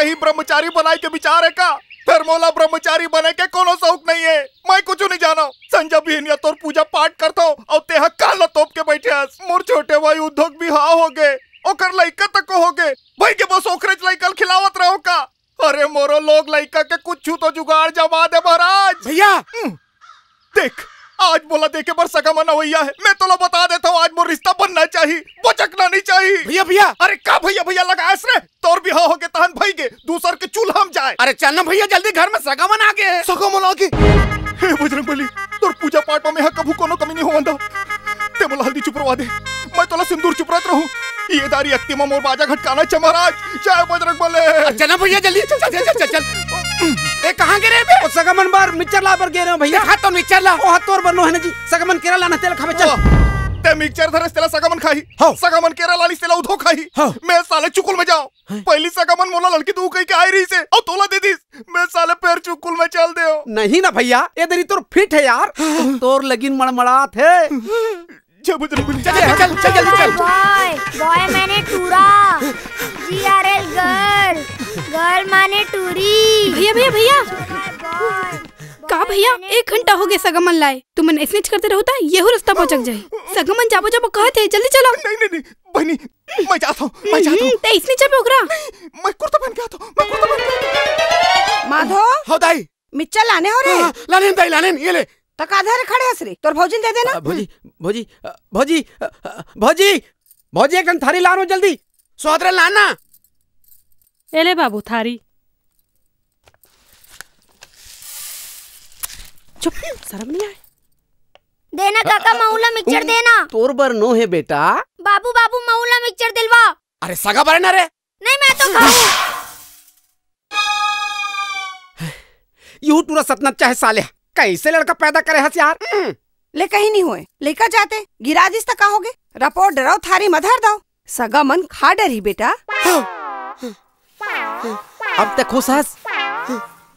से ही ब्रह्मचारी बनाई के विचार है का? फिर मोला ब्रह्मचारी बने के कोनो शौक नहीं है। मैं कुछ नहीं जाना। संजय बिहनिया तोर पूजा पाठ करता हूँ और तेहा काला तोप के बैठे हस। मोर छोटे भाई उद्योग भी हाँ हो गए, ओकर लइका तक हो गए। भाई के बस ओकरे लइकल खिलावत रहो का? अरे मोरो लोग लइका के कुछ तो जुगाड़ जमा दे महाराज। भैया देख, आज बोला देखे पर सगा मना हुआ है। मैं तो बता देता हूँ, आज मोर रिश्ता बनना चाहिए, बचकना नहीं चाहिए। भैया भैया अरे का भैया भैया लगा रे? तोर भी हो गए तहन भाई के दूसर के चूल्हा हम जाए। अरे चल ना भैया, जल्दी घर में सगा मना के। सगा मना के? हे बजरंगबली, तोर पूजा पाठ में कभू कोनो कमी नहीं होवंदा। ते मोला हल्दी चुपरवा दे, मैं तोला सिंदूर चुपरत रहूं। ये दारी अक्ति में मोर बाजा घटकाना च महाराज। जय बजरंगबली। चल ना भैया जल्दी, चल चल चल चल चल। ए कहां गिरे बे? सगमन बार मिक्सचर ला पर गिरे हो भैया। हाथ तो मिक्सचर ला। ओ हाथ तोर बनो है ना जी। सगमन केरा लाना तेल खावे चल। ते मिक्सचर धरस तेला सगमन खाही, सगमन केरा लानी तेला उधो खाही। मैं साले चुकुल में जाऊं। पहली सगमन मोला लड़की तू कही के आई रही से और तोला दे दीस। मैं साले पैर चुकुल में चल दे हो। नहीं ना भैया, ये दरी तोर फिट है यार। तोर लगिन मड़मड़ात है। चल बजरंगबली, चल चल चल जल्दी चल। बॉय मैंने टूरा। GRL गर्ल, गर्ल माने टूरी। भैया भैया भैया का भैया 1 घंटा हो गया सगमन लाए। तुम मन स्नेच करते रहोता ये रास्ता पहुंचक जाए। सगमन जाबो जाबो कहते जल्दी चलो। नहीं नहीं नहीं बहनी, मैं जाता हूँ, मैं जाता हूँ। ते इसने चपे ओकरा। मैं कुर्ता पहन के आता हूँ, मैं कुर्ता पहन के। माधो हो दाई मिर्चा लाने हो रे? लाने दाई लाने ये ले। तक आधार खड़े हस रे, तोर भौजी दे देना। भौजी भौजी भौजी भौजी भौजी एक थारी लानो जल्दी। सोदरे लाना। एले बाबू थारी। चुप, शर्म नहीं आए। देना काका मऊला मिक्सचर देना। तोर बर नो है बेटा। बाबू बाबू मऊला मिक्सचर दिलवा। अरे सगा बरे ना रे। नहीं मैं तो खाऊं। यू टूरा सतना चाहे साले, कैसे लड़का पैदा करे हस यार। ले कहीं नहीं हुए, लेकर जाते गिरा दिस तक होगे। रपोर्ट डराओ थारी मधार दो। सगा मन खा डरी बेटा। अब तक खुश हस।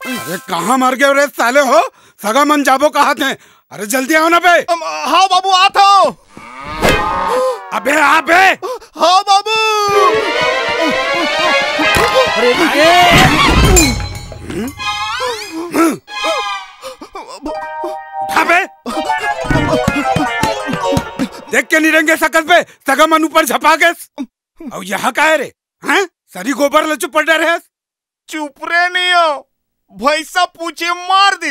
अरे कहाँ मर गए रे साले हो? सगा मन जाबो कहाँ थे? अरे जल्दी आओ ना बे। हाँ बाबू आता हूँ। अबे आ बे। हाँ बाबू। उठा बे। देख के निरंगे सकत पे सगा मन ऊपर झपा गए। और यहाँ का है रे? हैं? सरी गोबर ले चुप पड़ रहे। चुप रे नहीं हो, भैसा पूछे मार दी।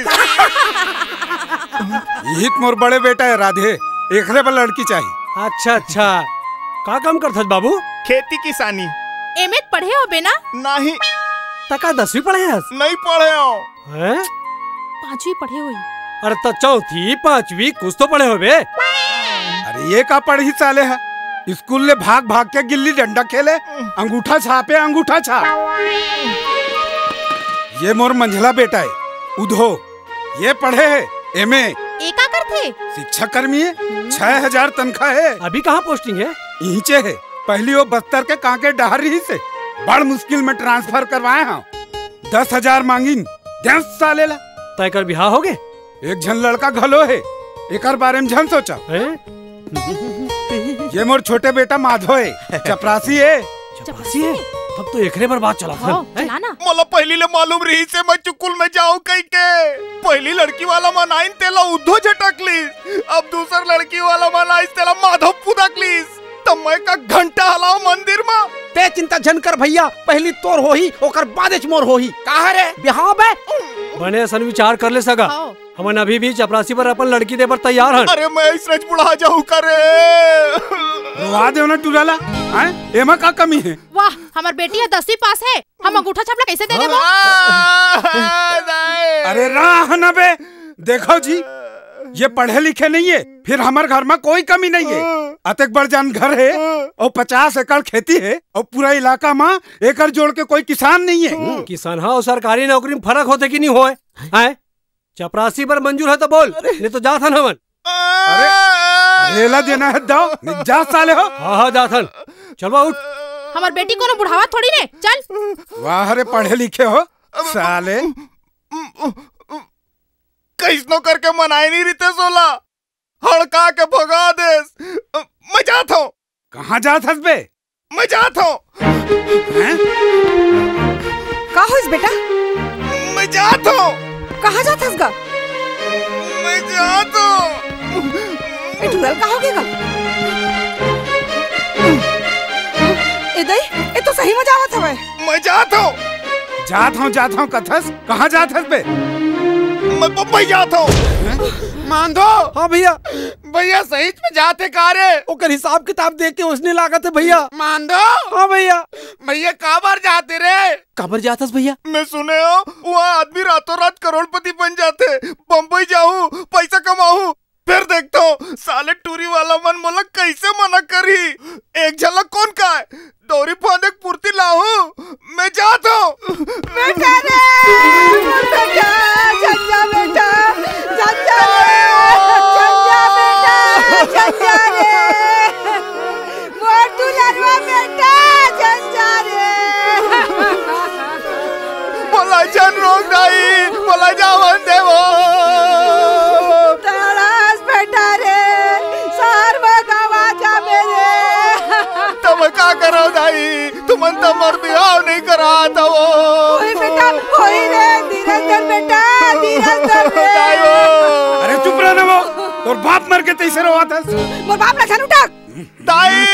यही मोर बड़े बेटा है राधे, एकरे पर लड़की चाहिए। अच्छा अच्छा, का काम करथस बाबू? खेती किसानी। एमएड पढ़े हो बेना? नहीं। तका 10वीं पढ़े हस? नहीं पढ़े हो। हैं? 5वीं पढ़े हुई। अरे तो 4थी 5वीं कुछ तो पढ़े हो बे। अरे ये का पढ़ी साले है? स्कूल ले भाग भाग के गिल्ली डंडा खेले, अंगूठा छापे अंगूठा छाप। ये मोर मंझला बेटा है उधो, ये पढ़े है एमए। एका करथे? शिक्षा कर्मी है, 6000 तनख्वाह है। अभी कहाँ पोस्टिंग है? नीचे है। पहली वो बस्तर के कांके डहरी से बड़ मुश्किल में ट्रांसफर करवाए हैं। 10,000 मांगिन 10 साले ला। तय कर बिहार हो गए? एक झन लड़का घलो है, एक बारे में झन सोचा। ये मोर छोटे बेटा माधो है, चपरासी है। चपरासी है? तब तो एकरे पर बात चला था। मला पहली ले मालूम रही से मैं चुकुल में जाऊं कहीं के। पहली लड़की वाला मनाइन तेला उद्धो झटकली, अब दूसर लड़की वाला मनाइन तेला माधव पुदकलीस। तब मैं का घंटा हलाओ मंदिर में। ते चिंता जन कर भैया, पहली तोर होही ओकर बाद मोर होही। कहा रे बिहाव बे? बने सन विचार कर ले सगा। हमन अभी भी चपरासी पर अपन लड़की दे पर तैयार हैं। अरे मैं इस रज बुढ़ा जाऊं करे। रुआ दे ना टुराला, एमा का कमी है? वाह, हमार बेटी है 10वीं पास है, हम अंगूठा छापला कैसे दे देबो? अरे राह ना बे। देखो जी, ये पढ़े लिखे नहीं है, फिर हमारे घर में कोई कमी नहीं है। अतक बड़ जान घर है और 50 एकड़ खेती है और पूरा इलाका में एकड़ जोड़ के कोई किसान नहीं है। किसान हाँ और सरकारी नौकरी में फर्क होते कि नहीं होए? हैं? चपरासी पर मंजूर है तो बोल, नहीं तो जा थन हमन। अरे रेला देना है दाओ, जा साले हो। हाँ हाँ जा थन, चलवा उठ। हमार बेटी को बुढ़ावा थोड़ी ने, चल। वाह रे पढ़े लिखे हो साले। कैसनो करके मनाई नहीं रही सोला, हड़का के भगा दे। मैं जाता हूँ। कहाँ जात हस बे? मैं जाता हूँ। का होइस बेटा? मैं जात हूँ। कहाँ जात हस गा? मैं जात हूँ। ए टूरल का हो गया? ए दई, ए तो सही में जावत हवे। मैं जात हूँ। जात हूँ कथस। कहाँ जात हस बे? मैं बम्बई जाता हूँ। मान दो। हाँ भैया। भैया सही में जाते कारे। ओकर हिसाब किताब देख के उसने लागत है भैया। मान दो। हाँ भैया। भैया काबर जाते रे? काबर जातस भैया? मैं सुने हो वहाँ आदमी रातों रात करोड़पति बन जाते। बम्बई जाऊँ, पैसा कमाऊँ, फिर देखता हूँ साले टूरी वाला मन मोला कैसे मना करी। एक झलक कौन का है? डोरी फांदे पूर्ति लाऊं। मैं जाता हूँ। बेटा रे, बेटा, झंझा बेटा, झंझा रे, झंझा बेटा, झंझा रे, मोटू लड़वा बेटा, झंझा रे। बोला जन रोक नहीं, बोला जावन देवो। तड़ास बेटा रे, सार भगवा जा मेरे। तब क्या करो दाई? तुमन तो मर बिहाव नहीं करा था वो। ओए बेटा, होई रे, धीरज धर बेटा, धीरज धर रे। अरे चुप रह ना वो। तोर बाप मर के तैसे रोवा था। मोर बाप ला छन उठा। दाई।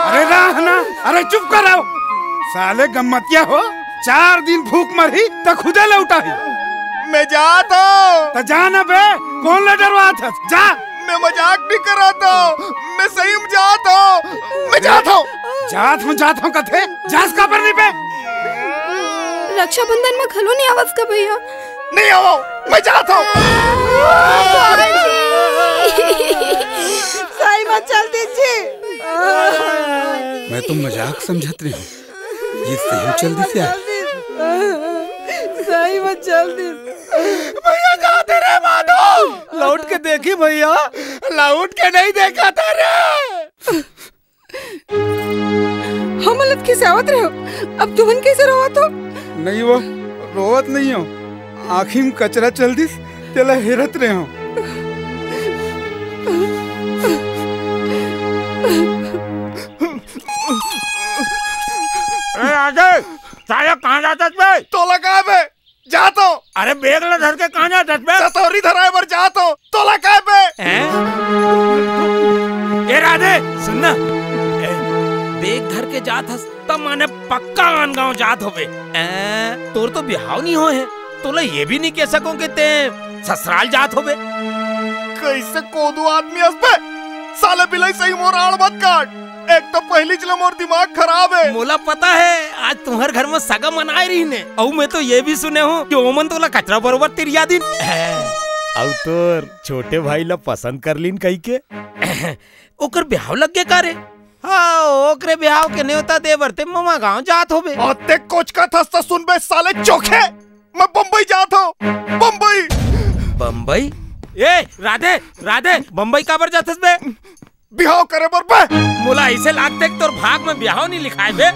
अरे राह ना, अरे चुप करो। साले गम्मतिया हो। 4 दिन भूख मरी तो खुदे लौटा ही। मैं जाता हूँ। तो जा ना बे, कौन ले डरवा था? जा। मैं मजाक नहीं कराता हूँ, मैं सही में जाता हूँ। मैं जाता हूँ। जात हूँ कथे। जास का पर नहीं पे। रक्षाबंधन में खलो नहीं आवाज का भैया। नहीं आओ, मैं जाता हूँ। सही मत चल दीजिए। मैं तो मजाक समझत रही हूँ। ये सही चल दी क्या? सही मत चल दी। भैया जाते रे माधो। लौट के देखी भैया। लौट के नहीं देखा था रे। हम अलग कैसे आवत रहे हो? अब तुमन कैसे रोवत हो? नहीं वो रोवत नहीं हो। आँखी में कचरा चल दी तेला हेरत रहे हो। अरे साया कहाँ जाता बे? तोला कहाँ बे? जाता हूँ। अरे बेग ला धर के कहाँ जाता बे? सतौरी धराए पर जाता हूँ। तोला कहाँ बे? ए राधे सुनना, बेग धर के जात हस तब माने पक्का गाँव जात होवे। तोर तो बिहाव नहीं हो है, तोला ये भी नहीं कह सको कि ते ससुराल जात होवे। कैसे कोदू आदमी हस बे? साले बिलाई सही मोर आड़ मत काट। एक तो पहली चला मोर दिमाग खराब है। मोला पता है आज तुम्हारे घर में सगा मनाए रही ने। और मैं तो ये भी सुने हूँ कि ओमन तोला कचरा बरोबर तिरिया दिन। और तोर छोटे भाई ला पसंद कर लीन कही के। ओकर ब्याह लग गए कारे? हाँ ओकरे ब्याह के न्योता दे बरते मामा गाँव जात होबे। आते कोच का थस्ता सुन बे साले चोखे। मैं बम्बई जाता हूँ। बम्बई। बम्बई? ए राधे राधे बम्बई काबर जातस बे? बिहाव करे बर बे। मोला ऐसे लागते तोर भाग में बिहाव नहीं लिखाए बे।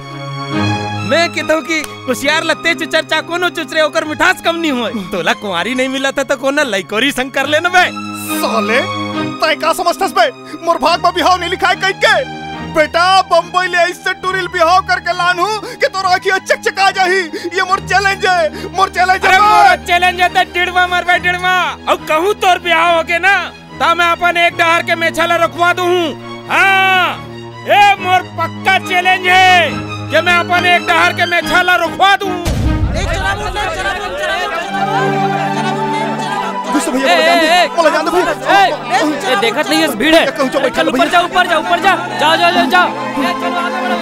मैं कहता कि होशियार लत्ते चुचरचा कोनो चुचरे ओकर मिठास कम नहीं होए। तोला कुंवारी नहीं मिला था तो कोना लइकोरी संग कर लेना बे। साले तय का समझतस बे? मोर भाग में बिहाव नहीं लिखाए कह के। बेटा बम्बई ले इससे टूरिल बिहाव करके लान हूँ कि तोर आँखियाँ चकचका जाही। ये मोर चैलेंज है। मोर चैलेंज है। मोर चैलेंज है तो डिड़वा मरबे डिड़वा। अब कहूँ तोर बिहाव होके ना ता मैं अपन एक डहार के मेछाला रखवा दूँ। हाँ ये मोर पक्का चैलेंज है कि मैं अपन एक डहार के मेछाला रखवा दूँ। देखत नहीं है भीड़ है। चल ऊपर जा ऊपर जा ऊपर जा। जाओ जाओ जाओ जाओ। चलो आगे बढ़ो।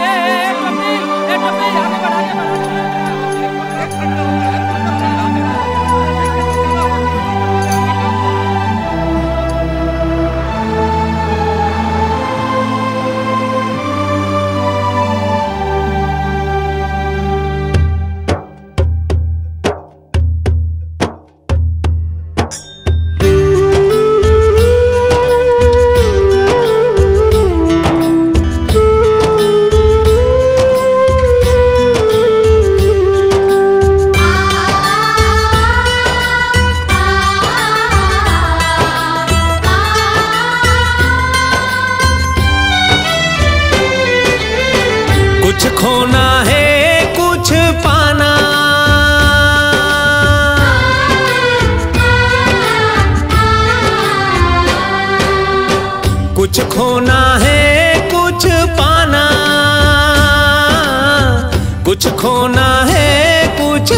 कुछ खोना है कुछ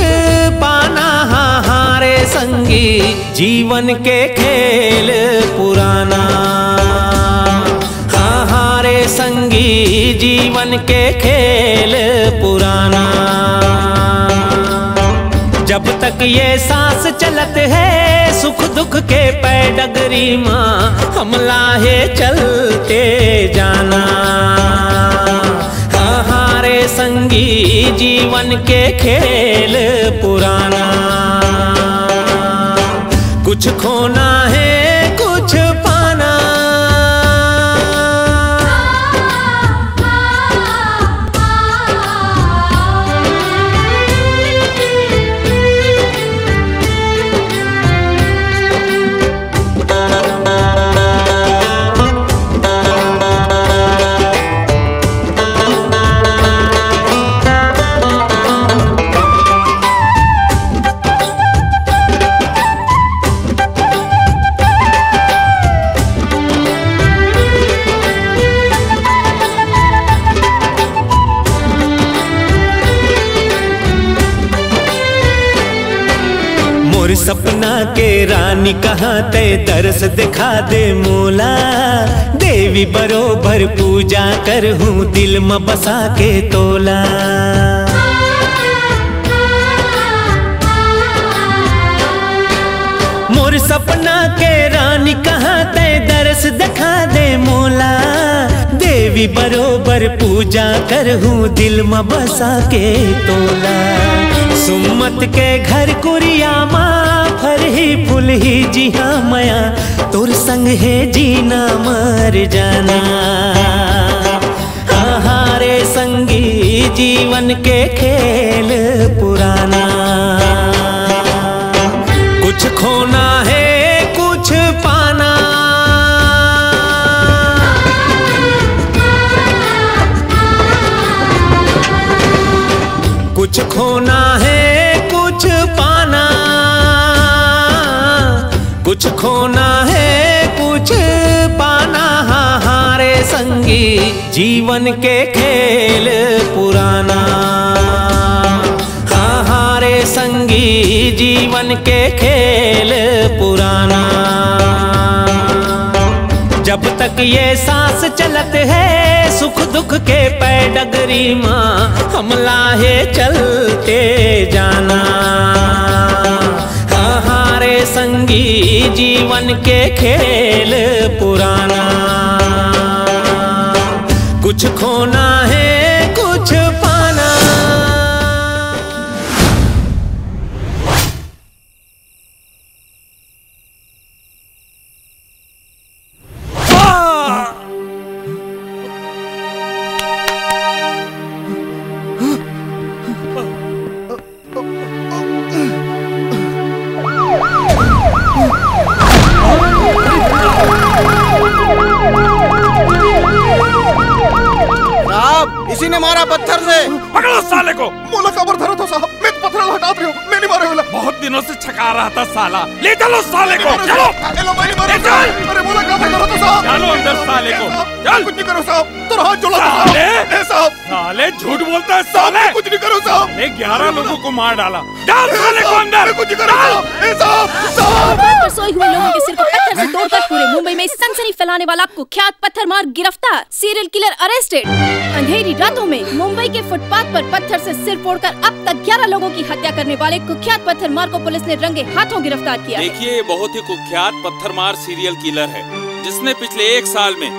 पाना, हारे संगी जीवन के खेल पुराना। हारे संगी जीवन के खेल पुराना। जब तक ये सांस चलत है सुख दुख के पैडगरी माँ, हम लाहे चलते जाना। हारे संगी जीवन के खेल पुराना। कुछ खोना है कुछ पाना। सपना के रानी कहाँ ते दरस दिखा दे मोला। देवी बरोबर पूजा कर हूँ दिल में बसा के तोला। मोर सपना के रानी कहाँ ते दरस दिखा दे मोला। देवी बरोबर पूजा कर हूँ दिल में बसा के तोला। सुमत के घर कुरिया माँ फर ही फूल ही जी हाँ मया, तोर संग है जीना मर जाना। हारे संगी जीवन के खेल पुराना। कुछ खोना है कुछ पाना। कुछ खोना है कुछ पाना। कुछ खोना है कुछ पाना। हारे संगी जीवन के खेल पुराना। हारे संगी जीवन के खेल पुराना। जब तक ये सांस चलत है सुख दुख के पैडगरी माँ, हम लाहे चलते जाना। हारे संगी जीवन के खेल पुराना। कुछ खोना है कुछ पाना। इसी ने मारा पत्थर से। पकड़ो साले को। मोला खबर धरा तो साहब, मैं तो पत्थर हटा रही हूँ, मैं नहीं मारे वाला। बहुत दिनों से छका रहा था साला। ले चलो साले को। चलो। अरे मोला क्या धरा तो साहब। चलो अंदर साले को। चल। कुछ नहीं करो साहब, तो हाथ जोड़ा साहब। साले झूठ बोलता है साले। कुछ नहीं करो साहब। 11 लोगों को मार डाला। डाल साले को अंदर। कुछ नहीं करो साहब। सोए हुए लोगों के सिर को पत्थर से तोड़कर पूरे मुंबई में सनसनी फैलाने वाला कुख्यात पत्थरमार गिरफ्तार। Serial killer arrested. अंधेरी रातों में मुंबई के फुटपाथ पर पत्थर से सिर फोड़कर अब तक 11 लोगों की हत्या करने वाले कुख्यात पत्थरमार को पुलिस ने रंगे हाथों गिरफ्तार किया। देखिए, ये बहुत ही कुख्यात पत्थरमार सीरियल किलर है जिसने पिछले 1 साल में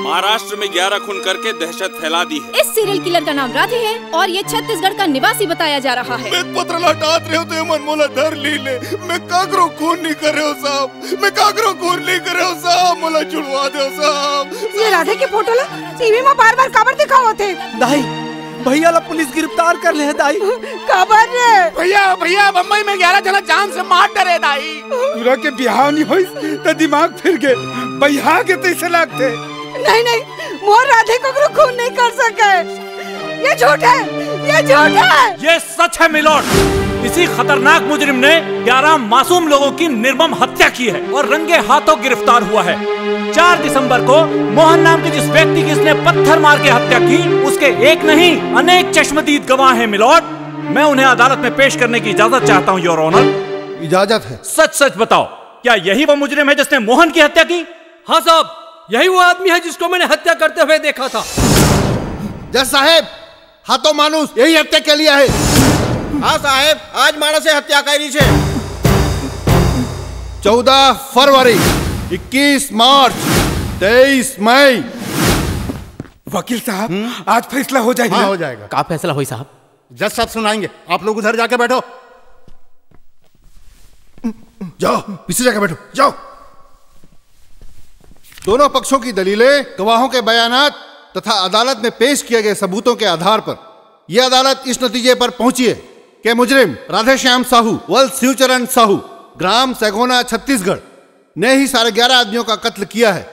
महाराष्ट्र में 11 खून करके दहशत फैला दी है। इस सीरियल किलर का नाम राधे है और ये छत्तीसगढ़ का निवासी बताया जा रहा है। मैं पत्र लौटात रहे हो तो मन मोला धर ली ले। मैं कागरो खून नहीं कर रहे हो साहब। मैं कागरो खून नहीं कर रहे हो साहब। मोला छुड़वा दो साहब। ये राधे की फोटो ला टीवी में बार-बार खबर दिखाओ थे। दाई भैया ला पुलिस गिरफ्तार कर ले दाई। खबर रे भैया बम्बई में 11 जना जान से मार डरे दाई। पूरा के बिहाव नहीं हुई तो दिमाग फिर गए। भैया के तैसे लगते। नहीं मोर राधे को खून नहीं कर सके। ये झूठ है, ये झूठ है। ये सच है मिलोड। इसी खतरनाक मुजरिम ने 11 मासूम लोगों की निर्मम हत्या की है और रंगे हाथों गिरफ्तार हुआ है। 4 दिसंबर को मोहन नाम के जिस व्यक्ति की इसने पत्थर मार के हत्या की, उसके एक नहीं अनेक चश्मदीद गवाह हैं मिलॉर्ड। मैं उन्हें अदालत में पेश करने की इजाजत चाहता हूं योर ऑनर। इजाजत है। सच सच बताओ, क्या यही वो मुजरिम है जिसने मोहन की हत्या की? हाँ साहब, यही वो आदमी है जिसको मैंने हत्या करते हुए देखा था। जज साहब, हाथों मानुस यही हत्या के लिए है। हाँ साहब, आज मानस हत्या करी छे। 14 फरवरी, 21 मार्च, 23 मई। वकील साहब, आज फैसला हो जाएगा? हाँ, हो जाएगा। का फैसला हुई साहब? जज साहब सुनाएंगे, आप लोग उधर जाके बैठो। जाओ, पीछे जाके बैठो, जाओ। दोनों पक्षों की दलीलें, गवाहों के बयानात तथा अदालत में पेश किए गए सबूतों के आधार पर यह अदालत इस नतीजे पर पहुंची है कि मुजरिम राधेश्याम साहू वल शिवचरण साहू ग्राम सैगोना छत्तीसगढ़ ने ही 11.5 आदमियों का कत्ल किया है।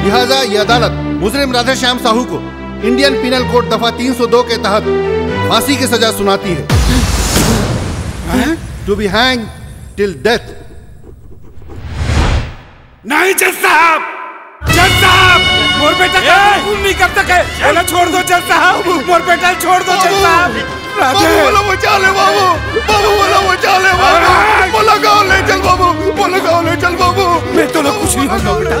लिहाजा यह अदालत मुजरिम राधेश्याम साहू को इंडियन पीनल कोड दफा 302 के तहत फांसी की सजा सुनाती है, to be hang till death. नहीं जज साहब, जज साहब, मोर बेटा का खून नहीं कर सके। बोला छोड़ दो जज साहब, मोर बेटा छोड़ दो जज साहब। बोला बचा ले बाबू, बाबू बोला बचा ले बाबू, बोला गाँव ले चल बाबू, बोला गाँव ले चल बाबू। मैं तो लोग कुछ नहीं होगा बेटा,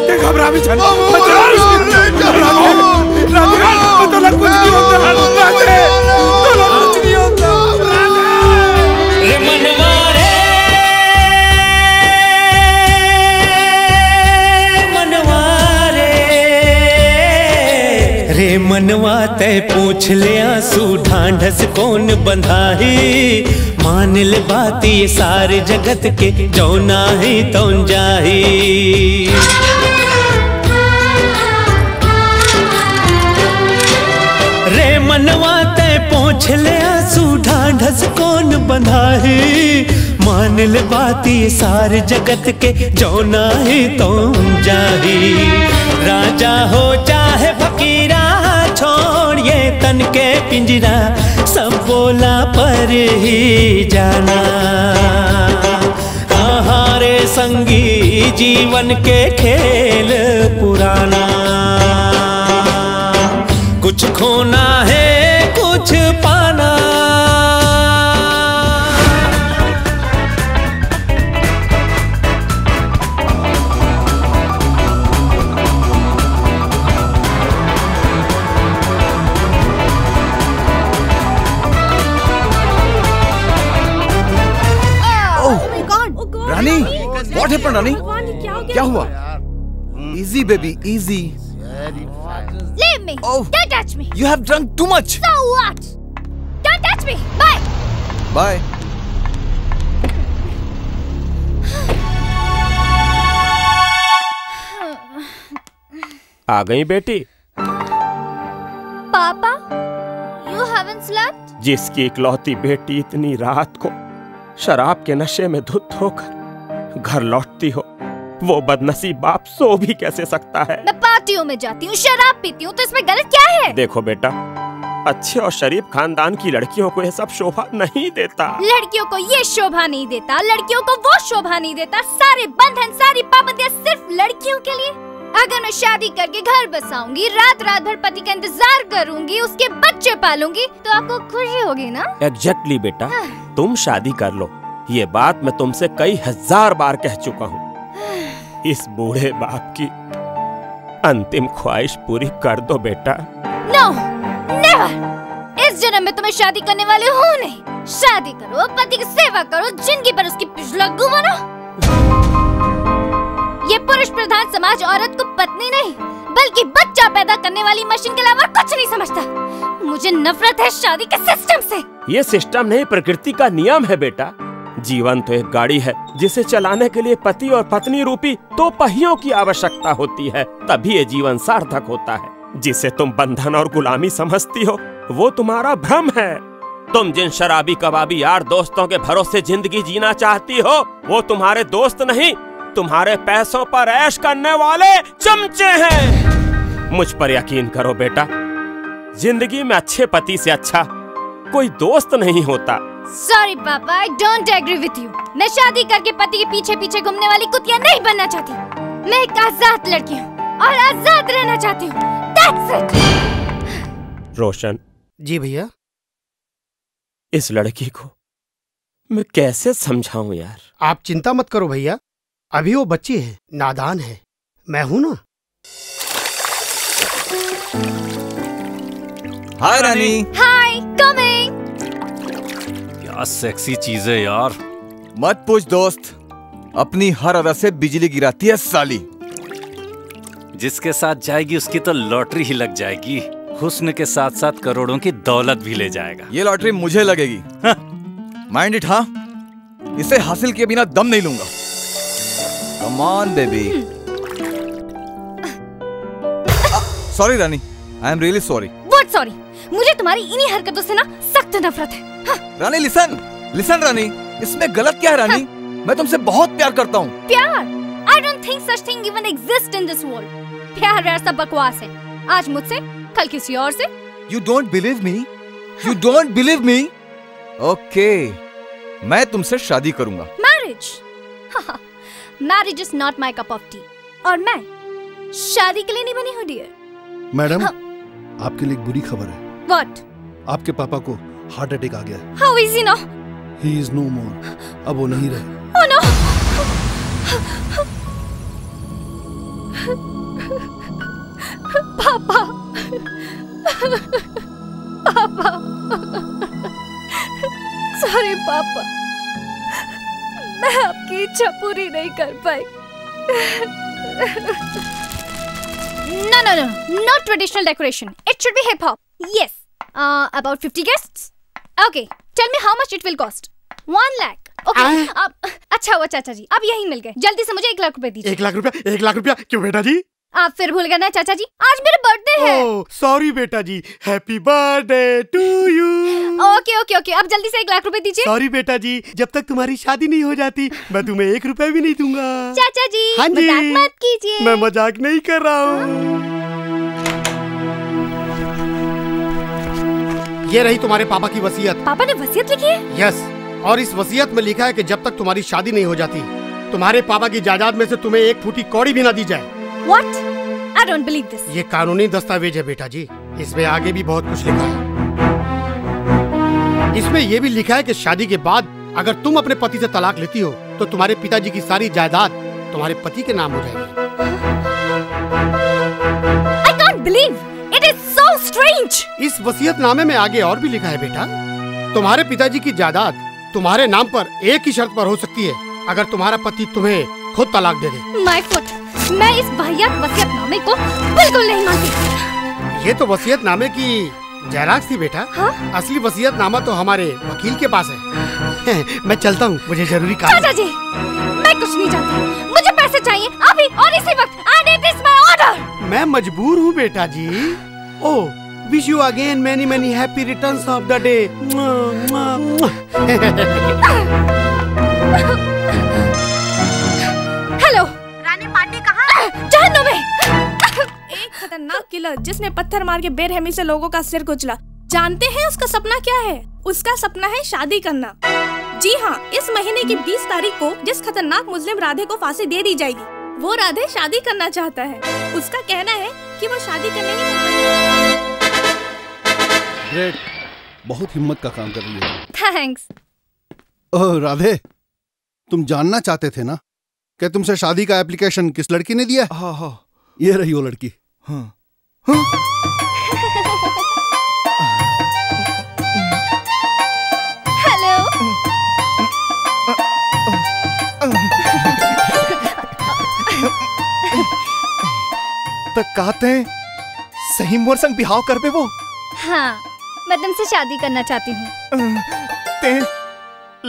ते घबरा भी चल। बाबू बोला गाँव ले चल बाबू, मैं तो लोग कुछ नहीं होगा, राधे, तो लोग कुछ नहीं होगा। रे मनवा तय पूछ ले आंसू ढांढस कौन बंधाही, मान ले बात ये सारे जगत के जो नाही तौन जाही। रे मनवा तय पूछ ले आंसू ढांढस कौन बंधाही, मान ले बात ये सारे जगत के जो नाही तौन जाही। राजा हो चाहे फकीरा, छोड़ ये तन के पिंजरा, सब बोला पर ही जाना। कहारे संगी जीवन के खेल पुराना, कुछ खोना है कुछ पाना। रानी, what happened, रानी? क्या हुआ? Easy baby, easy. Leave me. Oh. Don't touch me. You have drunk too much. So what? Don't touch me. Bye. Bye. आ गई बेटी? पापा, you haven't slept? जिसकी इकलौती बेटी इतनी रात को शराब के नशे में धुत होकर घर लौटती हो, वो बदनसीब बाप सो भी कैसे सकता है? मैं पार्टियों में जाती हूँ, शराब पीती हूँ, तो इसमें गलत क्या है? देखो बेटा, अच्छे और शरीफ खानदान की लड़कियों को ये सब शोभा नहीं देता। लड़कियों को ये शोभा नहीं देता, लड़कियों को वो शोभा नहीं देता। सारे बंधन, सारी पाबंदियाँ सिर्फ लड़कियों के लिए। अगर मैं शादी करके घर बसाऊंगी, रात रात भर पति का इंतजार करूंगी, उसके बच्चे पालूंगी, तो आपको खुशी होगी ना? एग्जैक्टली बेटा, तुम शादी कर लो। ये बात मैं तुमसे कई हजार बार कह चुका हूँ। इस बूढ़े बाप की अंतिम ख्वाहिश पूरी कर दो बेटा। No, never. इस जन्म में तुम्हें शादी करने वाले हूँ नहीं। शादी करो, पति की सेवा करो, जिंदगी पर उसकी पिछला गुमाना। ये पुरुष प्रधान समाज औरत को पत्नी नहीं, बल्कि बच्चा पैदा करने वाली मशीन के अलावा कुछ नहीं समझता। मुझे नफरत है शादी के सिस्टम से। ये सिस्टम नहीं, प्रकृति का नियम है बेटा। जीवन तो एक गाड़ी है जिसे चलाने के लिए पति और पत्नी रूपी 2 पहियों की आवश्यकता होती है, तभी ये जीवन सार्थक होता है। जिसे तुम बंधन और गुलामी समझती हो, वो तुम्हारा भ्रम है। तुम जिन शराबी कबाबी यार दोस्तों के भरोसे जिंदगी जीना चाहती हो, वो तुम्हारे दोस्त नहीं, तुम्हारे पैसों पर ऐश करने वाले चमचे हैं। मुझ पर यकीन करो बेटा, जिंदगी में अच्छे पति से अच्छा कोई दोस्त नहीं होता। सॉरी पापा, I don't agree with you। मैं शादी करके पति के पीछे पीछे घूमने वाली कुतिया नहीं बनना चाहती। मैं एक आजाद लड़की हूँ और आजाद रहना चाहती हूँ। That's it। रोशन। जी भैया। इस लड़की को मैं कैसे समझाऊं यार? आप चिंता मत करो भैया, अभी वो बच्ची है, नादान है, मैं हूं ना। हाय रानी। हाय, कमिंग। क्या सेक्सी चीज है यार। मत पूछ दोस्त, अपनी हर अदा से बिजली गिराती है साली। जिसके साथ जाएगी उसकी तो लॉटरी ही लग जाएगी। हुस्न के साथ साथ करोड़ों की दौलत भी ले जाएगा। ये लॉटरी मुझे लगेगी। Mind it. हाँ, इसे हासिल किए बिना दम नहीं लूंगा। Come on baby. Sorry Rani, I am really sorry. What sorry? मुझे तुम्हारी इन्हीं हरकतों से ना सख्त नफरत है। हाँ। रानी लिसन रानी, इसमें गलत क्या है रानी? हाँ। मैं तुमसे बहुत प्यार करता हूँ। प्यार? I don't think such thing even exist in this world. प्यार वैसा बकवास है। आज मुझसे, कल किसी और से। You don't believe me? You don't believe me? Okay, मैं तुमसे शादी करूंगा। Marriage? Marriage is not my cup of tea. और मैं शादी के लिए नहीं बनी हूँ डियर। मैडम, आपके लिए एक बुरी खबर है। What? आपके पापा को हार्ट अटैक आ गया है। How is he now? He is no more. अब वो नहीं रहे। Oh no! पापा, पापा, सॉरी पापा, मैं आपकी इच्छा पूरी नहीं कर पाई। No traditional decoration. It should be hip hop. Yes. About 50 guests. Okay. Tell me how much it will cost. 1 lakh. Okay. अच्छा हुआ चाचा जी, अब यही मिल गए। जल्दी से मुझे 1 लाख रुपए दीजिए। 1 लाख रुपया? 1 लाख रुपया क्यों बेटा जी? आप फिर भूल गए ना चाचा जी, आज मेरा बर्थडे है। ओह सॉरी बेटा जी, happy birthday to you. Okay okay okay, अब जल्दी से 1 लाख रुपए दीजिए। सॉरी बेटा जी, जब तक तुम्हारी शादी नहीं हो जाती मैं तुम्हें 1 रुपया भी नहीं दूंगा। चाचा जी, हाँ जी, मजाक मत कीजिए। मैं मजाक नहीं कर रहा हूँ। ये रही तुम्हारे पापा की वसीयत। पापा ने वसीयत लिखी है? यस, और इस वसीयत में लिखा है कि जब तक तुम्हारी शादी नहीं हो जाती तुम्हारे पापा की जायदाद में से तुम्हें 1 फूटी कौड़ी भी ना दी जाए। What? I don't believe this. ये कानूनी दस्तावेज है बेटा जी, इसमें आगे भी बहुत कुछ लिखा है। इसमें यह भी लिखा है कि शादी के बाद अगर तुम अपने पति से तलाक लेती हो तो तुम्हारे पिताजी की सारी जायदाद तुम्हारे पति के नाम हो जाएगी। I can't believe it is so strange. इस वसीयतनामे में आगे और भी लिखा है बेटा, तुम्हारे पिताजी की जायदाद तुम्हारे नाम पर एक ही शर्त पर हो सकती है, अगर तुम्हारा पति तुम्हें खुद तलाक दे दे। My foot. मैं इस वाहियात वसीयतनामे को बिल्कुल नहीं मानती। ये तो वसीयतनामे की जेरॉक्स थी बेटा। हाँ? असली वसीयतनामा तो हमारे वकील के पास है। मैं चलता हूँ, मुझे जरूरी काम है। चाचा जी, मैं कुछ नहीं चाहती, मुझे पैसे चाहिए अभी और इसी वक्त। I need this my order. मैं मजबूर हूँ बेटा जी। Oh, wish you again many many happy returns of the day. Hello Rani, party कहाँ? जहन्नुम में। एक खतरनाक किलर जिसने पत्थर मार के बेरहमी से लोगों का सिर कुचला। जानते हैं उसका सपना क्या है? उसका सपना है शादी करना। जी हाँ, इस महीने की 20 तारीख को जिस खतरनाक मुस्लिम राधे को फांसी दे दी जाएगी, वो राधे शादी करना चाहता है। उसका कहना है कि वो शादी करने ही ग्रेट, बहुत हिम्मत का काम कर रही है। थैंक्स। ओह राधे, तुम जानना चाहते थे ना कि तुमसे शादी का एप्लीकेशन किस लड़की ने दिया? हाँ हाँ, ये रही वो लड़की। हाँ हाँ। हेलो। तो कहते हैं सही मोर संग बिहाव करबे वो? हाँ, मैं तुमसे शादी करना चाहती हूँ। ते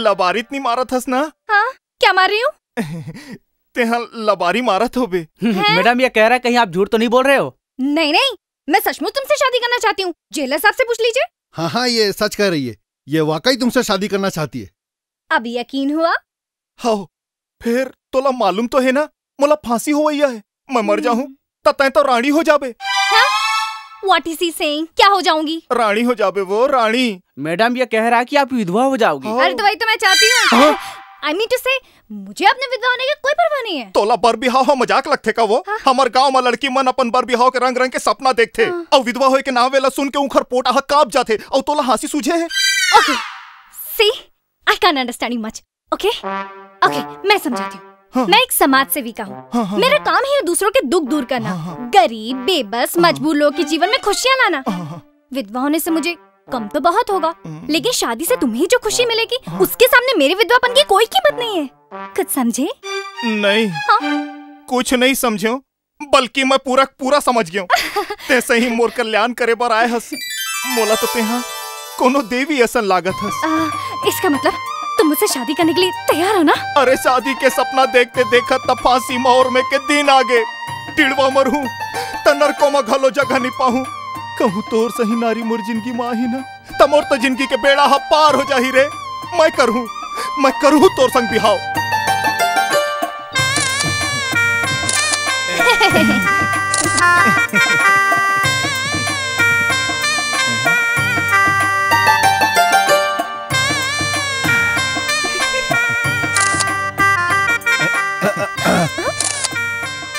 लबारित नहीं मारत हस ना? हाँ, क्या मार रही हूँ? ते लबारी मारत हो बे। मैडम, ये कह रहा है कहीं आप झूठ तो नहीं बोल रहे हो? नहीं नहीं, मैं सचमुच तुमसे शादी करना चाहती हूँ। जेलर साहब से पूछ लीजिए। हाँ हाँ, ये सच कह रही है, ये वाकई तुमसे शादी करना चाहती है। अब यकीन हुआ? हाँ, फिर तोला मालूम तो है ना मोला फांसी हो गई है, मैं मर जाऊँ तय तो रानी हो जाबे। What is he saying? क्या हो जाऊंगी? रानी हो जाबे वो, रानी। मैडम, ये कह रहा है कि आप विधवा हो जाओगी। अरे तो वही तो मैं चाहती हूँ। I mean to say, मुझे अपने विधवा होने की कोई परवाह नहीं है। तोला बर बिहाव हो मजाक लगते का वो? हमार गांव में लड़की मन अपन बर बिहाव के रंग रंग के सपना देखते और विधवा होए के नावेला सुन के उखर पोटा कांप जाते और तोला हंसी सूझे है। Okay, see, I can't understand you much. Okay, मैं समझाती हूँ। मैं एक समाज सेविका हूँ। मेरा काम है दूसरों के दुख दूर करना, गरीब, बेबस, मजबूर लोग के जीवन में खुशियाँ लाना। विधवा होने से मुझे कम तो बहुत होगा, लेकिन शादी से तुम्हें जो खुशी मिलेगी उसके सामने मेरे विधवापन की कोई कीमत नहीं है। कुछ समझे? नहीं, कुछ नहीं समझे, बल्कि मैं पूरा समझ गया। ते सही मोर कल्याण करे बर आए हस, मोला तो तेहा कोनो देवी ऐसा लागत हस। इसका मतलब तुम मुझसे शादी करने के लिए तैयार हो ना? अरे शादी के सपना देखते देखा तब फांसी मोर में के दिन आगे टिड़वा मरहूं तनर को मैं घलो जगह नहीं पाऊं। कहूँ तोर सही नारी मोर जिंदगी माही ना तमोर तो जिंदगी के बेड़ा हा पार हो जाही रे। मैं करूँ तोर संग बिहाव।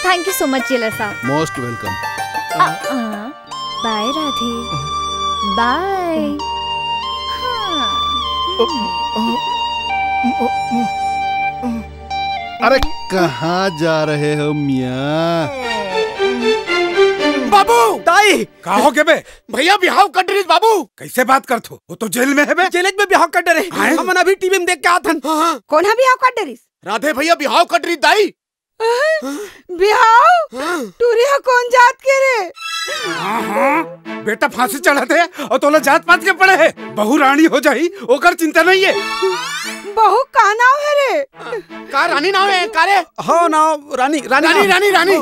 Thank you so much jailer साहब। Most welcome. Bye Radhe, bye. अरे कहाँ जा रहे हो मियाँ? बाबू दाई कहाँ हो गए बे? भैया बिहाव कर डरे बाबू। कैसे बात करत हो? वो तो जेल में है बे। जेल में बिहाव कर डरे। हम अभी टीवी में देख के आथन। कौन है बिहाव कर डरी? राधे भैया बिहाव कर डरी दाई। बिहाव टूरिया कौन जात के रे? बेटा फांसी चढ़ाते और तोला जात पात के पड़े है। बहू रानी हो जाही ओकर चिंता नहीं है। बहू का नाम है रे? का रानी नाम है का रे? हाँ नाम रानी रानी रानी रानी रानी।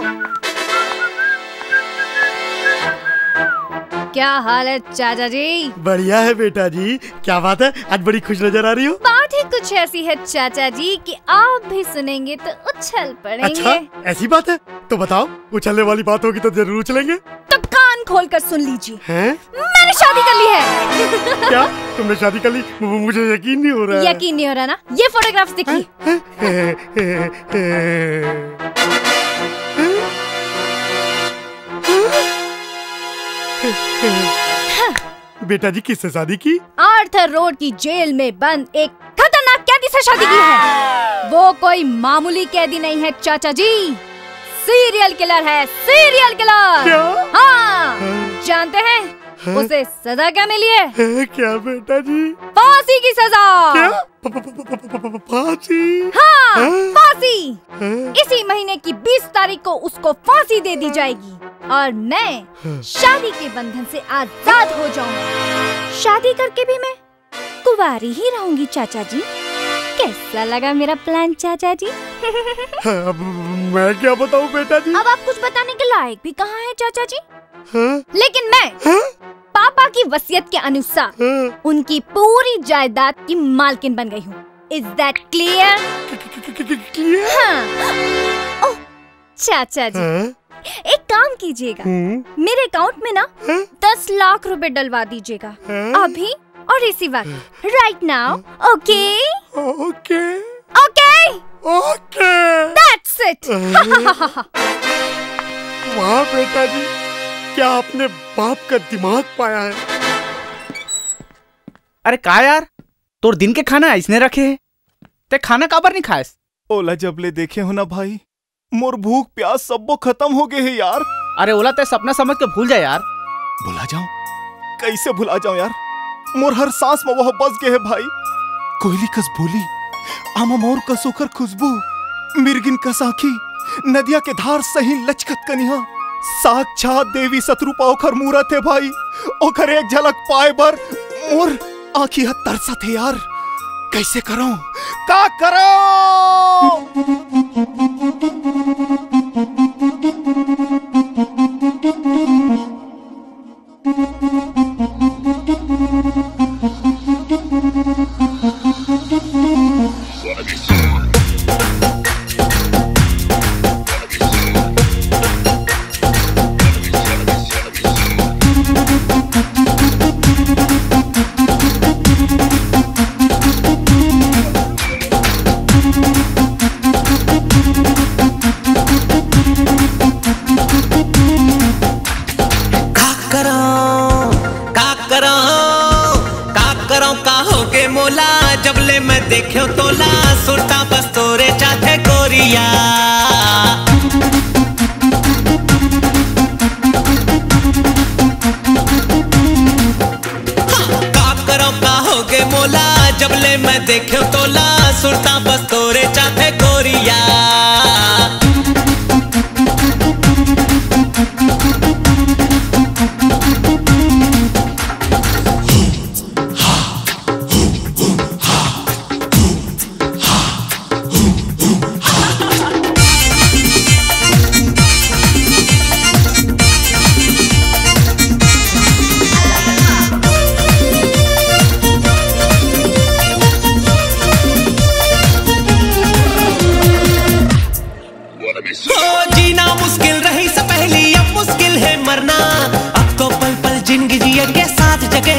क्या हाल है चाचा जी? बढ़िया है बेटा जी। क्या बात है, आज बड़ी खुश नजर आ रही हो। बात ही कुछ ऐसी है चाचा जी कि आप भी सुनेंगे तो उछल पड़ेंगे। अच्छा ऐसी बात है तो बताओ, उछलने वाली बात होगी तो जरूर उछलेंगे। तो कान खोल कर सुन लीजिए। हैं? मैंने शादी कर ली है। क्या तुमने शादी कर ली? मुझे यकीन नहीं हो रहा है। यकीन नहीं हो रहा ना? ये फोटोग्राफ्स देखिए। बेटा जी किससे शादी की? आर्थर रोड की जेल में बंद एक खतरनाक कैदी से शादी की है। वो कोई मामूली कैदी नहीं है चाचा जी, सीरियल किलर है, सीरियल किलर। क्या? हाँ, जानते हैं उसे सजा क्या मिली है? क्या बेटा जी? फांसी की सजा। फांसी? हाँ, फांसी। इसी महीने की 20 तारीख को उसको फांसी दे दी जाएगी और मैं शादी के बंधन से आजाद हो जाऊंगी। शादी करके भी मैं कुंवारी ही रहूंगी चाचा जी। कैसा लगा मेरा प्लान चाचा जी? अब मैं क्या बताऊं बेटा जी? अब आप कुछ बताने के लायक भी कहाँ है चाचा जी। लेकिन मैं पापा की वसीयत के अनुसार उनकी पूरी जायदाद की मालकिन बन गई हूँ। Is that clear? हाँ। ओह चाचा जी, एक काम कीजिएगा, मेरे अकाउंट में ना 10 लाख रुपए डलवा दीजिएगा अभी और इसी वक्त, right now. Okay okay okay okay, that's it. वाह बेटा जी, क्या आपने बाप का दिमाग पाया है। अरे का यार, तोर दिन के खाना इसने रखे है, ते खाना काबर नहीं खाएस? ओला जबले देखे हो ना भाई, मोर भूख प्यास सबो खत्म हो गए है यार। अरे ओला ते सपना समझ के भूल जा यार। भुला जाऊं? कैसे भुला जाऊं यार? मोर हर सांस में वह बस गए है भाई। कोयली कस बोली, आमा मोर का सोकर खुशबू, मिर्गिन का साखी, नदिया के धार सही लचकत कनिहा, साक्षात देवी शत्रुपा ओखर मूरत है भाई। ओखर एक झलक पाए बर मोर आँखी हद तरसत है यार। कैसे करूं? का करूं? जबले मैं देखो तोला सुरता बस तोरे चाथे गोरिया। का करो का होगे मोला जबले मैं देखो तोला सुरता बस तोरे चाथे गोरिया। जीना मुश्किल रही से पहले अब मुश्किल है मरना। अब तो पल पल जिंदगी के साथ जगह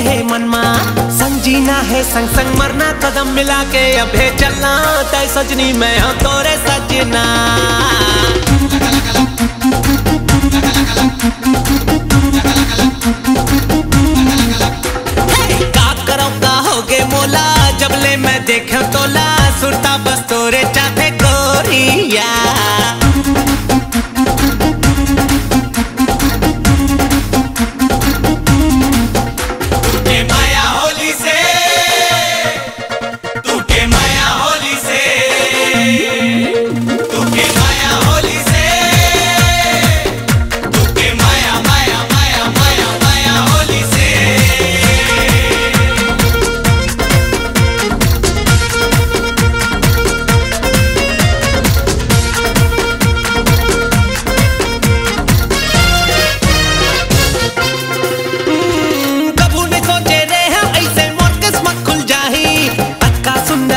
है मनमा। संग जीना है संग संग मरना कदम मिला के अब है चलना। तय सजनी मैं हूँ तोरे सजना। का करो का होगे मोला जबले मैं देखो तोला सुरता बस तोरे चाथे गोरिया।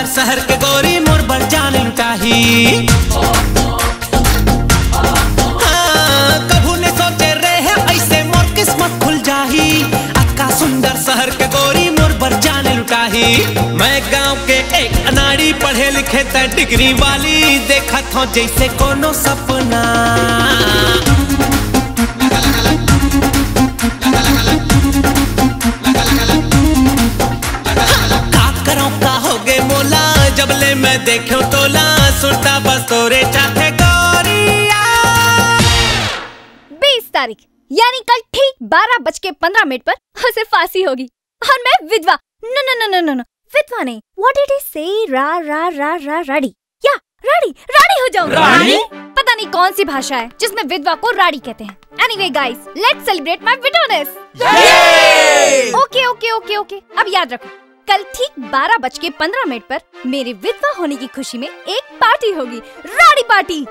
शहर के गोरी मोर बर जान लुटाही। कभू ने सोचे रहे ऐसे मोर किस्मत खुल जाही। अक्का सुंदर शहर के गोरी मोर बर जान लुटाही। मैं गांव के एक अनाड़ी पढ़े लिखे त डिग्री वाली देखत हूँ जैसे कोनो सपना। जबले मैं देखो तोला सुरता बस तोरे चाथे गोरिया। 20 तारीख यानी कल ठीक 12:15 पर उसे फांसी होगी और मैं विधवा नो विधवा नहीं व्हाट डिड ही से राड़ी या राड़ी हो जाऊंगी। राड़ी? पता नहीं कौन सी भाषा है जिसमें विधवा को राड़ी कहते हैं। Anyway guys let's celebrate my widowness. Okay अब याद रखो कल ठीक 12:15 पर मेरे विधवा होने की खुशी में एक पार्टी होगी। राड़ी पार्टी।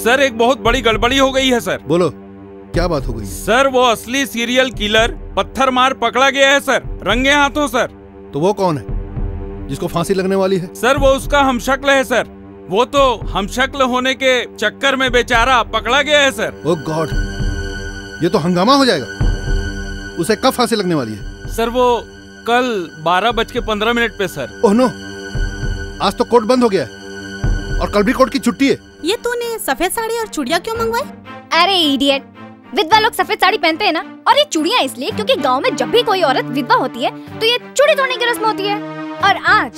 सर एक बहुत बड़ी गड़बड़ी हो गई है सर। बोलो क्या बात हो गई? सर वो असली सीरियल किलर पत्थर मार पकड़ा गया है सर, रंगे हाथों सर। तो वो कौन है जिसको फांसी लगने वाली है? सर वो उसका हमशक्ल है सर। वो तो हमशक्ल होने के चक्कर में बेचारा पकड़ा गया है सर। ओह गॉड, ये तो हंगामा हो जाएगा। उसे कब फांसी लगने वाली है? सर वो कल 12:15 पे सर। ओह नो, आज तो कोर्ट बंद हो गया है और कल भी कोर्ट की छुट्टी है। ये तूने सफेद साड़ी और चूड़ियाँ क्यों मंगवाई? अरे इडियट, विधवा लोग सफेद साड़ी पहनते हैं ना, और ये चूड़ियाँ इसलिए क्योंकि गांव में जब भी कोई औरत विधवा होती है तो ये चूड़ी तोड़ने की रस्म होती है। और आज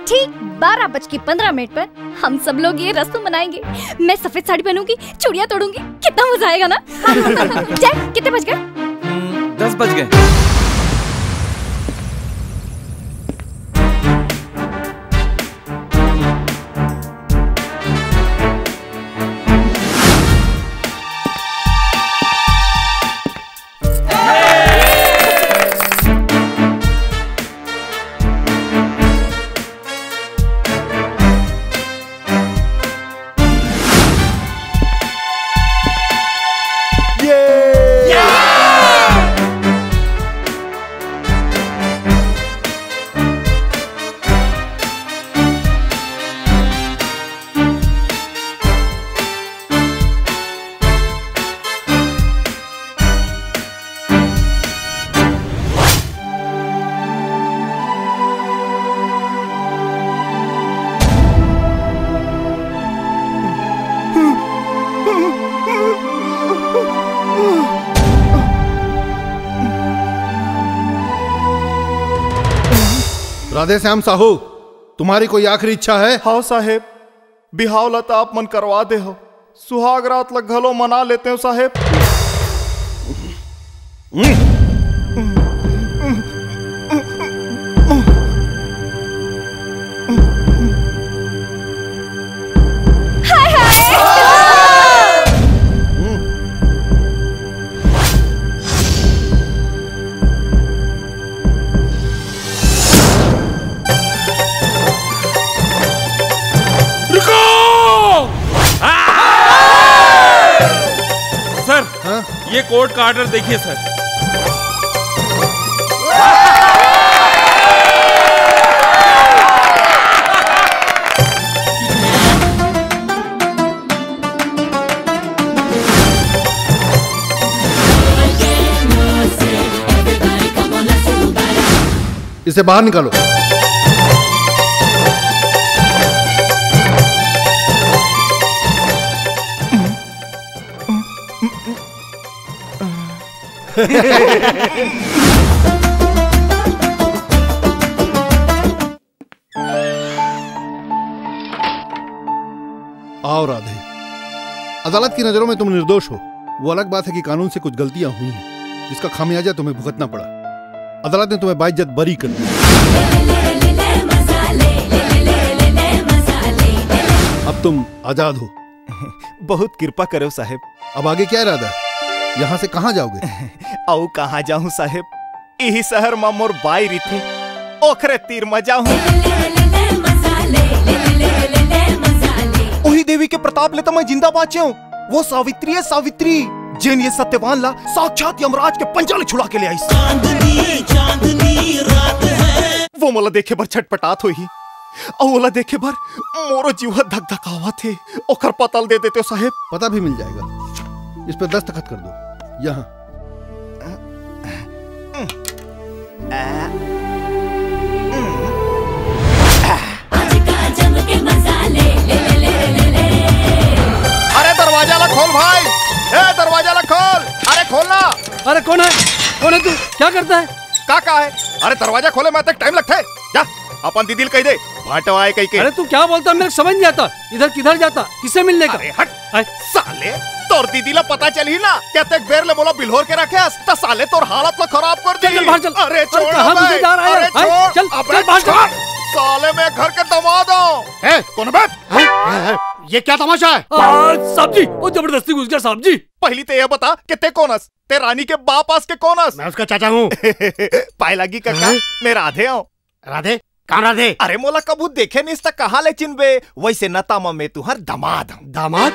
ठीक 12:15 पर हम सब लोग ये रस्म मनाएंगे। मैं सफेद साड़ी पहनूंगी, चूड़ियाँ तोड़ूंगी, कितना मजा आएगा ना। चल कितने बज गए? 10 बज गए। राधे श्याम साहू, तुम्हारी कोई आखिरी इच्छा है? हाँ साहेब, बिहाव लता आप मन करवा दे हो, सुहाग रात लग घलो मना लेते हो साहेब। ये कोर्ट का ऑर्डर देखिए सर। इसे बाहर निकालो। आओ राधे, अदालत की नजरों में तुम निर्दोष हो। वो अलग बात है कि कानून से कुछ गलतियां हुई हैं, जिसका खामियाजा तुम्हें भुगतना पड़ा। अदालत ने तुम्हें बाइज्जत बरी कर दिया। अब तुम आजाद हो। बहुत कृपा करो साहेब। अब आगे क्या इरादा है? यहाँ से कहाँ जाओगे? औ कहाँ जाऊँ साहेब, यही शहर में मोर बाई रही थी, ओखरे तीर में जाऊँ। वही देवी के प्रताप ले तो मैं जिंदा बाचे हूँ। वो सावित्री है, सावित्री जिन ये सत्यवान ला साक्षात यमराज के पंजाले छुड़ा के ले आई। चांदनी चांदनी रात है। वो मोला देखे भर छटपटात हुई और मोला देखे भर मोरो जीव धक धकावा थे। ओखर पतल दे देते हो साहेब। पता भी मिल जाएगा, इस पे दस्तखत कर दो। यहाँ अरे दरवाजा ला खोल भाई, ए दरवाजा ला खोल। अरे खोलना। अरे कौन है? कौन है तू? क्या करता है? का है? अरे दरवाजा खोले मैं तक टाइम लगता है। जा अपन दीदी कह दे भाटवाए कह के। अरे तू क्या बोलता है? मेरे समझ नहीं आता। इधर किधर जाता? किससे मिलने का? अरे हट साले, तोर दीदी ला पता चल ही ना कहते बेर ले बोला बिल्होर के रखे त साले तोर हालत ला खराब कर दी। चल बाहर चल। अरे छोड़ कहां तुझे जा रहा है? अरे छोड़। चल चल बाहर चल। साले मैं घर के दमाद हूं। कौन बात? ये क्या तमाशा है? साहब जी, वो जबरदस्ती घुस गया साहब जी। पहली तो ये बता कि ते कौनस? ते रानी के बाप आस के कौनस? मैं उसका चाचा हूँ। पाए लगी काका, मैं राधे हूँ। राधे? कहाँ राधे? अरे मोला कबू देखे नहीं इसका कहा ले चिन्हबे, वैसे नतामा में तू हर दामाद हूँ। दामाद?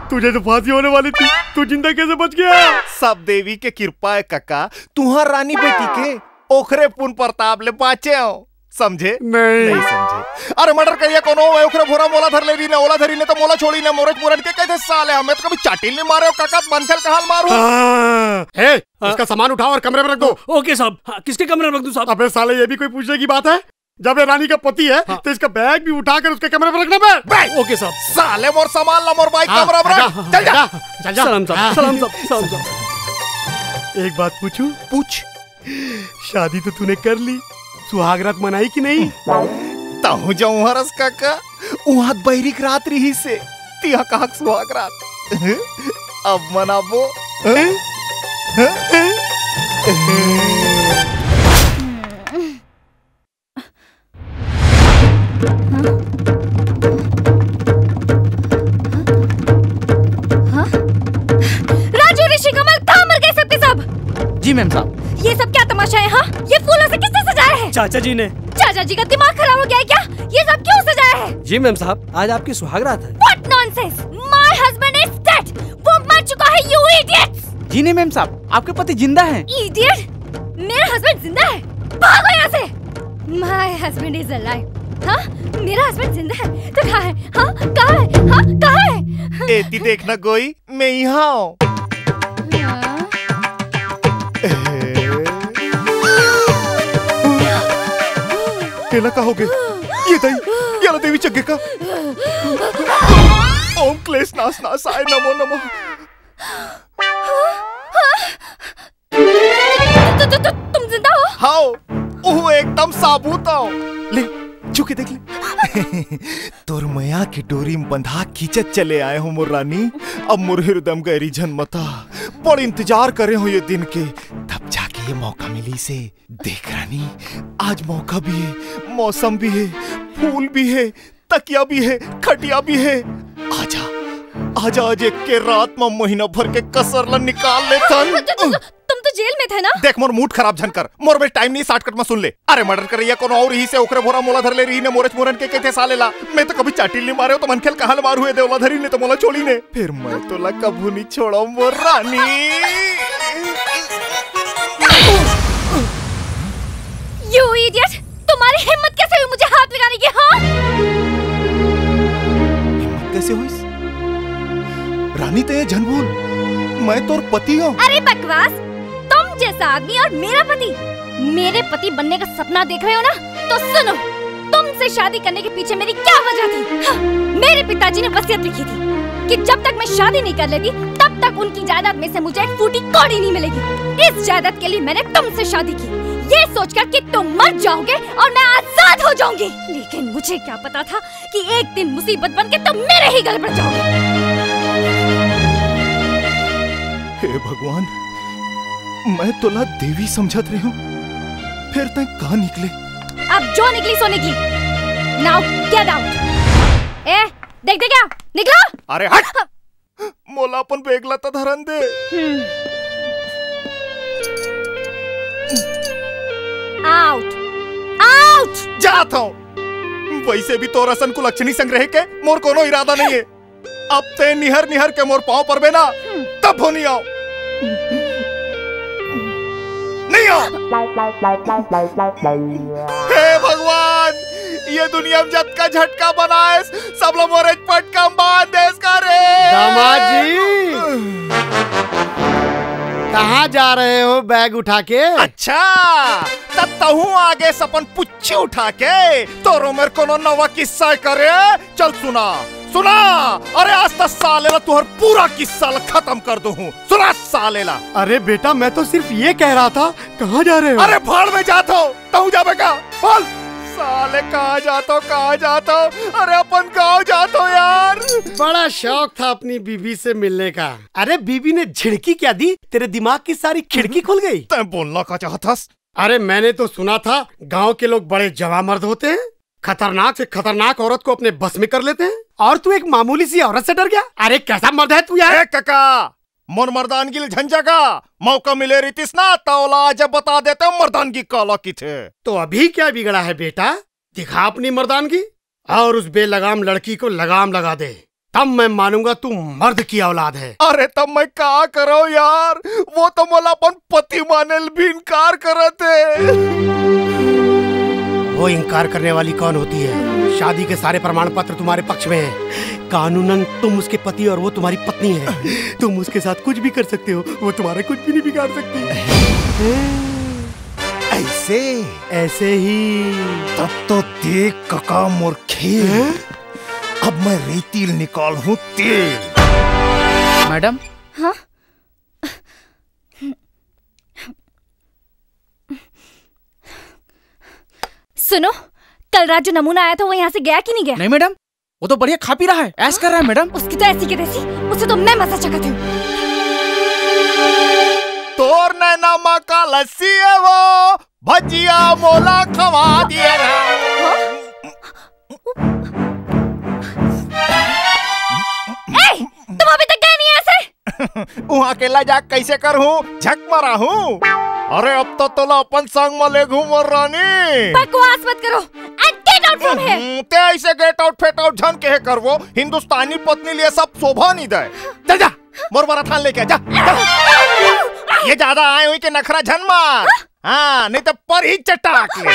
तुझे तो फांसी होने वाली थी, तू जिंदा कैसे बच गया? सब देवी के कृपा है काका, तुहार रानी बेटी के ओखरे पुन प्रताप ले बाचे हो। समझे? नहीं समझे। अरे मर्डर करिया कोनो ओखरे भोरा मोला धर ले रही ने, ओला धरी ने तो मोला छोड़ी ने, मोरज मुरन के कहते साले हमें तो कभी चाटिल नहीं मारे हो काका, मनखल का हाल मारू। हे, इसका सामान उठाओ और कमरे में रख दो। ओके साहब। किसके कमरे में रख दूं साहब? अबे साले, ये भी कोई पूछने की बात है? जब ये रानी का पति है तो इसका बैग भी उठाकर उसके कमरे में रखना है। ओके साहब। साले मोर सामान ला मोर बाइक कमरा में रख। चल जा। चल जा। सलाम साहब, सलाम साहब, सलाम साहब। एक बात पूछूं? पूछ। शादी तो तूने कर ली, सुहागरात मनाई कि नहीं? ताहू जाऊं हरस काका, वहां बैरिक रात रही से तिहा कहा सुहागरात। अब मनाबो। राजू ऋषि कमल कहाँ मर गए सबके सब? जी मैम साहब। ये सब क्या तमाशा है? हाँ, ये फूलों से किसने सजाया है? चाचा जी ने। चाचा जी का दिमाग खराब हो गया है क्या? ये सब क्यों सजाया है? जी मैम साहब, आज आपकी सुहागरात है। What nonsense! My husband is dead. वो मर चुका है, you idiots! जी नहीं मैम साहब, आपके पति जिंदा हैं। Idiot! मेरा हस्बैंड जिंदा है? भागो यहाँ से! My husband is alive. हाँ, मेरा हस्बैंड जिंदा है तो कहाँ है? हाँ, कहाँ है? हाँ, कहाँ है? एती देखना गोई, मैं यहाँ हूँ। केला का हो गए? ये दही, ये देवी चग्गे का। ओम क्लेशनाशनाशाय नमो नमः। तुम जिंदा हो? हाँ, वो एकदम साबुत हो। ले छुके देख ले। तोर मया की डोरी में बंधा खींचत चले आए हो मोर रानी। अब मोर हृदय गहरी झनमता बड़ इंतजार करे हो ये दिन के, तब जाके ये मौका मिली से। देख रानी, आज मौका भी है, मौसम भी है, फूल भी है, तकिया भी है, खटिया भी है। आजा आजा, आज एक के रात में महीना भर के कसर निकाल ले तन। तुम तो जेल में थे ना? देख मोर मूड खराब झनकर, मोर में टाइम नहीं, शॉर्टकट में सुन ले। अरे मर्डर कर रही कोनो और ही से ओकरे भोरा मोला धर ले रही ने मोरच मोरन के कहते सालेला। मैं तो कभी चाटिल नहीं मारे हो तो मनखेल कहां मार हुए देवला धरी ने तो मोला छोड़ी ने। फिर मैं तो ला कभू नहीं छोड़ो मोर रानी। यू इडियट, तुम्हारी हिम्मत कैसे हुई मुझे हाथ लगाने की? हाँ, हिम्मत कैसे हुई रानी? ते झनभूल, मैं तोर पति हूँ। अरे बकवास, तुम जैसा आदमी और मेरा पति, मेरे पति बनने का सपना देख रहे हो ना? तो सुनो, तुमसे शादी करने के पीछे मेरी क्या वजह थी? हाँ, मेरे पिताजी ने वसीयत लिखी थी कि जब तक मैं शादी नहीं कर लेती तब तक उनकी जायदाद में से मुझे एक फूटी कौड़ी नहीं मिलेगी। इस जायदाद के लिए मैंने तुमसे शादी की, ये सोचकर कि तुम मर जाओगे और मैं आजाद हो जाऊंगी। लेकिन मुझे क्या पता था कि एक दिन मुसीबत बन के तुम मेरे ही गले पड़ जाओगे। हे भगवान, मैं तोला देवी समझत रही हूँ, फिर तक कहाँ निकले? अब जो निकली सो निकली। Now get out. ए, देख दे क्या निकलो। अरे हट, मोला अपन बेग लता धरन दे। Out out. जाता हूँ। वैसे भी तो रसन को लक्षणी संग्रह के मोर कोनो इरादा नहीं है। अब ते निहर निहर के मोर पाँव पर बेना, तब हो नहीं आओ, नहीं आओ। हे भगवान, ये दुनिया में जब का झटका बनाए सब लोग मोरे पटका बांध देश का रे। दामाद जी, कहाँ जा रहे हो बैग उठा के? अच्छा, तब तहू आगे सपन पुच्छी उठा के तोरो मेरे कोनो नवा किस्सा करे। चल सुना सुना। अरे आज तक सालेला तुहर पूरा किस्सा खत्म कर दो हूँ। सुना सालेला। अरे बेटा, मैं तो सिर्फ ये कह रहा था, कहाँ जा रहे हो? अरे भाड़ में जाता हूँ, तू जाएगा? बोल साले, कहाँ जाता हो, कहाँ जाता हो? अरे अपन गाँव जाता हो यार। बड़ा शौक था अपनी बीबी से मिलने का। अरे बीबी ने झिड़की क्या दी, तेरे दिमाग की सारी खिड़की खुल गई। तै बोलना का चाहता? अरे मैंने तो सुना था गांव के लोग बड़े जवां मर्द होते हैं, खतरनाक से खतरनाक औरत को अपने बस में कर लेते हैं, और तू एक मामूली सी औरत से डर गया? अरे कैसा मर्द है तू यार? काका, मोर मर्दानगी झंझा का मौका मिले रीतिस ना तौला जब बता देते मर्दानगी काला की थे। तो अभी क्या बिगड़ा है बेटा, दिखा अपनी मर्दानगी और उस बेलगाम लड़की को लगाम लगा दे, तब मैं मानूंगा तू मर्द की औलाद है। अरे तब मैं क्या करो यार, वो तो मोला अपन पति माने भी इनकार करते। वो इनकार करने वाली कौन होती है? शादी के सारे प्रमाण पत्र तुम्हारे पक्ष में है। कानूनन तुम उसके पति और वो तुम्हारी पत्नी है। तुम उसके साथ कुछ भी कर सकते हो, वो तुम्हारा कुछ भी नहीं बिगाड़ सकती। ऐसे ऐसे ही। तब तो देख काका मोर खेल। अब मैं रेतील निकाल हूँ तेल। मैडम। हाँ? सुनो, कल रात जो नमूना आया था वो यहाँ से गया कि नहीं गया? नहीं मैडम, वो तो बढ़िया खा पी रहा है, ऐश कर रहा है मैडम। उसकी तो ऐसी की तैसी, उसे तो मैं मजा चखाती हूँ। तोर नैना माँ का लस्सी है वो, भजिया मोला खवा दिए ना। तुम अभी तक गए नहीं ऐसे? वहाँ अकेला जा कैसे कर हूँ, झक मरा हूँ। अरे अब तो तोला अपन संग में ले घूम रानी। बकवास मत करो and get out from here। ते ऐसे गेट आउट फेट आउट झन के कर वो हिंदुस्तानी पत्नी लिए सब शोभा नहीं दे। जा जा मोर बरा थान लेके जा। ये ज्यादा आए हुई के नखरा झन मार। हाँ नहीं तो पर ही चटाक ले।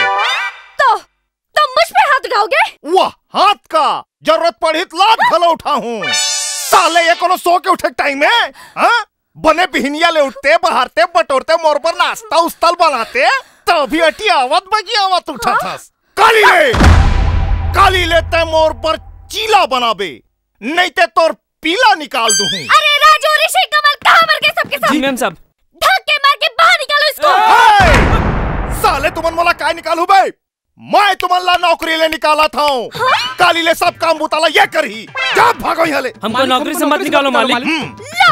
तो मुझ पे हाथ उठाओगे? वाह, हाथ का जरूरत पड़ी तो लात भला उठा हूँ। साले ये कोनो सो के उठे टाइम है? हाँ बने बिहनिया ले उठते बहारते बटोरते मोर पर नाश्ता उस्तल बनाते, तो भी अटी आवत बगी आवत उठा था। काली ले ते मोर पर चीला बनाबे, नहीं ते तोर पीला निकाल दूं। अरे राजू ऋषि कमल कहाँ मर गए सबके सब? जी मैम साहब। धक्के मार के बाहर निकालो इसको। साले तुमन मोला काय निकालू बे? मैं तुमन ला नौकरी ले निकाला था। काली ले सब काम बुताला ये करही। जा भागो यहाँ ले। हमको नौकरी से मत निकालो मालिक। लो,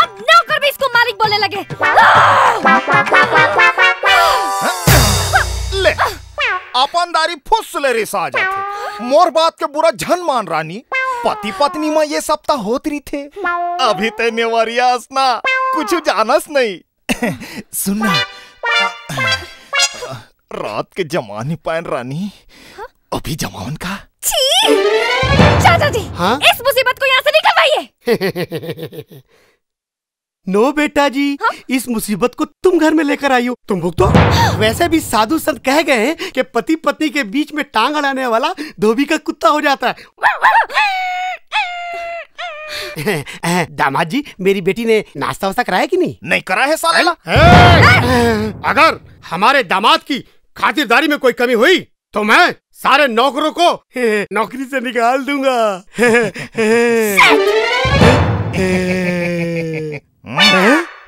अब नौकर भी इसको मालिक बोलने लगे। ले अपनदारी फुस ले रे साजा थे। मोर बात के बुरा झन मान रानी। पति पत्नी में ये सब होत रही थे। अभी ते नेवरियास ना कुछ जानस नहीं। सुनना रात के जमाने पायन रानी अभी जमावन का। चाचा जी इस मुसीबत को यहाँ से निकलवाइए। नो बेटा जी इस मुसीबत को तुम घर में लेकर आई हो, तुम भुगतो। वैसे भी साधु संत कह गए हैं कि पति पत्नी के बीच में टांग अड़ाने वाला धोबी का कुत्ता हो जाता है। दामाद जी मेरी बेटी ने नाश्ता वास्ता कराया कि नहीं? नहीं करा है साला। अगर हमारे दामाद की खातिरदारी में कोई कमी हुई तो मैं सारे नौकरों को नौकरी से निकाल दूंगा।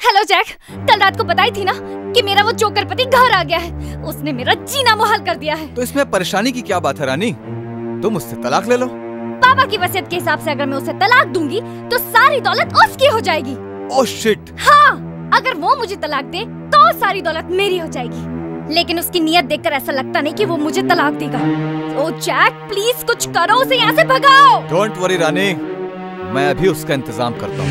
हेलो जैक, कल रात को बताई थी ना कि मेरा वो जोकर पति घर आ गया है। उसने मेरा जीना मुहाल कर दिया है। तो इसमें परेशानी की क्या बात है रानी? तुम उससे तलाक ले लो। पापा की वसीयत के हिसाब से अगर मैं उसे तलाक दूंगी तो सारी दौलत उसकी हो जाएगी। Oh shit. हाँ, अगर वो मुझे तलाक दे तो सारी दौलत मेरी हो जाएगी। लेकिन उसकी नियत देखकर ऐसा लगता नहीं कि वो मुझे तलाक देगा। ओ जैक प्लीज कुछ करो, उसे यहाँ से भगाओ। डोंट वरी रानी, मैं अभी उसका इंतजाम करता हूँ।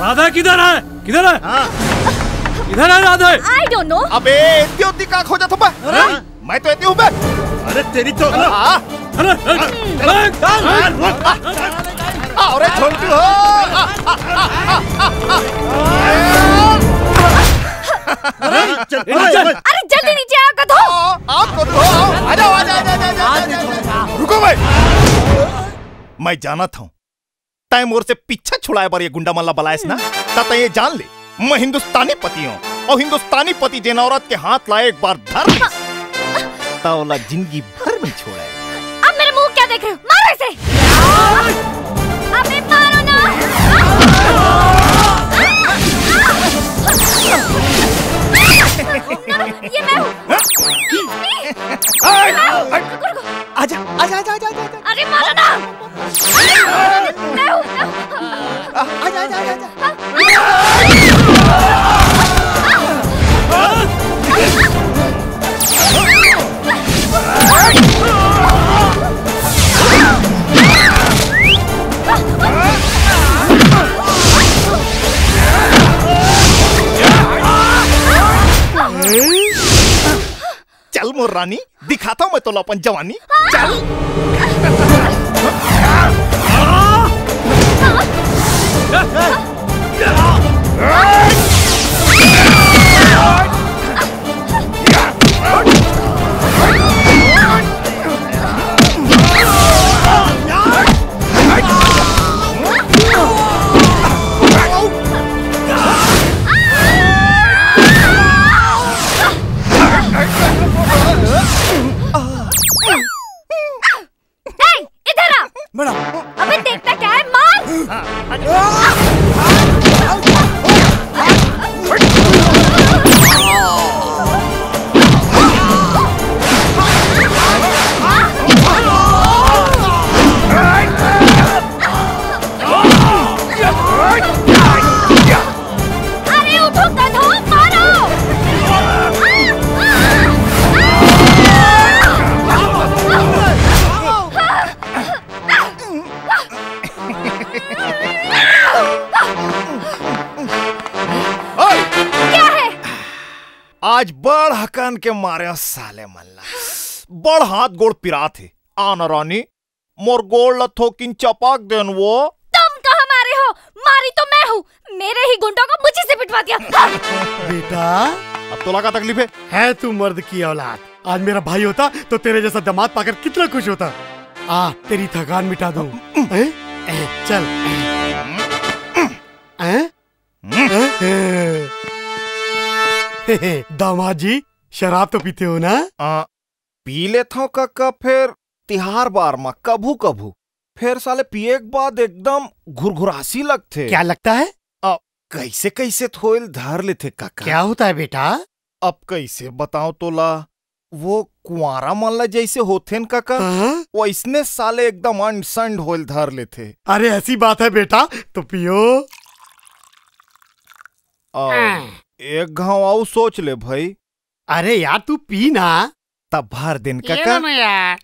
राधा किधर है? किधर है? किधर है राधा? I don't know. अबे इतनी का खोजा था मैं तो इतनी हूँ बे। अरे तेरी तो अरे छोटू हो। अरे जल्दी नीचे आओ कदो। आ जाओ। रुको भाई, मैं जाना था टाइम और से पीछा छुड़ाए बार ये गुंडा मल्ला बलायस ना तब ये जान ले मैं हिंदुस्तानी पति हूँ और हिंदुस्तानी पति जेन औरत के हाथ लाए एक बार धर तावला जिंदगी भर नहीं छोड़ा। अब मेरे मुंह क्या देख रहे हो? मारो इसे। अबे मारो ना। ये मैं हूँ। आजा आजा आजा आजा आजा। अरे मारो ना। मैं हूँ। आजा आजा आजा। चल मोर रानी, दिखाता हूँ मैं तो अपन जवानी। चल। अबे देखता क्या है? मार। अरे उठो गधो, मारो। आज बड़ हकन के मारे साले मल्ला बड़ हाथ गोड़ पिरा थे। आना रानी मोर गोड़ लथो किन चपाक देन वो। तुम कहाँ मारे हो? मारी तो मैं हूँ। मेरे ही गुंडों को मुझे से पिटवा दिया। बेटा अब तो लगा तकलीफ है तू मर्द की औलाद। आज मेरा भाई होता तो तेरे जैसा दामाद पाकर कितना खुश होता। आ तेरी थकान मिटा दूं। चल। दामाद जी शराब तो पीते हो ना? पी लेता हूँ काका, फिर तिहार बार में कभू कभू, फिर साले पिए के बाद एकदम घुरघुरासी लगते। क्या लगता है? कैसे कैसे थोइल धर लेते काका। क्या होता है बेटा? अब कैसे बताऊं तोला, वो कुआरा मन जैसे होते न काका, वैसने साले एकदम अनसंड होइल धर लेते। अरे ऐसी बात है बेटा, तो पियो। एक घाव आओ सोच ले भाई। अरे यार तू पी ना। तब भर दिन काका। यार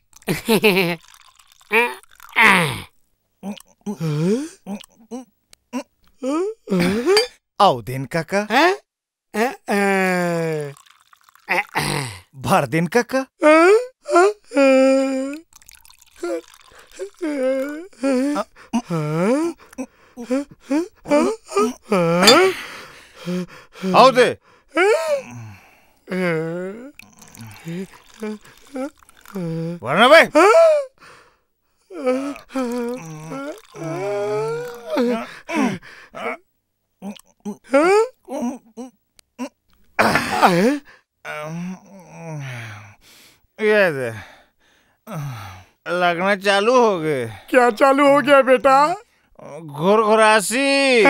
आओ दिन काका। भर दिन काका। आओ दे। वरना भाई ये दे। लगना चालू हो गए। क्या चालू हो गया बेटा? घुरघुरासी।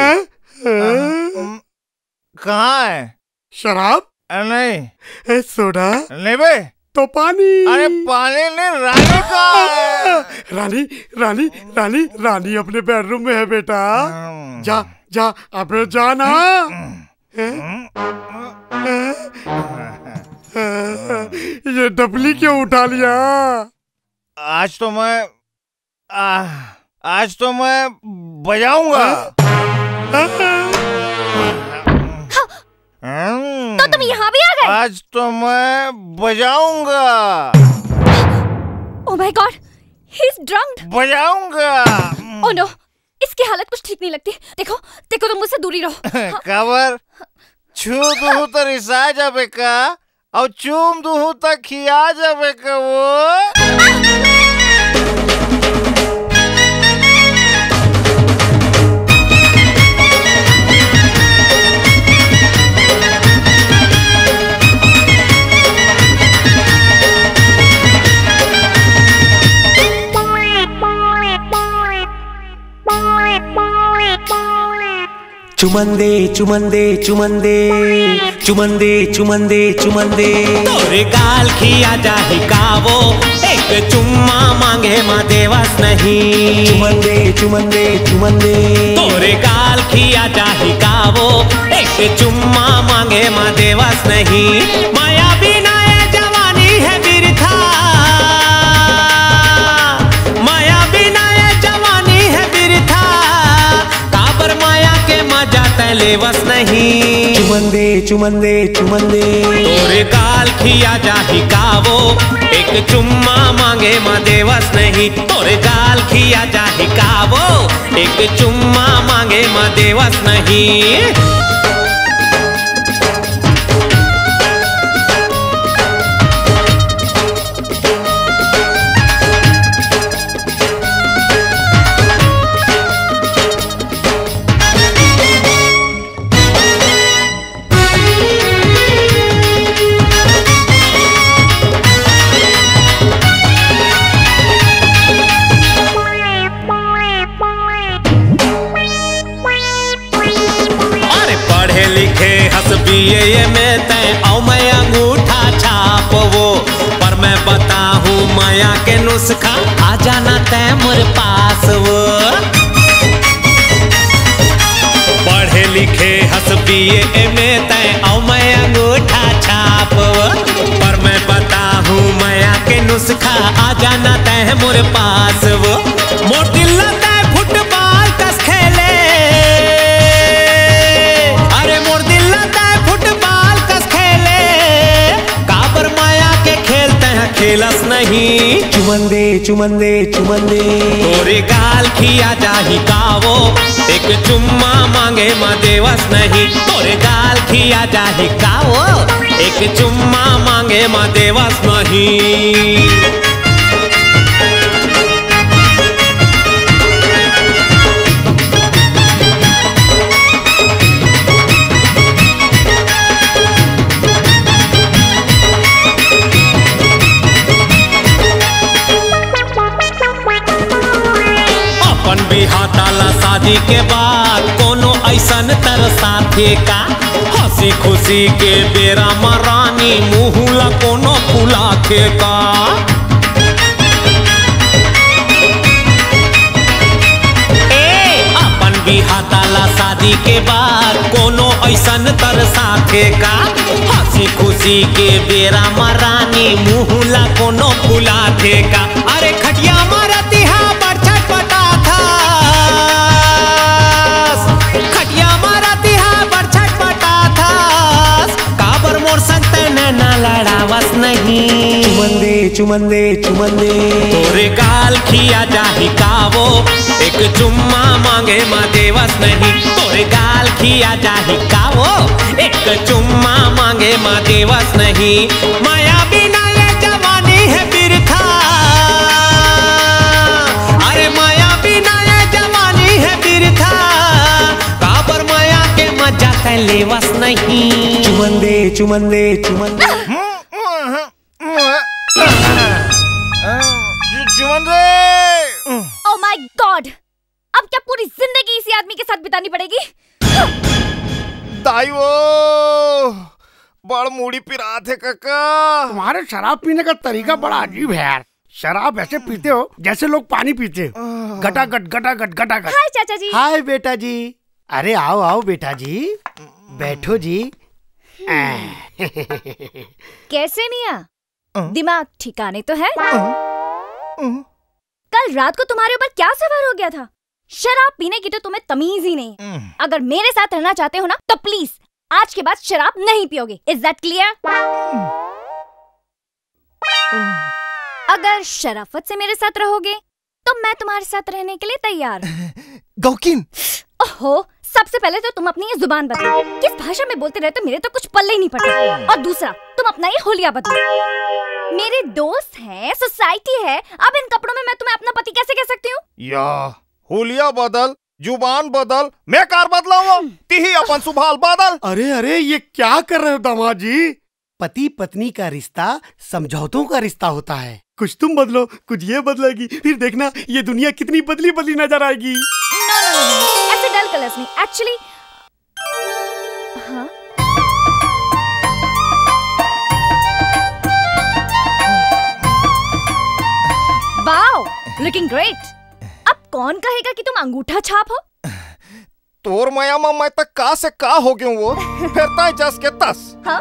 कहाँ है? शराब? नहीं। सोडा? नहीं बे। तो पानी। अरे पानी नहीं, रानी कहाँ है? रानी रानी रानी रानी अपने बेडरूम में है बेटा। जा जा, अबे जाना। ये डबली क्यों उठा लिया? आज तो मैं बजाऊंगा। तो तुम यहाँ भी आ गए? आज तो मैं बजाऊंगा। Oh my God, he is drunk. बजाऊंगा। ओह नो, इसकी हालत कुछ ठीक नहीं लगती। देखो देखो, तुम मुझसे दूरी रहो। खबर छू दूँ तो रिसा जाबे का, और चूम दूँ तो खिया जाबे का वो। चुमंदे चुमंदे चुमंदे चुमंदे चुमंदे चुमंदे तोरे गाल खिया जाही कावो, एक चुम्मा मांगे माँ देवस नहीं। चुमंदे चुमंदे चुमंदे तोरे गाल खिया जाही कावो, एक चुम्मा मांगे माँ देवस नहीं। माया बिना ये जवानी है बिरथा, माया बिना ये जवानी है बिरथा, काबर माया के मजा तले बस नहीं। चुमंदे चुमंदे चुमंदे तोरे गाल खिया जाही कावो, एक चुम्मा मांगे माँ देवस नहीं। तोरे गाल खिया जाही कावो, एक चुम्मा मांगे माँ देवस नहीं। ये में तय औ मैं अंगूठा छाप वो, पर मैं बताऊं माया के नुस्खा, आ जाना तय मोरे पास वो। पढ़े लिखे हंस पिए में तय औ मैं अंगूठा छाप वो, पर मैं बताऊं माया के नुस्खा, आ जाना तय मोरे पास वो। मोटी लता फुटबॉल कस खेले, अरे मोर दिल फुटबॉल कस खेले, काबर माया के खेलते हैं खेलस नहीं। चुमंदे चुमंदे चुमंदे तोरे गाल खिया जाही कावो, एक चुम्मा मांगे माँ देवस नहीं। तोरे गाल खिया जाही कावो, एक चुम्मा मांगे माँ देवस नहीं। के बाद कोनो ऐसन तरसाथे का हंसी खुशी के बेरा मरानी मुहुला कोनो फुलाथे का अपन बिहा ताला शादी के बाद कोनो ऐसन तरसाथे का हंसी खुशी के बेरा मरानी मुहुला कोनो फुलाथे का अरे खटिया मारती हा बरछट पटा था खटिया मारती हा बरछट पटा था काबर मोर संग ना लड़ावस नहीं चुमन दे तोरे गाल खिया जाही कावो एक चुम्मा मांगे माँ देवस नहीं तोरे गाल खिया जाही कावो एक चुम्मा मांगे माँ देवस नहीं माया बिना ये जवानी है बिरथा अरे माया बिना ये जवानी है बिरथा काबर माया के मजा लेवस नहीं चुमन दे ओह माय गॉड, अब क्या पूरी जिंदगी इसी आदमी के साथ बितानी पड़ेगी? दाई वो बड़ मूड़ी पिरा थे काका। तुम्हारे शराब पीने का तरीका बड़ा अजीब है यार। शराब ऐसे पीते हो जैसे लोग पानी पीते। गटागट। हाय चाचा जी। हाय बेटा जी। अरे आओ बेटा जी, बैठो जी। कैसे मियां, दिमाग ठिकाने तो है? कल रात को तुम्हारे ऊपर क्या सवार हो गया था? शराब पीने की तो तुम्हें तमीज ही नहीं। अगर मेरे साथ रहना चाहते हो ना तो प्लीज आज के बाद शराब नहीं पियोगे। Is that clear? अगर शराफत से मेरे साथ रहोगे तो मैं तुम्हारे साथ रहने के लिए तैयार हूँ। गौकिन। ओहो, सबसे पहले तो तुम अपनी ये जुबान बदलो। किस भाषा में बोलते रहते हो, मेरे तो कुछ पल्ले ही नहीं पड़ते। और दूसरा, तुम अपना ये होलिया बदलो। मेरे दोस्त हैं, सोसाइटी है, अब इन कपड़ों में मैं तुम्हें अपना पति कैसे कह सकती हूँ? या होलिया बदल, जुबान बदल, मैं कार बदलाऊंगा, तिही अपन सुभाल बदल। अरे ये क्या कर रहे हो दामाद जी? पति पत्नी का रिश्ता समझौतों का रिश्ता होता है। कुछ तुम बदलो, कुछ ये बदलेगी, फिर देखना ये दुनिया कितनी बदली नजर आएगी। No, ऐसे डल कलर्स नहीं, एक्चुअली। हाँ? Wow, looking great. अब कौन कहेगा कि तुम अंगूठा छाप हो? तोर मया में मैं तक का से का हो गयो वो, फिर ताई जस के तस। हाँ?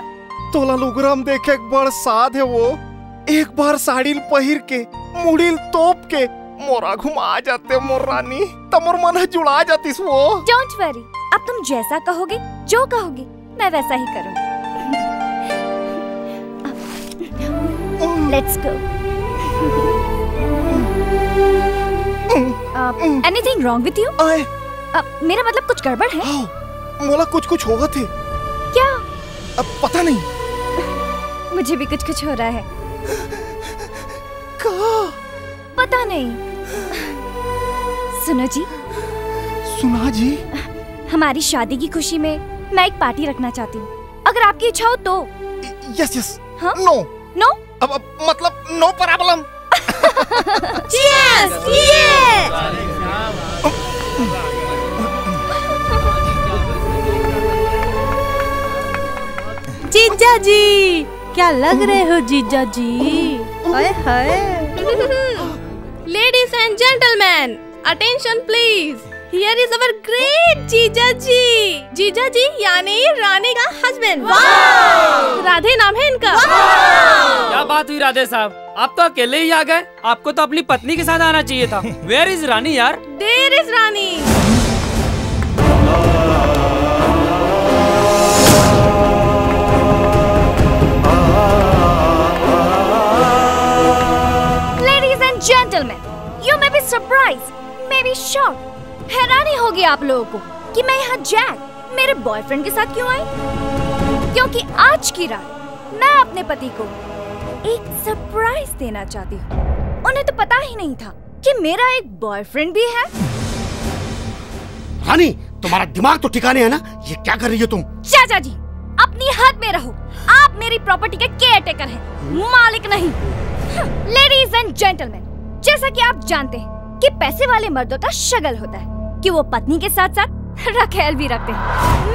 तोला लुगराम देखे एक बड़ साध है वो, एक बार साड़ील पहिर के, मुड़ील तोप के मोरा घुमा जाते मोर रानी, तब मोर मन जुड़ा जातीस वो। डोंट वरी, अब तुम जैसा कहोगे, जो कहोगे, मैं वैसा ही करूँगी। Let's go. Anything wrong with you? मेरा मतलब कुछ गड़बड़ है? मोला कुछ होगा थे। क्या? अब पता नहीं। मुझे भी कुछ हो रहा है। पता नहीं। सुनो जी। सुना जी। हमारी शादी की खुशी में मैं एक पार्टी रखना चाहती हूँ, अगर आपकी इच्छा हो तो। यस। हाँ? नो। अब मतलब नो प्रॉब्लम। Cheers! जीजा जी, क्या लग रहे हो जीजा जी? हाय। Ladies and gentlemen, attention please. Here is our great जीजा जी। जीजा जी यानी रानी का हस्बैंड। राधे नाम है इनका। क्या बात हुई राधे साहब, आप तो अकेले ही आ गए। आपको तो अपनी पत्नी के साथ आना चाहिए था। Where is रानी यार? There is Rani. Ladies and gentlemen, you may be surprised, maybe shocked। हैरानी होगी आप लोगों को कि मैं यहाँ जैक मेरे बॉयफ्रेंड के साथ क्यों आई, क्योंकि आज की रात मैं अपने पति को एक सरप्राइज देना चाहती हूँ। उन्हें तो पता ही नहीं था कि मेरा एक बॉयफ्रेंड भी है। रानी, तुम्हारा दिमाग तो ठिकाने है ना? ये क्या कर रही हो तुम? चाचा जी, अपनी हद में रहो। आप मेरी प्रॉपर्टी के केयरटेकर हैं, मालिक नहीं। लेडीज एंड जेंटलमैन, जैसा कि आप जानते हैं कि पैसे वाले मर्दों का शगल होता है, कि वो पत्नी के साथ साथ रखेल भी रखते हैं।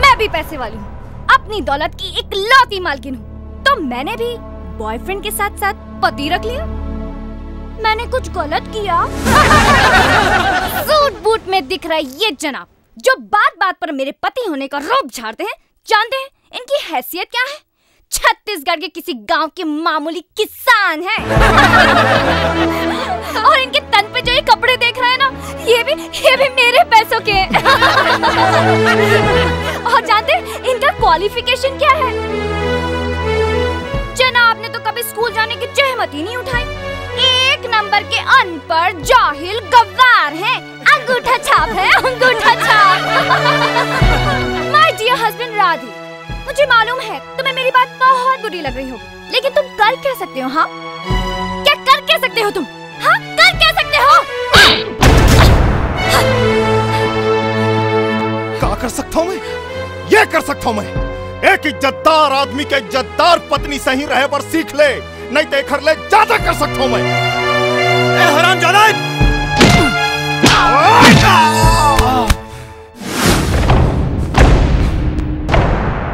मैं भी पैसे वाली हूँ, अपनी दौलत की इकलौती मालकिन हूँ, तो मैंने भी बॉयफ्रेंड के साथ साथ पति रख लिया। मैंने कुछ गलत किया? सूट बूट में दिख रहा है ये जनाब जो बात बात पर मेरे पति होने का रोब झाड़ते हैं, जानते हैं इनकी हैसियत क्या है? छत्तीसगढ़ के किसी गांव के मामूली किसान हैं। और इनके तन पे जो ये कपड़े देख रहे हैं ना, ये भी मेरे पैसों के हैं। और जानते हैं इनका क्वालिफिकेशन क्या है? जनाब ने तो कभी स्कूल जाने की जहमत ही नहीं उठाई। 1 नंबर के अनपढ़ जाहिल गवार हैं। अंगूठा छाप है, अंगूठा छाप। माय डियर हस्बैंड राधे, मुझे मालूम है तुम्हें मेरी बात बहुत बुरी लग रही होगी, लेकिन तुम कर क्या सकते हो? हाँ, क्या कर क्या सकते हो तुम? हाँ, कर क्या सकते हो? क्या कर सकता हूँ मैं? ये कर सकता हूँ मैं। एक इज्जतदार आदमी के इज्जतदार पत्नी सही रहे पर सीख ले, नहीं तो एक ले ज्यादा कर सकता हूँ मैं। हरामजादा!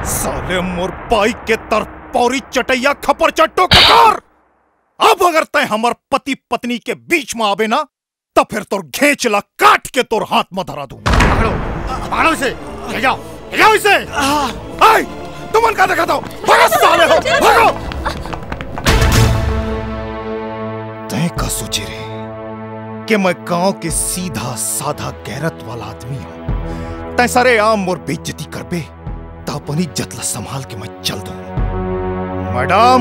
साले मोर बाइक के तरफ पौरी चटैया खपर चट्टो ककार। अब अगर तय हमार पति पत्नी के बीच में आवे ना, तो फिर तोर घेचला काट के तोर हाथ में धरा दूं। पकड़ो इसे, ले जाओ इसे। तुमन का देखा था? भागो साले हो, भागो। तय का सोचे रे कि मैं गांव के सीधा साधा गैरत वाला आदमी हूं। तय सारे आम मोर बेइज्जती कर बे, तो अपनी इज्जत ला संभाल के मैं चल दूं। मैडम,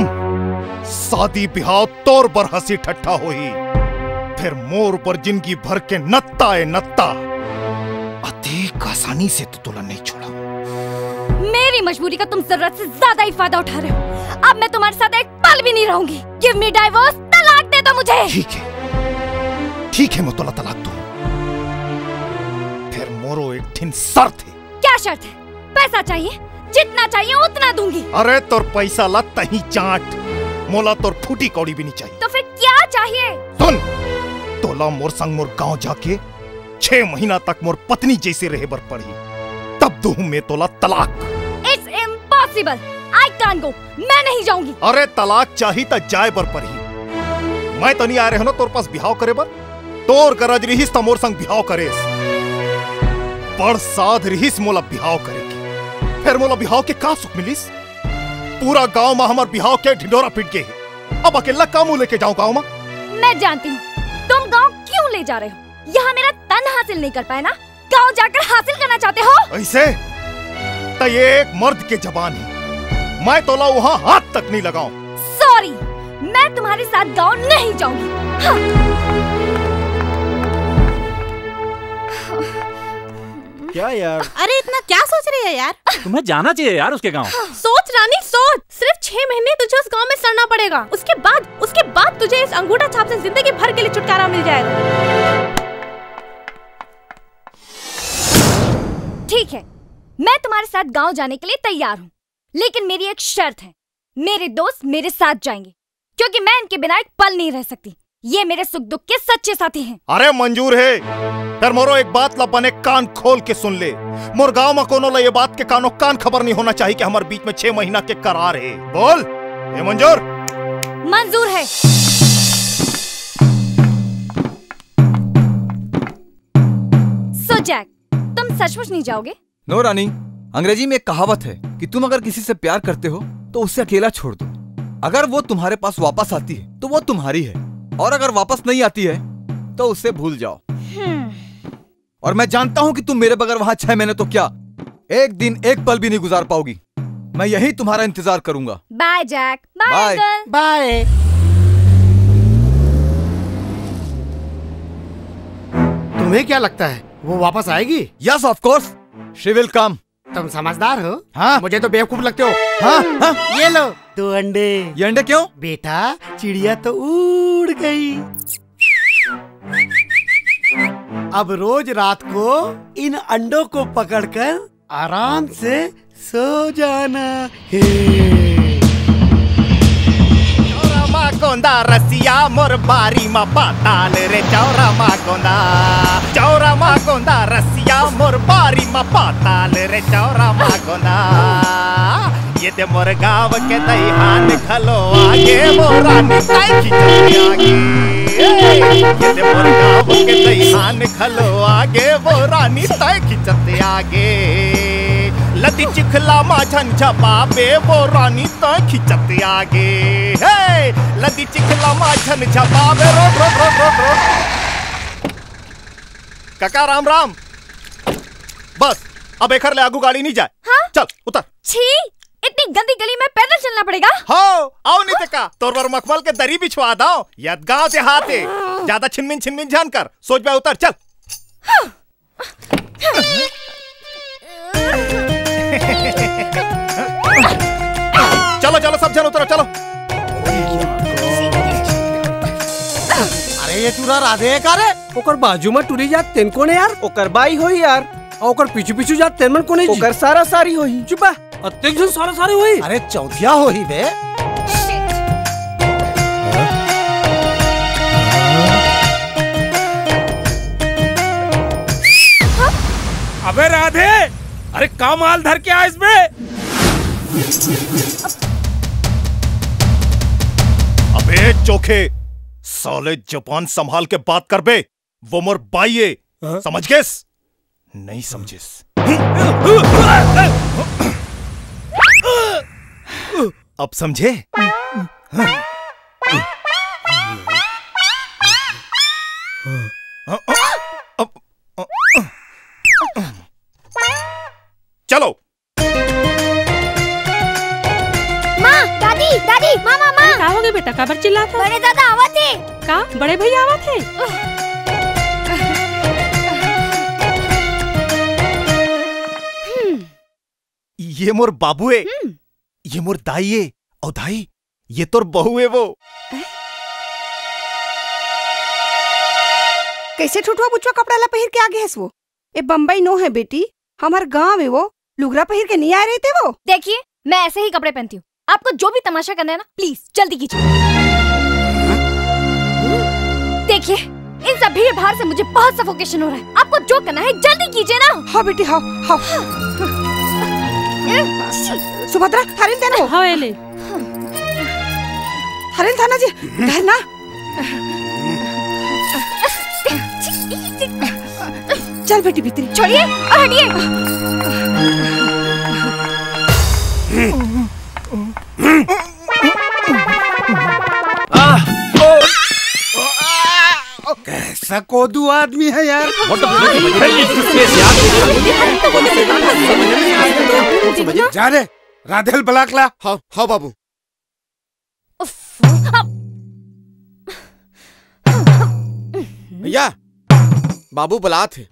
शादी ब्याह तोर बर हंसी ठट्ठा होई, फिर मोर पर जिंदगी भर के नत्ता है नत्ता। अधिक आसानी से तो तुला नहीं छोड़ा। मेरी मजबूरी का तुम जरूरत से ज्यादा ही फायदा उठा रहे हो। अब मैं तुम्हारे साथ एक पल भी नहीं रहूंगी। गिव मी डाइवोर्स, तलाक दे दो मुझे। ठीक है मैं तुला तलाक दूं। फिर मोरो एक ठिन शर्त है। क्या शर्त है? पैसा चाहिए, जितना चाहिए उतना दूंगी। अरे तोर पैसा ला तही चाट, मोला तोर फूटी कौड़ी भी नहीं चाहिए। तो फिर क्या चाहिए? सुन, तोला मोर संग मोर गांव जाके 6 महीना तक मोर पत्नी जैसे रहे बर पड़ी, तब दूं मैं तोला तलाक। It's impossible, I can't go, मैं नहीं जाऊंगी। अरे तलाक चाहिए तो जाए बर पड़ी। मैं तो नहीं आ रहे हो ना तोर पास बिहाव करे बर। तोर गरज रहीस तो मोर संग बिहाव करेस। बड़ साध रहीस मोला बिहाव करेगी, फिर मोला बिहाव के का सुख मिलिस? पूरा गांव में हमार बिहाव के ढिंडोरा पिट गए। अब अकेला का मुंह लेके जाऊं गांव में? मैं जानती हूँ तुम गांव क्यों ले जा रहे हो। यहाँ मेरा तन हासिल नहीं कर पाए ना, गांव जाकर हासिल करना चाहते हो? ऐसे तो ये एक मर्द के जबान है, मैं तोला वहाँ हाथ तक नहीं लगाऊं। सॉरी, मैं तुम्हारे साथ गांव नहीं जाऊंगी। हाँ। क्या यार? अरे इतना क्या सोच रही है यार? तुम्हें जाना चाहिए यार उसके गांव। सोच रानी सोच, सिर्फ 6 महीने तुझे उस गांव में सड़ना पड़ेगा। उसके बाद तुझे इस अंगूठा छाप से जिंदगी भर के लिए छुटकारा मिल जाएगा। ठीक है, मैं तुम्हारे साथ गांव जाने के लिए तैयार हूँ, लेकिन मेरी एक शर्त है। मेरे दोस्त मेरे साथ जाएंगे, क्योंकि मैं इनके बिना एक पल नहीं रह सकती। ये मेरे सुख दुख के सच्चे साथी हैं। अरे मंजूर है, पर मोरो एक बात ला बने कान खोल के सुन ले। मोर गांव में कोनो ला ये बात के कानो कान खबर नहीं होना चाहिए कि हमारे बीच में 6 महीना के करार है। बोल, ये मंजूर? मंजूर है। सो जैक, तुम सचमुच नहीं जाओगे? नो रानी, अंग्रेजी में एक कहावत है कि तुम अगर किसी से प्यार करते हो तो उसे अकेला छोड़ दो। अगर वो तुम्हारे पास वापस आती है तो वो तुम्हारी है, और अगर वापस नहीं आती है तो उसे भूल जाओ। और मैं जानता हूं कि तुम मेरे बगैर वहां 6 महीने तो क्या, एक दिन एक पल भी नहीं गुजार पाओगी। मैं यही तुम्हारा इंतजार करूंगा। Bye Jack. Bye uncle. Bye. तुम्हें क्या लगता है वो वापस आएगी? Yes of course, she will come. तुम समझदार हो। हाँ? मुझे तो बेवकूफ लगते हो। हाँ? हाँ? ये लो 2 अंडे। ये अंडे क्यों? बेटा चिड़िया तो उड़ गई। अब रोज रात को इन अंडों को पकड़कर आराम से सो जाना है। कौन गोंदा रसिया मोर बारी मा पाताल रे चौरा मा गोंदा रसिया मोर बारी मा पाताल रे चौरा मा गोंदा। ये दे मोर गाँव के दईहान खलो आगे मोरा निताई खिंचते आगे। ये दे मोर गाँव के दईहान खलो आगे मोरा निताई खिंचते आगे। लती चिखला मा झंझबाबे वो रानी तय खिंचते आगे। हे लती चिखला मा झंझबाबे road road road road road. काका राम राम। बस अब एकर ले आगू गाड़ी नहीं जाए। हाँ? चल उतर। छी इतनी गंदी गली में पैदल चलना पड़ेगा। हाँ आओ नहीं का तोर बर मखमल के दरी बिछवा दो। यद गाँव से हाथे ज्यादा छिनमिन छिनमिन जान कर सोच बे उतर चल। चलो चलो सब जन उतरो चलो। अरे ये टूरा राधे का रे ओकर बाजू में टूरी जात तेन कोने यार ओकर बाई होई यार ओकर पीछू पीछू जात तेन मन कोने ओकर सारा सारी होई चुप अत्यंत सारा सारी होई। अरे चौथिया होई बे। अबे राधे अरे का माल धर के आ इसमें। अबे चोखे साले जुबान संभाल के बात कर बे। वो मोर बाई है समझ गेस नहीं समझिस। अब समझे। चलो माँ दादी दादी मामा माँ का हो गए बेटा काबर चिल्लाता। बड़े दादा आवा थे। का बड़े भैया आवा थे। ये मोर बाबू है ये मोर दाई है और दाई ये तोर बहू है वो। कैसे ठुठुआ बुचवा कपड़ा ला पहिर के आगे है वो। ए बम्बई नो है बेटी हमार गाँव है वो लुगरा पहिर के नहीं आ रहे थे वो। देखिए मैं ऐसे ही कपड़े पहनती हूँ। आपको जो भी तमाशा करना है ना प्लीज जल्दी कीजिए। देखिए इन सब भीड़ भाड़ से मुझे बहुत सफोकेशन हो रहा है। आपको जो करना है जल्दी कीजिए ना। हाँ बेटी हाँ हाँ। सुभद्रा थारिन देना वो। हाँ ले थारिन थाना जी धरना। चल बेटी भीतरी छोड़िए और हटिए। कैसा कोदू आदमी है यार। जा रे राधेल ब्लॉक ला। हाँ हाँ बाबू। भैया बाबू बुला थे।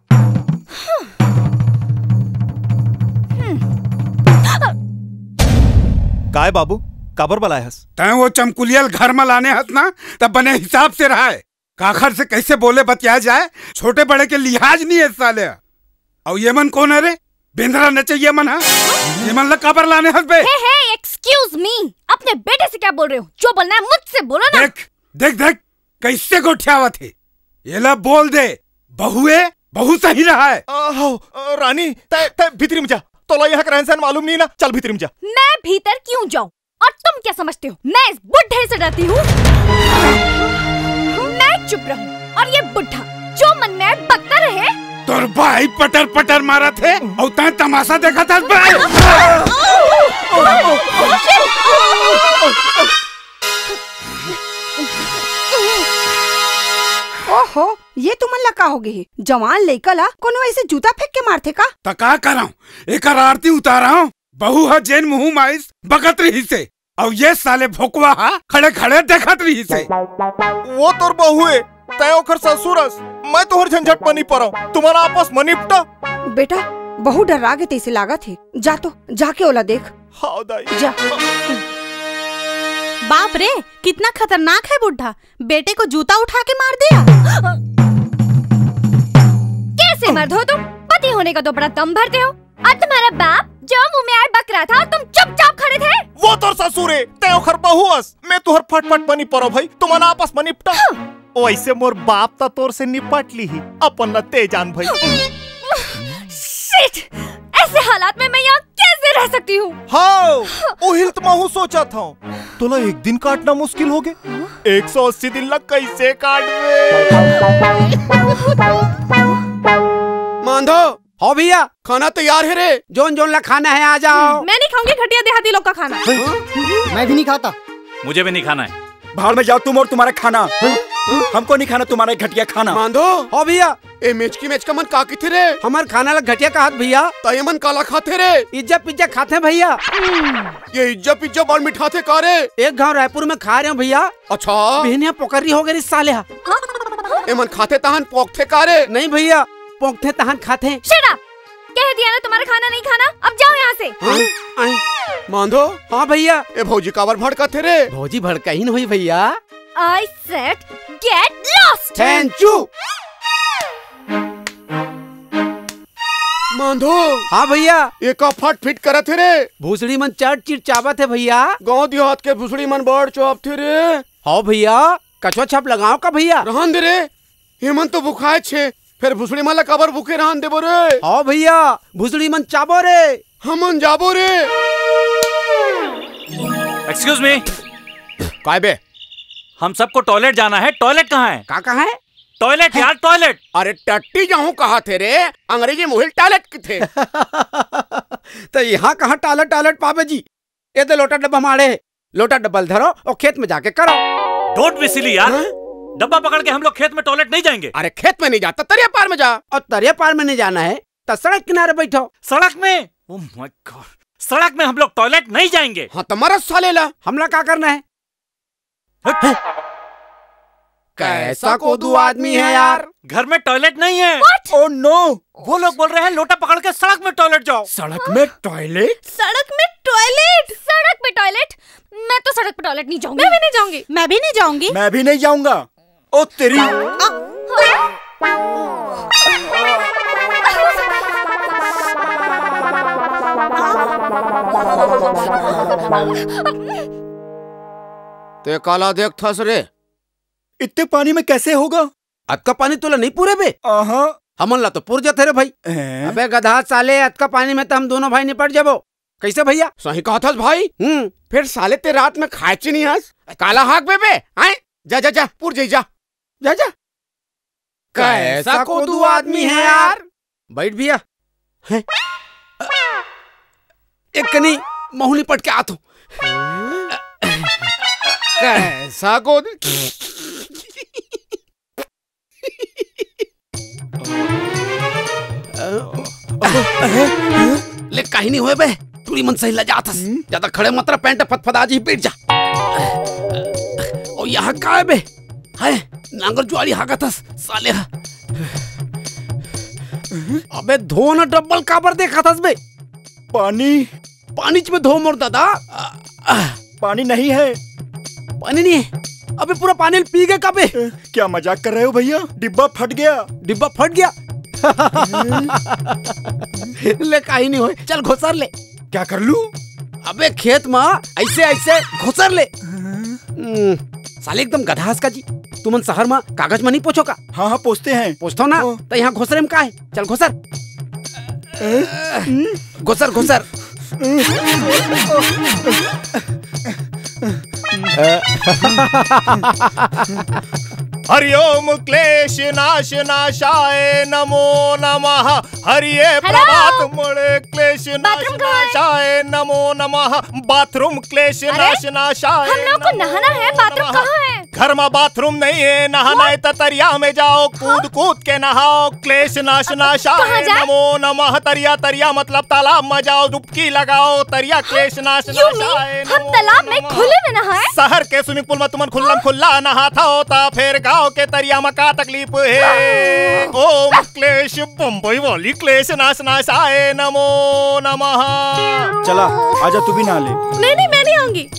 काय बाबू काबर बलाए हस। तय वो चमकुलियल घर में लाने हस ना तब बने हिसाब से रहा है। काखर से कैसे बोले बतिया जाए छोटे बड़े के लिहाज नहीं है साले। और ये मन कौन है रे बिंद्रा नचे ये मन है ये मन ला काबर लाने हस बे। हे एक्सक्यूज मी अपने बेटे से क्या बोल रहे हो। जो बोलना है मुझसे बोलो ना। देख देख देख कैसे गोठियावत है। ये ला बोल दे बहुए बहु सही रहा है। रानी तय भीतरी में जा। तो यहाँ का रहन सहन मालूम नहीं ना चल भीतरी में जा। मैं भीतर क्यों जाऊँ और तुम क्या समझते हो मैं इस बुढ़े से डरती हूँ। मैं चुप रहूं और ये बुढ़ा जो मन में बकता रहे। तोर भाई पटर पटर मारा थे और तय तमाशा देखा था। ओहो ये तुमन ला का हो गए जवान लइका ला कोनो ऐसे जूता फेंक के मारते का। तो का कराऊं एक आरती उतारा हूँ बहू है जैन मुँह माइस बगत रही से और ये साले भोकवा हा खड़े खड़े देखत रही से। वो तोर बहू है तय ओकर ससुरस मैं तोहर झंझट में नहीं पड़ा तुम्हारा आपस में निपटा। बेटा बहु डर आगे तैसे लागा थे जा तो जाके ओला देख। हाँ दाई जा। बाप रे कितना खतरनाक है बुढ़ा बेटे को जूता उठा के मार दिया। कैसे मर्द हो तुम पति होने का तो बड़ा दम भरते हो। और तुम्हारा बाप जो मुंह में आए बक रहा था और तुम चुपचाप खड़े थे। वो तो ससुर है ते मैं ओखर बहुअस, मैं तुहर फटफट बनी परो भाई, तुमन आपस में निपटा। वैसे मोर बाप ता तोर से निपट ली ही, अपन न ते जान भाई। शिट! ऐसे हालात में मैं यहाँ कैसे रह सकती हूँ? हाँ, उहिल तो मैं सोचा था, तोला एक दिन काटना मुश्किल हो गए, 180 दिन लग कैसे काट मांधो हो भैया, खाना तैयार है रे। जोन जोन ला खाना है आ जाओ। मैं नहीं खाऊंगी घटिया देहाती लोग का खाना। मैं भी नहीं खाता। मुझे भी नहीं खाना है। बाहर में जाओ तुम और तुम्हारा खाना। हमको नहीं खाना तुम्हारा घटिया खाना। मांधो हो भैया, ए मैच का मन का की थे रे। हमार खाना ला घटिया कहत भैया, तय मन काला खाते रे। इज्जा पिज्जा खाते भैया। ये इज्जा पिज्जा बड़ मिठा थे का रे। एक गांव रायपुर में खा रहे हो भैया। अच्छा बहनिया पोकरी हो गई साले। ए मन खाते तहन पोकथे का रे। नहीं भैया, पोकथे तहन खाते। Shut up! कह दिया ना तुम्हारा खाना नहीं खाना, अब जाओ यहाँ से। मांधो हाँ भैया, ए भौजी कावर भड़का थे रे। भौजी भड़का ही नहीं भैया। I said get lost! Thank you. मांधो हाँ भैया, एक फट फिट करत थे रे। भूसड़ी मन चट चिरचावत है भैया। गाँव देहात के भूसड़ी मन बड़ चौप थे रे। हाँ भैया, कछुआ छाप लगाओ का भैया। रहन दे रे, हेमन तो भुखाए छे, फिर भूसड़ी मन ला कबर भूखे रहन देबो रे। हाँ भैया, भूसड़ी मन चाबो रे, हमन जाबो रे। एक्सक्यूज मी, काय बे? हम सबको टॉयलेट जाना है। टॉयलेट कहाँ है? कहाँ है? टॉयलेट यार, टॉयलेट। अरे टट्टी जाऊँ कहा थे रे, अंग्रेजी मुहिल टॉयलेट की थे। तो यहाँ कहाँ टॉयलेट पापे जी? ये तो लोटा डब्बा मारे, लोटा डब्बल धरो और खेत में जाके करो। डोंट बी सिली यार। डब्बा पकड़ के हम लोग खेत में टॉयलेट नहीं जाएंगे। अरे खेत में नहीं जाता, तरिया पार में जा। और तरिया पार में नहीं जाना है तो सड़क किनारे बैठो। सड़क में? ओह माय गॉड, सड़क में हम लोग टॉयलेट नहीं जाएंगे। हाँ तुम्हारा साले ला, हमला क्या करना है? कैसा कोदू आदमी है यार। घर में टॉयलेट नहीं है। ओह नो, वो लोग बोल रहे हैं लोटा पकड़ के सड़क में टॉयलेट जाओ। सड़क में टॉयलेट? सड़क में टॉयलेट? सड़क पे टॉयलेट? मैं तो सड़क पे टॉयलेट नहीं जाऊंगी। मैं भी नहीं जाऊंगी। मैं भी नहीं जाऊंगी। मैं भी नहीं जाऊंगा। ओ तेरी। ते काला देख थस रे, इतने पानी में कैसे होगा? अत का पानी तोला नहीं पूरे बे। हमन ला तो पूर जाते रे भाई। अबे गधा साले, अत का पानी में तो हम दोनों भाई निपट जाबो। कैसे भैया? सही कहा था भाई। फिर साले ते रात में खाए ची नहीं हंस काला हाक बे आए। जा जा जा पूर जा जा जा जा। कैसा कोदू आदमी है यार। बैठ भैया, एक कनी महुली पट के आतो। कैसा कोदू ले कहीं नहीं हुए बे, तुरी मन सही लजा था। ज्यादा खड़े मत रह, पैंट फदफदा जी पीट जा। और यहाँ का है बे? है नांगर जुआली हाका था साले। अबे धो ना डबल काबर देखा था बे? पानी में धो मोर दादा। पानी नहीं है। पानी नहीं है? अबे पूरा पानी पी गए का बे? क्या मजाक कर रहे हो भैया? डिब्बा फट गया। डिब्बा फट गया? ले कहीं नहीं होए, चल घोसर ले। क्या कर लूं? अबे खेत में ऐसे ऐसे घोसर ले। साले एकदम गधास का जी। तुमन शहर में कागज में नहीं पोछो का? हाँ हाँ पोछते हैं। पोछतो ना, तो यहाँ घोसरे में का है? चल घोसर घोसर घोसर। हरिओम क्लेश नाश नाशाय नमो नमः। हरिये प्रभात मुड़े क्लेश नाश नाशाय नमो नमः। बाथरूम क्लेश नाश नाशाय। हम लोग को नहाना है, बाथरूम कहाँ है? घर में बाथरूम नहीं है, नहाना है तो तरिया में जाओ, कूद कूद के नहाओ। क्लेश नाश नाशाय नमो नमः। तरिया तरिया मतलब तालाब में जाओ, डुबकी लगाओ। तरिया क्लेश नाश नाशाय। हम तालाब में खुले में नहाए? शहर के स्विमिंग पूल में तुमन खुल्लम खुल्ला नहाता होता, फिर गाँव के तरिया में का तकलीफ है? ओम क्लेश बम्बई वाली क्लेश नाश नाशाय नमो नमः। चला आजा, तू भी नहा ले। नहीं मैं नहीं आऊंगी।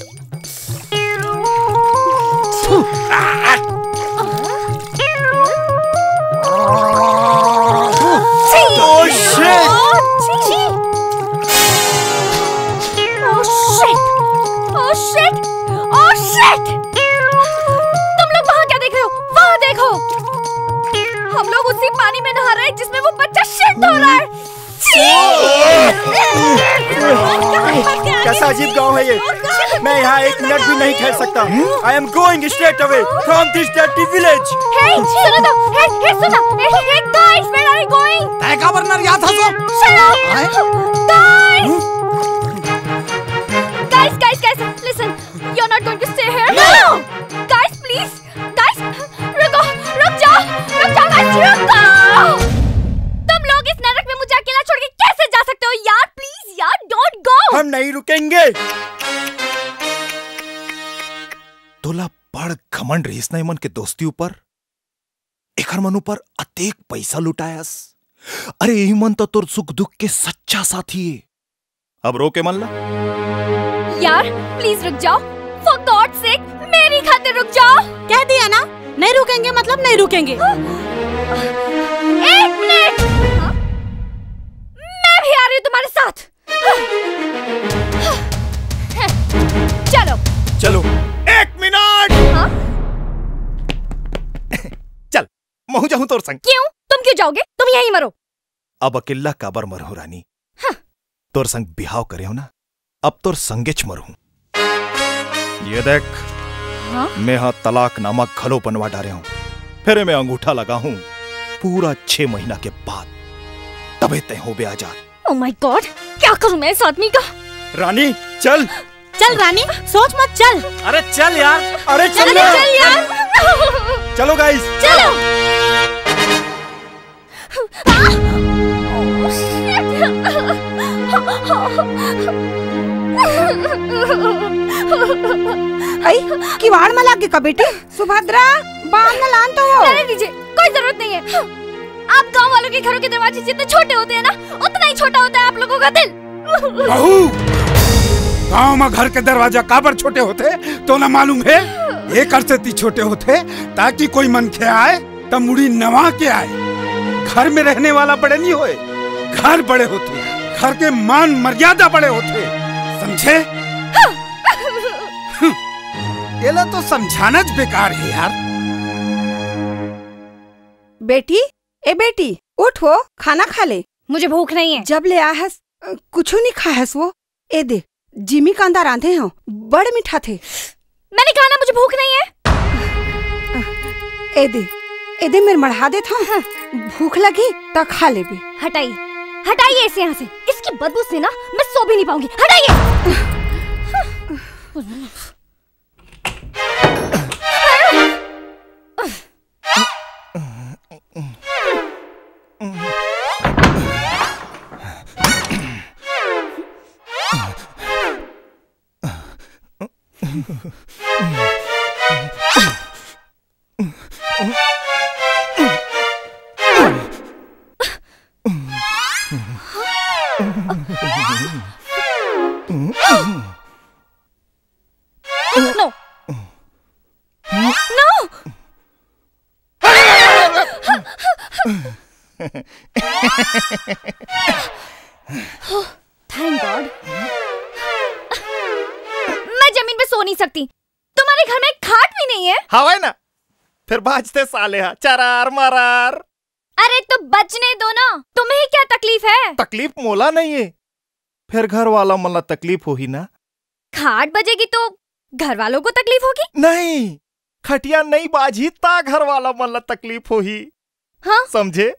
Oh shit! तुम लोग वहाँ क्या देख रहे हो? वहाँ देखो। हम लोग उसी पानी में नहा रहे हैं जिसमें वो बच्चा शिट हो रहा है। कैसा अजीब गांव है ये। मैं यहाँ 1 मिनट भी नहीं ठहर सकता। I am going straight away from this dirty village. Hey, सुनो तो। Hey, सुनो। Hey, guys, where are you going? Governor यहाँ था तो। Shut up, guys, listen. You're not going to stay here. No. Guys, please. Guys, रुक जाओ, guys, रुको। तुम लोग इस नरक में मुझे अकेला छोड़ के कैसे जा सकते हो यार? प्लीज यार, डोंट गो। हम नहीं रुकेंगे। तोला बड़ घमंड रहीस नहीं मन के दोस्ती ऊपर। एकर मन ऊपर अतेक पैसा लुटायस। अरे यही मन तो तोर सुख दुख के सच्चा साथी है। अब रो के मन ला। यार प्लीज रुक जाओ। For God's sake, मेरी खातिर रुक जाओ। कह दिया ना, नहीं रुकेंगे मतलब नहीं रुकेंगे। 1 मिनट। मैं भी आ रही हूँ तुम्हारे साथ। चलो 1 मिनट। चल महू जाऊं तोर संग। क्यों? तुम क्यों जाओगे? तुम यहीं मरो। अब अकेला काबर मरहु रानी। तोर संग बिहाव करे हो ना, अब तोर संगेच मरहूं। ये देख, मैं हाँ तलाक नामा घलो बनवा डारे हूं। फिर मैं अंगूठा लगा हूं पूरा 6 महीना के बाद। तबे तय हो बे आजाद। Oh my God, क्या करूं मैं इस आदमी का? रानी चल। चल रानी, सोच मत, चल। अरे चल यार। अरे चल यार। चलो गाइस। चलो। आई किवाड़ में लागे का बेटी। सुभद्रा बाहर न लान तो हो। रहने दीजिए, कोई जरूरत नहीं है। आप गांव वालों के घरों के दरवाजे जितने छोटे होते हैं ना, उतना ही छोटा होता है आप लोगों का दिल। बहू, गाँव में घर के दरवाजा काबर छोटे होते तो ना मालूम है। एक अरसे छोटे होते ताकि कोई मन खे आए तब मुड़ी नवा के आए। घर में रहने वाला बड़े नहीं होए, घर बड़े होते, घर के मान मर्यादा बड़े होते, समझे? ये तो समझाना ज बेकार है यार। बेटी, ए बेटी उठ वो खाना खा ले। मुझे भूख नहीं है। जब ले आहस कुछ नहीं खाहस वो। ए दे जिमी कांदा रांधे हो, बड़ मीठा थे। मैंने कहा ना मुझे भूख नहीं है। ए दे मेरे मढ़ा दे था। भूख लगी तो खा ले भी। हटाइए इसे यहाँ से। इसकी बदबू से ना मैं सो भी नहीं पाऊंगी। हटाइए। Thank God. मैं जमीन पे सो नहीं सकती। तुम्हारे घर में खाट भी नहीं है। हवा ना, फिर बाजते साले हा चरार मरार। अरे तो बचने दो ना, तुम्हें क्या तकलीफ है? तकलीफ मोला नहीं है, फिर घर वाला मला तकलीफ होगी ना। खाट बजेगी तो घर वालों को तकलीफ होगी? नहीं, खटिया नहीं बाजी ता घर वाला मला तकलीफ होगी। हाँ? समझे?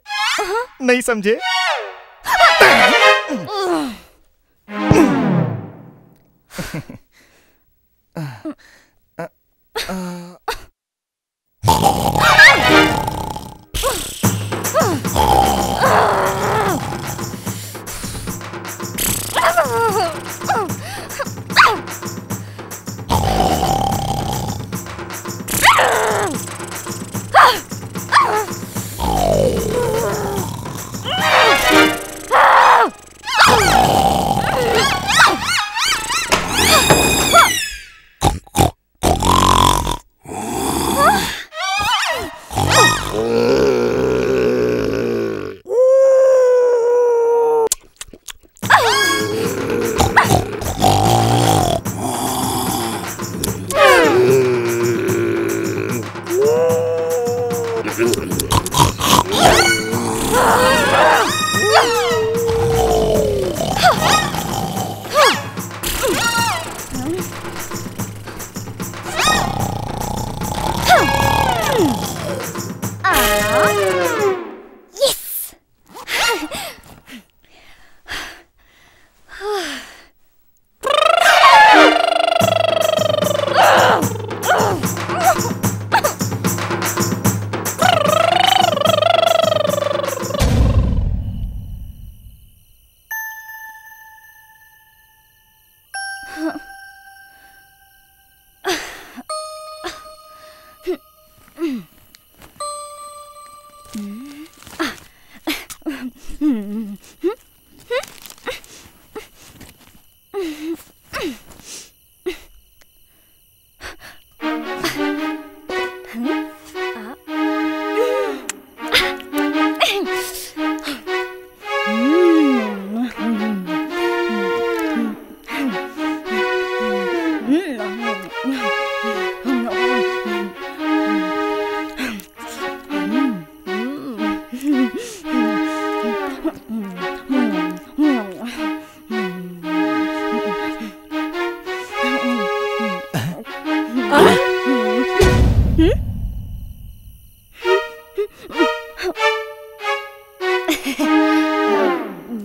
नहीं समझे?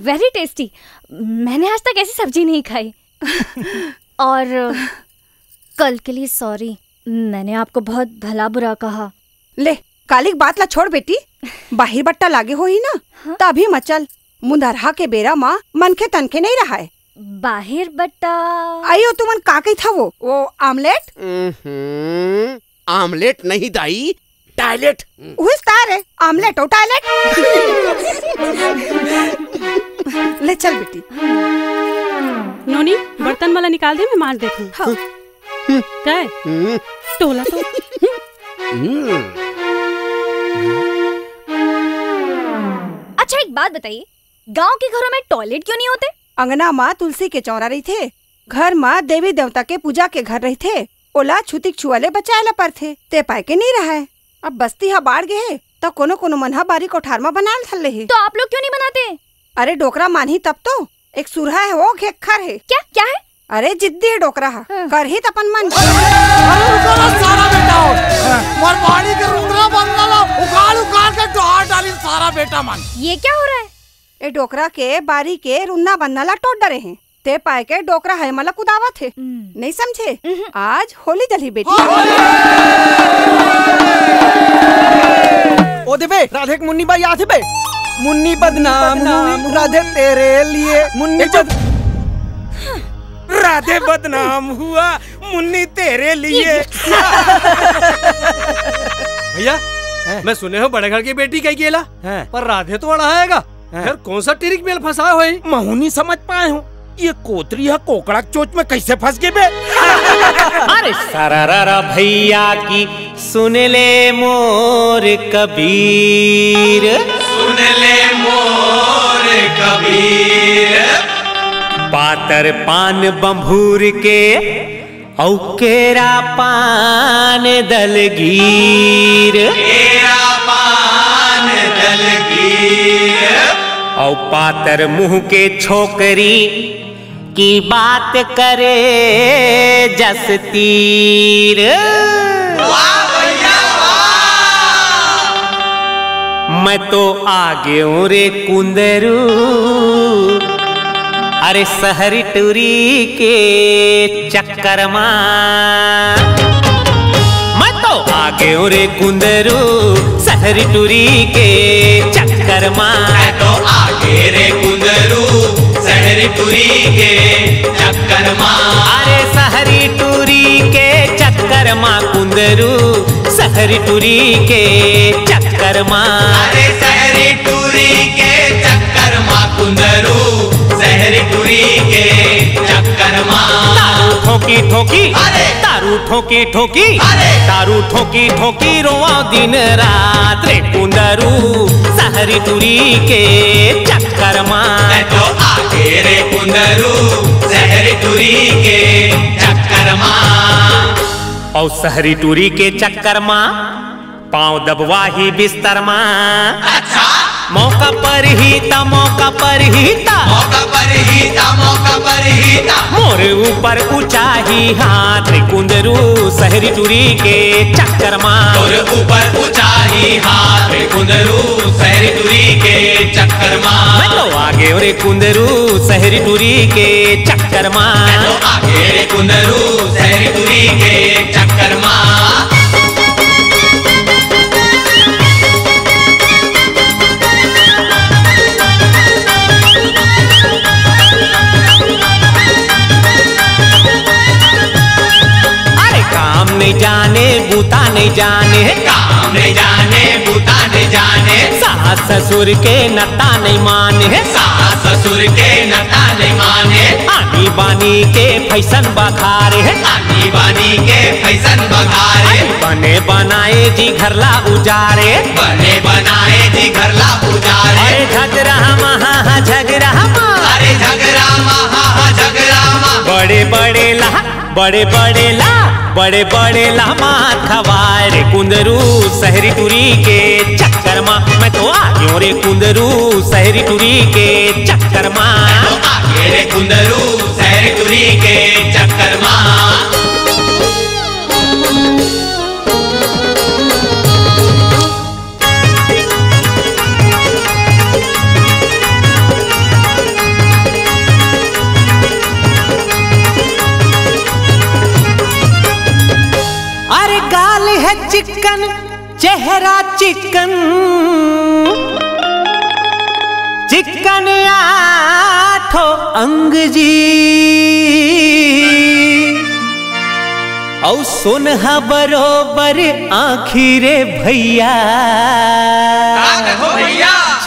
Very tasty. मैंने आज तक ऐसी सब्जी नहीं खाई। और कल के लिए सॉरी, मैंने आपको बहुत भला बुरा कहा। ले कालिक बात ला छोड़ बेटी, बाहिर बट्टा लागे हो ही ना तभी मचल। मुंदरहा के बेरा माँ मनखे तनखे नहीं रहा है। बाहिर बट्टा आयो तुमन का कही था वो आमलेट? आमलेट नहीं दाई, टॉयलेट। उस तार है आमलेट और टॉयलेट। ले चल बेटी। नोनी बर्तन वाला निकाल दे, मैं मार देखूं। हाँ। क्या है? टोला तो। अच्छा एक बात बताइए, गांव के घरों में टॉयलेट क्यों नहीं होते? अंगना माँ तुलसी के चौरा रही थे, घर माँ देवी देवता के पूजा के घर रही थे। ओला छुतिक छुआले बचाए पर थे, ते पाए के नहीं रहा है। अब बस्ती हा बाढ़ गए तो कोनो कोनो मनहा बारी कोठार में बना थले है। तो आप लोग क्यों नहीं बनाते? अरे डोकरा मानही तब तो। एक सुरहा है वो घेखर है। क्या क्या है? अरे जिद्दी है डोकरा हा। कर ही तपन मन। सारा बेटा मोर बाड़ी के रुद्रा बंगला उगाड़ के डोहार डाली सारा बेटा मन। ये क्या हो रहा है? ए डोकरा के बारी के रुन्ना बन्नाला टोट डरे हैं, ते पाए के डोकरा है मला कुदावा थे। नहीं समझे? आज होली जली बेटी। ओ देबे राधे के मुन्नी बाई आथे बे। मुन्नी बदनाम राधे तेरे लिए। मुन्नी राधे बदनाम हुआ, मुन्नी तेरे लिए। भैया मैं सुने हो बड़े घर की बेटी कही गेला, पर राधे तो अड़ा आएगा। फिर कौन सा टिरिक मेल फंसा हो? महू नहीं समझ पाए हूँ, ये कोतरी है कोकड़ा चोच में कैसे फंस गए बे? अरे सरारा भैया की सुन ले मोर कबीर, सुन ले मोर कबीर। पातर पान बंभूर के औ केरा पान दलगीर, केरा पान दलगीर। औ पातर मुंह के छोकरी की बात करे जस तीर। मैं तो आगे हूँ रे कुंदरू, अरे सहरी टूरी के चक्कर मां। मैं तो आगे हूँ रे कुंदरू, सहरी टूरी के चक्कर मां। मैं तो आगे रे कुंदरू, सहरी टूरी के चक्कर मां। अरे सहरी टूरी के चक्कर मां कुंदरू, सहरी टूरी के चक्कर मां। अरे सहरी टूरी के चक्कर मां कुंदरू, सहरी टूरी के चक्कर मां। तारू ठोकी ठोकी, तारू ठोकी ठोकी, तारू ठोकी ठोकी रोआ दिन रात रे कुंदरू, सहरी टूरी के चक्कर मां। मैं तो आगे रे कुंदरू, सहरी टूरी के चक्कर मां। और सहरी टूरी के चक्कर मां पाँव दबवाही बिस्तर मां। अच्छा मौका पर ही ता, मौका पर ही ता, मौका पर ही ता, मौका पर ही ता। मोर ऊपर ऊंचा ही हाथ रे कुंदरू, सहरी टूरी के चक्कर मां। मोर ऊपर ऊंचा ही हाथ रे कुंदरू, सहरी टूरी के चक्कर मां। मैं तो आगे रे कुंदरू, सहरी टूरी के चक्कर मां। मैं तो आगे रे कुंदरू, सहरी टूरी के चक्कर मां। नहीं जाने बूता नहीं जाने, काम नहीं जाने बूता नहीं जाने, सास ससुर के नता नहीं माने, सास ससुर के नता नहीं माने, आनी बानी के फैशन बखारे, आनी बानी के फैशन बखारे, बने बनाए जी घरला उजारे, बने बनाए जी घरला उजारे, अरे झगड़ा महा झगड़ा अरे झगड़ा महा झगड़ा बड़े बड़े ला बड़े बड़े ला बड़े बड़े ला मात खवाए रे कुंदरू शहरी टूरी के चक्कर माँ मैं तो आ गयो रे कुंदरू शहरी टूरी के चक्कर माँ, तो आगे रे कुंदरू शहरी टूरी के चक्कर माँ। अरे गाल है चिकन चेहरा चिकन, चिकन आठो अंग जी, औ सुनहा बरोबर आँखी रे भैया,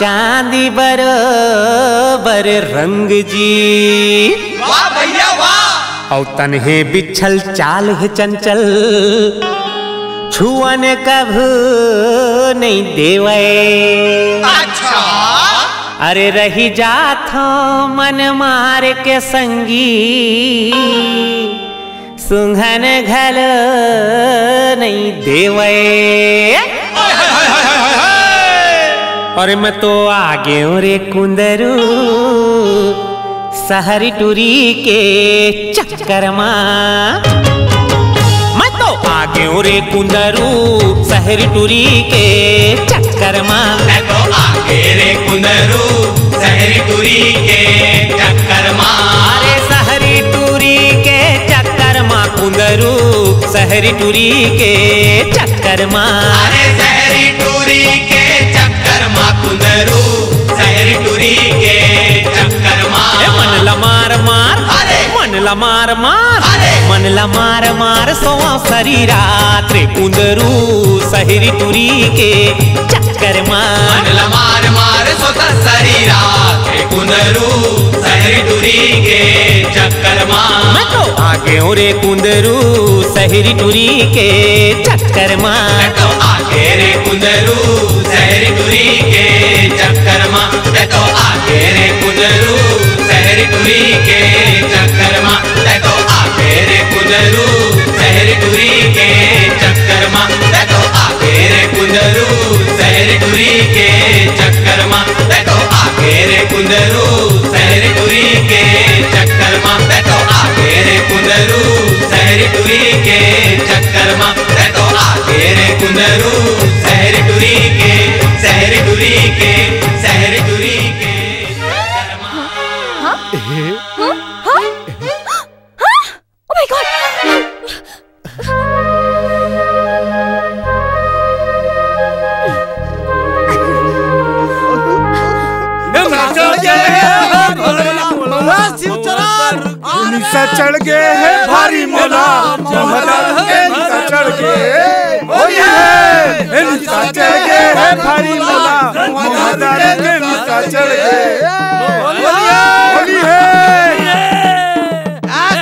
चांदी बरोबर रंग जी, वाह भैया वाह, औ तन्हे बिछल चाल है चंचल, छुअन कभू नहीं देवे, अच्छा अरे रही जात मन मार के संगी, सुंघन घल नहीं देवे, और मैं तो आगे रे कुंदरू शहरी टूरी के चक्कर माँ, मैं तो आगे रे कुंदरू शहरी टूरी के चक्कर माँ, मैं तो आगे रे कुंदरू शहरी टूरी के चक्कर माँ, अरे शहरी टूरी के चक्कर माँ कुंदरू शहरी टूरी के चक्कर माँ, अरे शहरी टूरी के चक्कर माँ कुंदरू शहरी टूरी के चक्कर माँ, मन लमार मार मन लमार मार मन लमार मार सोआ सरी रात रे कुंदरू शहरी टूरी के चक्कर माँ, मन लमार मार सोता सरी रात रे कुंदरू शहरी टूरी के चक्कर माँ, मैं तो आगे रे कुंदरू शहरी टूरी के चक्कर माँ, मैं तो आगे रे कुंदरू शहरी टूरी के चक्कर माँ, मैं तो आगे रे कुंदरू शहरी टूरी के चक्कर माँ, मैं तो आगे रे कुंदरू शहरी टूरी के चक्कर माँ, मैं तो आगे रे कुंदरू शहरी टूरी के चक्कर माँ, मैं तो आगे रे कुंदरू शहरी टूरी के चक्कर माँ, मैं तो आगे रे कुंदरू शहरी टूरी के चक्कर माँ, मैं तो आगे रे कुंदरू शहरी टूरी के शहरी टूरी के शहरी टूरी के Oh my God! निशा चढ़ गए है भारी मोला, निशा चढ़ गए निशा चढ़ गए है भारी मोला, निशा चढ़ गए होली है।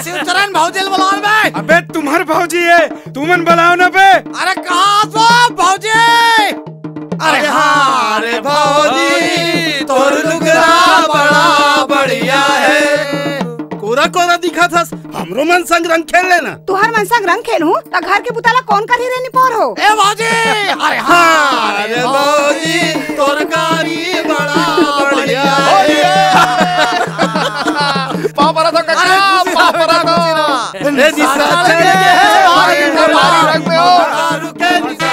शिवचरण भौजी बुलाओ बे। अबे तुम्हारे भौजी है, तुमन बुलाओ ना बे। अरे कहाँ सो भौजी? अरे हाँ रे भौजी, तोर लुगड़ा बड़ा बढ़िया है। कोरा कोरा दिखा था, हमरो मन संग रंग खेल लेना। तुहार मन संग रंग खेलूं त घर के पुताला कौन कर रे निपोर हो? ए भौजी, अरे हाँ रे भौजी, तोर गाड़ी बड़ा बढ़िया है। पापरा तो काका, पापरा तो रे निशा चढ़ गए है भारी रंग में हो, रुके निशा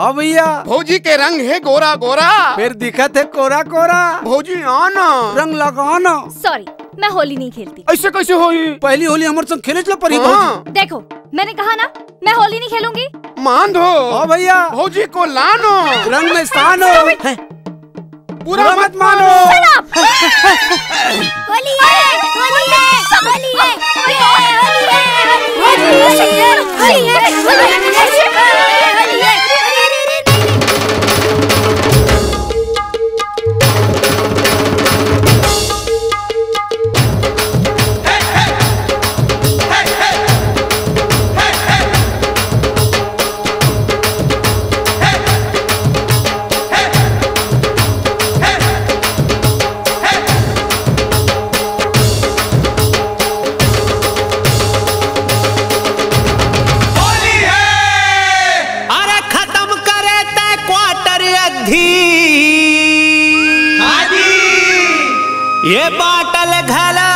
हाँ भैया। भौजी के रंग है गोरा गोरा। फिर दिखत है कोरा कोरा। भौजी आना रंग लगाना। सॉरी, मैं होली नहीं खेलती। ऐसे कैसे होली? पहली होली हमारे संग खेले चलो परी। देखो मैंने कहा ना मैं होली नहीं खेलूंगी। मान दो। हाँ भैया। भौजी को लानो। रंग में स्थानो। पूरा मत मानो। होली है, होली है, होली है, होली है, होली है। ये बाटल घला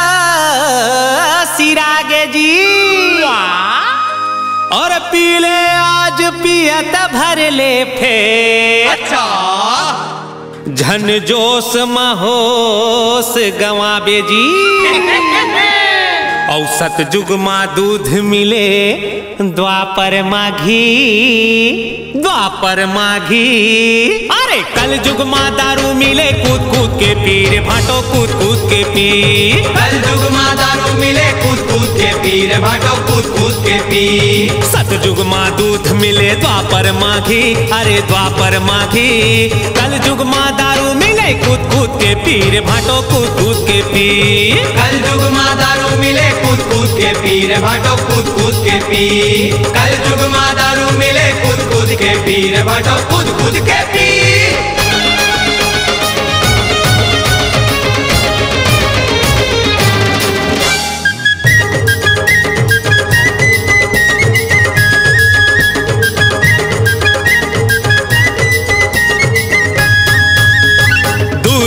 सिरागे जी और पीले आज पियत भर ले फे। अच्छा झन जोश महोश गवाबे जी औसत जुगमा दूध मिले द्वापर माघी द्वापर माघी। अरे कल जुगमा दारू मिले कूद कूद के पीर भाटो कूद कूद के पीर। कल जुगमा दारू मिले कूद कूद के पीर भाटो कूद कूद के पीर। सत जुगमा दूध मिले द्वापर माघी अरे द्वापर माघी। कल जुगमा दारू मिले कूद कूद के पीर भाटो कूद कूद के पीर। कल जुगमा दारू मिले कूद कूद के पीर भाटो कूद कूद के पीर। कल जुगमा दारू मिले कूद कूद के पीर भाटो कूद कूद के पीर।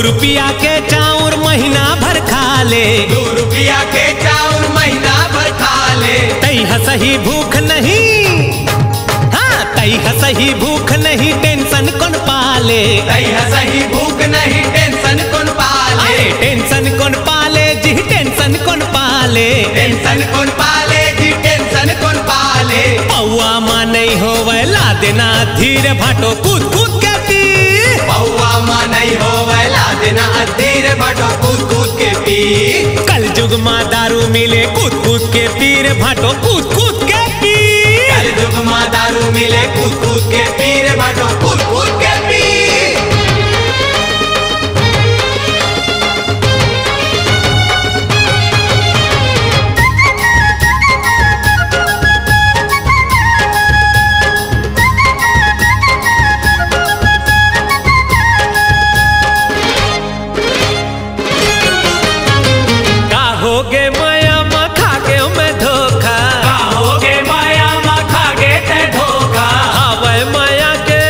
रुपया के चाउर महीना भर खा ले। 2 रुपया के चाउर महीना भर खा ले। तई हसही भूख नहीं। हाँ तई हसही भूख नहीं टेंशन कौन पाले। तई हसही भूख नहीं टेंशन कौन पाले। अरे टेंशन कौन पाले जी टेंशन कौन पाले। टेंशन कौन पाले जी टेंशन कौन पाले। पौआ माँ नहीं होवे ला देना धीरे भाटो कूद कूद के पी। पौआ माँ नहीं होवे ला देना धीरे भाटो कूद कूद के पी। कल जुगमा दारू मिले कूद कूद के पीर भाटो कूद कूद के पी। कल जुगमा दारू मिले कूद कूद के पीर भाटो कूद कूद के पी। होगे माया माँ खागे मैं धोखा। होगे माया माँ खागे ते धोखा। हवाई माया के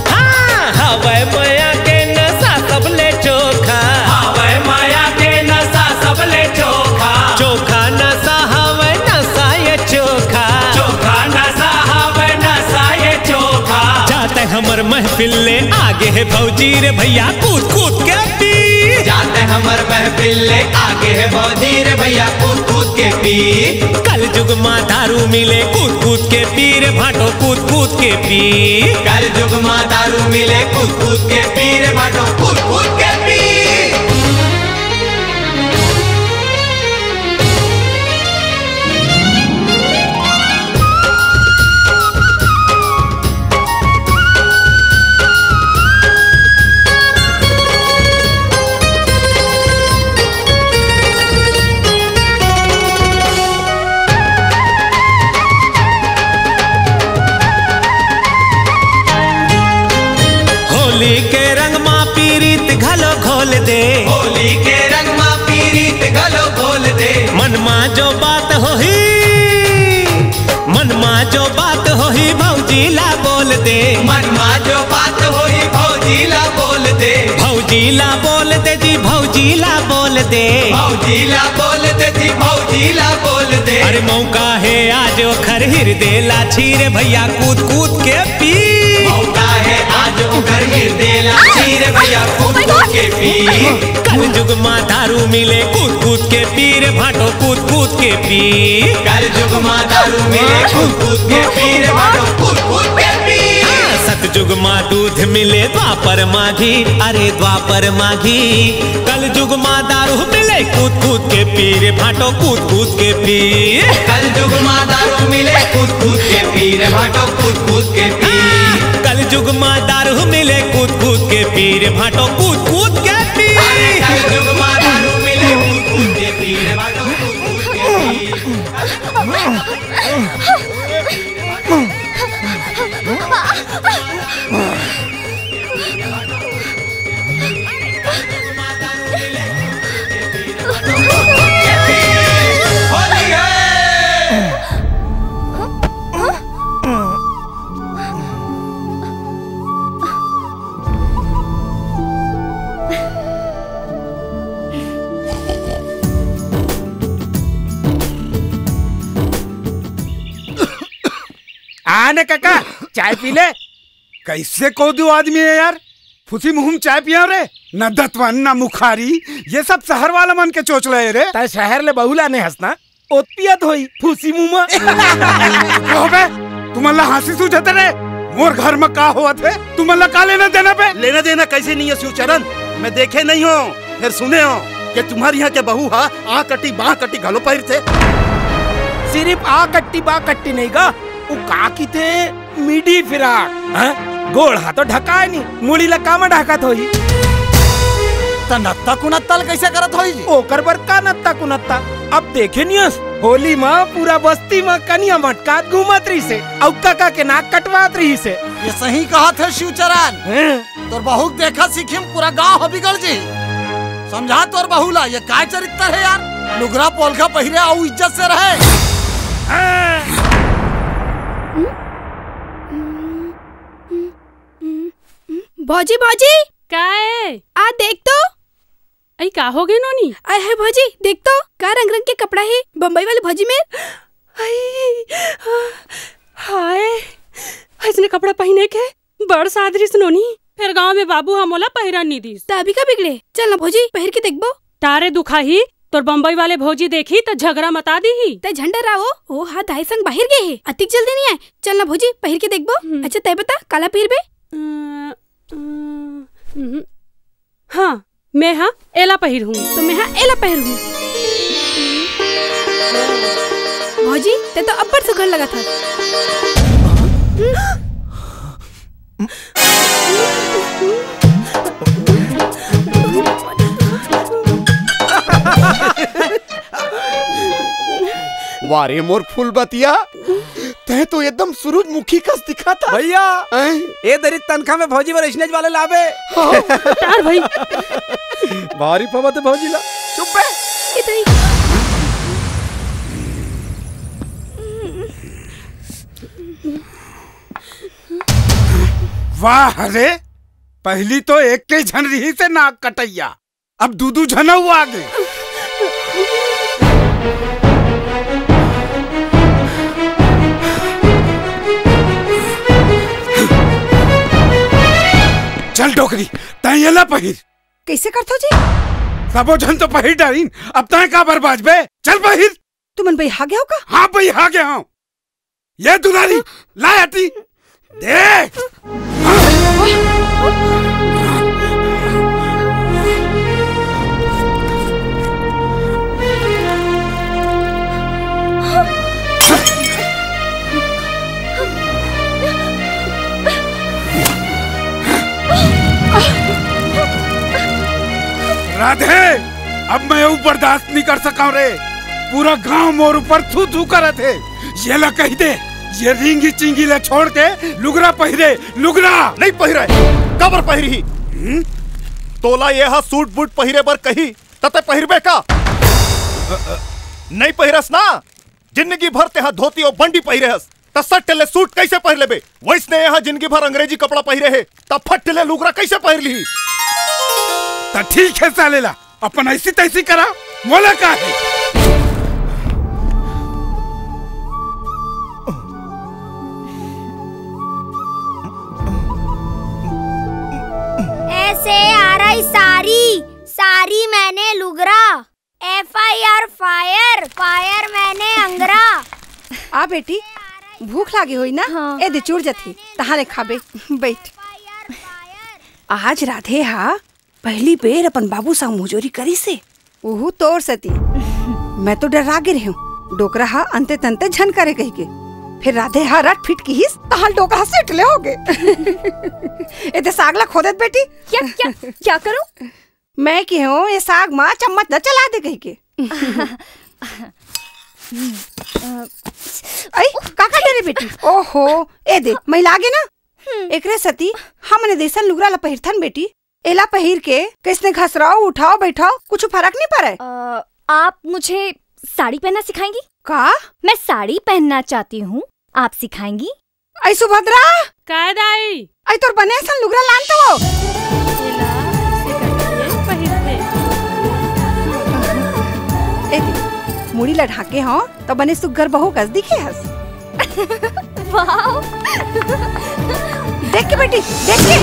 हाँ हवाई माया के नशा सब ले चोखा। हवाई माया के नशा सब ले चोखा। चोखा नशा हवाई नशा ये चोखा। चोखा नशा हवाई नशा ये चोखा। जाते हमर महफिल ले आगे है भौजी रे भैया कूद कूद के पी। जाते हमर महफिल ले आगे है भौजी रे भैया कूद कूद के पी। कल जुगमा दारू मिले कूद कूद के पीर भाटो कूद कूद के पी। कल जुगमा दारू मिले कूद कूद के पीर भाटो कूद कूद के पी। होली के रंग माँ पीरीत घलो घोल दे। होली के रंग माँ पीरीत घलो घोल दे। मन माँ जो बात होही मन माँ जो बात होही भौजी ला बोल दे। मन माँ जो बात होही भौजी ला बोल दे। भौजी ला बोल दे जी भौजी ला बोल दे। भौजी ला बोल दे जी भौजी ला बोल दे। अरे मौका है आज ओखर हृदय ला छीरे भैया कूद कूद के पी। मौका है आज उकर गिरदेला पीर भैया कूद कूद के पी। कल जुग माँ दारू मिले कूद कूद के पीर भाटो कूद कूद के पी। कल जुग माँ दारू मिले कूद कूद के पीर भाटो कूद कूद के पी। सतयुग माँ दूध मिले द्वापर माघी, अरे द्वापर माघी। कल जुग माँ दारू मिले कूद कूद के पीर भाटो कूद कूद के पी। कल जुग माँ दारू मिले कूद कूद के पीर भाटो कूद कूद के पी। कल जुग माँ दारू मिले कूद कूद के पीर भाटो कूद कूद के पी। कल जुग माँ दारू मिले कूद कूद के पीर भाटो कूद कूद के पी। आने काका चाय पी ले। कैसे कोदू आदमी है यार, फुसी मुँह चाय पिया रे। न दतवन न मुखारी, ये सब शहर वाला मन के चोच रहे रे। ताय शहर ले बहुला ने हंसना ओतियत होई फुसी मुँह में। तुमल्ला हंसी सूझते रे। मोर घर में का हुआ थे, तुमल्ला का लेना देना पे। लेना देना कैसे नहीं है शिवचरण, मैं देखे नहीं हो फिर सुने हो कि तुम्हारी यहाँ के बहू हा आ कट्टी बाह कट्टी घलो पैर थे। सिर्फ आ कट्टी बा कट्टी नहीं का, वो का की थे मीडी फिराक गोड़ हा तो ढका नहीं, मुड़ी लका में ढकत होई। नत्ता कुनत्ता कैसे करत होई जी? ओकर बर का नत्ता कुनत्ता। अब देखे नियस होली माँ पूरा बस्ती में कनिया मटकात घूमत रही से और काका के नाक कटवात रही से। ये सही कहा थे शिवचरण, तोर बहू देखा सीखिम पूरा गाँव बिगड़ जी। समझा तोर बहुला ये काय चरित्र है यार, लुगरा पोलखा पहिरे और इज्जत से रहे। भौजी भौजी क्या है? आ देख तो। अई का हो गए नोनी? आए है भौजी देख तो, का रंग रंग के कपड़ा है बम्बई वाले भौजी में। हाय ऐसने कपड़ा पहने के बड़ सादरी नोनी। फिर गांव में बाबू हमोला पहिरा नहीं दी। तभी का बिगड़े, चल ना भौजी पहर के देखबो। तारे दुखाही तोर बम्बई वाले भौजी देखी तो झगड़ा मता दी ही। ते झंडा रावो ओ हाथ धाई संग बाहर गए है, अतिक जल्दी नहीं आए। चल ना भौजी पहर के देखबो। अच्छा तय बता काला पहर बे। हाँ मैं हाँ एला पहिर हूँ। तो मैं हाँ एला पहिर हूँ। भौजी ते तो अब्बर सुघर लगा था। वारे मोर फूल बतिया, ते तो एकदम सूरजमुखी कस दिखा था भैया। ए दरित तनखा में भौजी वर स्नेज वाले लावे। तार भाई भारी पवत भौजी ला। चुप बे। वाह रे, पहली तो एक के झनरी से नाक कटैया, अब दूदू झनऊ आगे। चल डोकरी तैला पहिर। कैसे करतो जी? सबो जन तो पहिर डालीन, अब तय का बर्बाद बे। चल पहिर। तुमन भाई हा गया का? हाँ भाई हा गया हूँ। ये दुलारी ला आती देख। राधे अब मैं वो बर्दाश्त नहीं कर सका रे। पूरा गांव मोर ऊपर थू थू करे थे। ये ला कह दे ये रिंगी चिंगी ले छोड़ के लुगरा पहिरे। लुगरा नहीं पहिरे, कबर पहिरी। तोला ये हा सूट बूट पहिरे बर कही तते पहिरबे का? नहीं पहिरस ना, जिंदगी भर ते हा धोती और बंडी पहिरे हस, त सट ले सूट कैसे पहिर लेबे? वैसने यहाँ जिंदगी भर अंग्रेजी कपड़ा पहिरे है, त फट ले लुगरा कैसे पहिर ली? तो ठीक है सालेला, अपन ऐसी तैसी करा, मोला का है। भाई सारी, सारी मैंने लुगरा, FIR फायर, फायर मैंने अंगरा। आ बेटी भूख लागी हुई ना? हाँ। ए दे चूर जथी तहारे खाबे बैठ। आज राधे हा पहली बेर अपन बाबू सा मुजोरी करी से ओहू तोर सती। मैं तो डरा गिर हूँ। डोकरा हा अंते तंते झन करे कही के फिर राधे हा रट फिट की हिस तहाल डोकरा सेट ले होगे। ए सागला खोदत बेटी। क्या क्या क्या करूं? मैं की हूँ ये साग माँ चम्मच न चला दे कही के। का करे बेटी? ओहो ए दे मैं लागे ना एकरे सती हमने देसन लुगरा ला पहिरथन बेटी। एला पहिर के किसने घसराओ उठाओ बैठाओ कुछ फर्क नहीं पड़े। आप मुझे साड़ी पहनना सिखाएंगी? का? मैं साड़ी पहनना चाहती हूँ, आप सिखाएंगी? आई सुभद्रा का दाई आई तोर बने सन लुगरा लान तो मुड़ी लढ़ा के हो तो बने सुगर बहु कस दिखे हस। वाओ देख के बेटी देख के।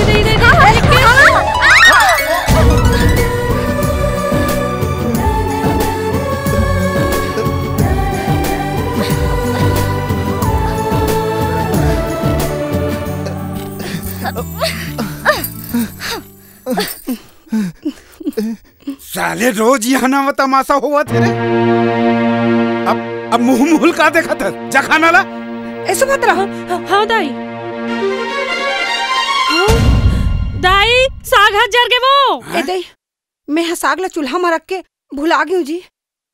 साले रोज यहाँ ना तमाशा हुआ तेरे। अब मुंह मुहल का देखा था जा खाना ला। ए सुभद्रा। हाँ दाई। दाई साग हाथ जर के वो। ए दाई मैं साग ला चूल्हा में रख के भुला गई हूँ जी।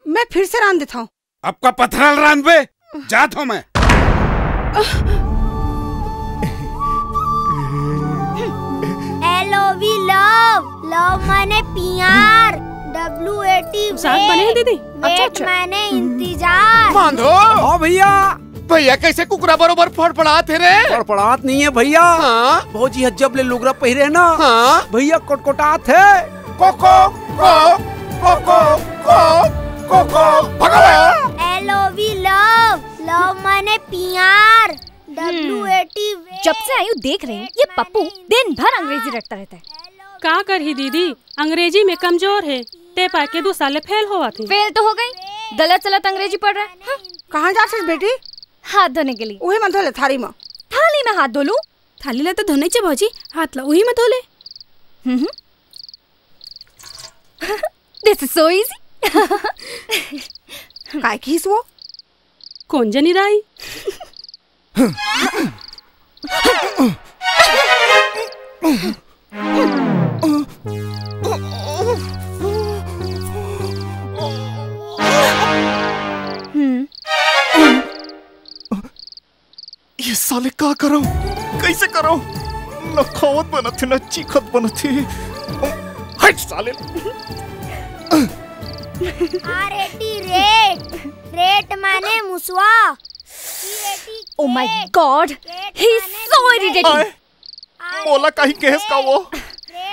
मैं फिर से रान देता हूँ। अब का पथराल रान बे जात हूँ मैं। LOV लव, लव माने प्यार, WAT साग बने हैं दीदी। वेट माने इंतजार। बांधो। हाँ भैया। भैया कैसे कुकरा बरोबर फड़फड़ात है रे? फड़फड़ात नहीं है भैया। हाँ? भौजी जब ले लुगरा पहिरे ना। हाँ? भैया कोटकोटात है। कोको को कोको को कोको भगवा। LOV लव, लव माने प्यार, WAT जब से आई हूँ देख रही हूँ ये पप्पू दिन भर अंग्रेजी रटता रहता है। का कर ही दीदी अंग्रेजी में कमजोर है ते पा के 2 साल फेल हुआ थी। फेल तो हो गई, गलत सलत अंग्रेजी पढ़ रहा है। हाँ? कहाँ जा रही बेटी? हाथ धोने के लिए। उहे मत धोले थाली में। थाली में हाथ धो लूं? थाली ला तो धोने चे भौजी हाथ ला उही में धो ले। This is so easy. काय की वो? कौन जनी दाई? ये साले का करो कैसे करो? न खावत बनत थी न चीखत बनत थी। हट साले। RAT रेट, रेट माने मुसवा। Oh my God, he's so irritating. बोला कहीं केस का वो?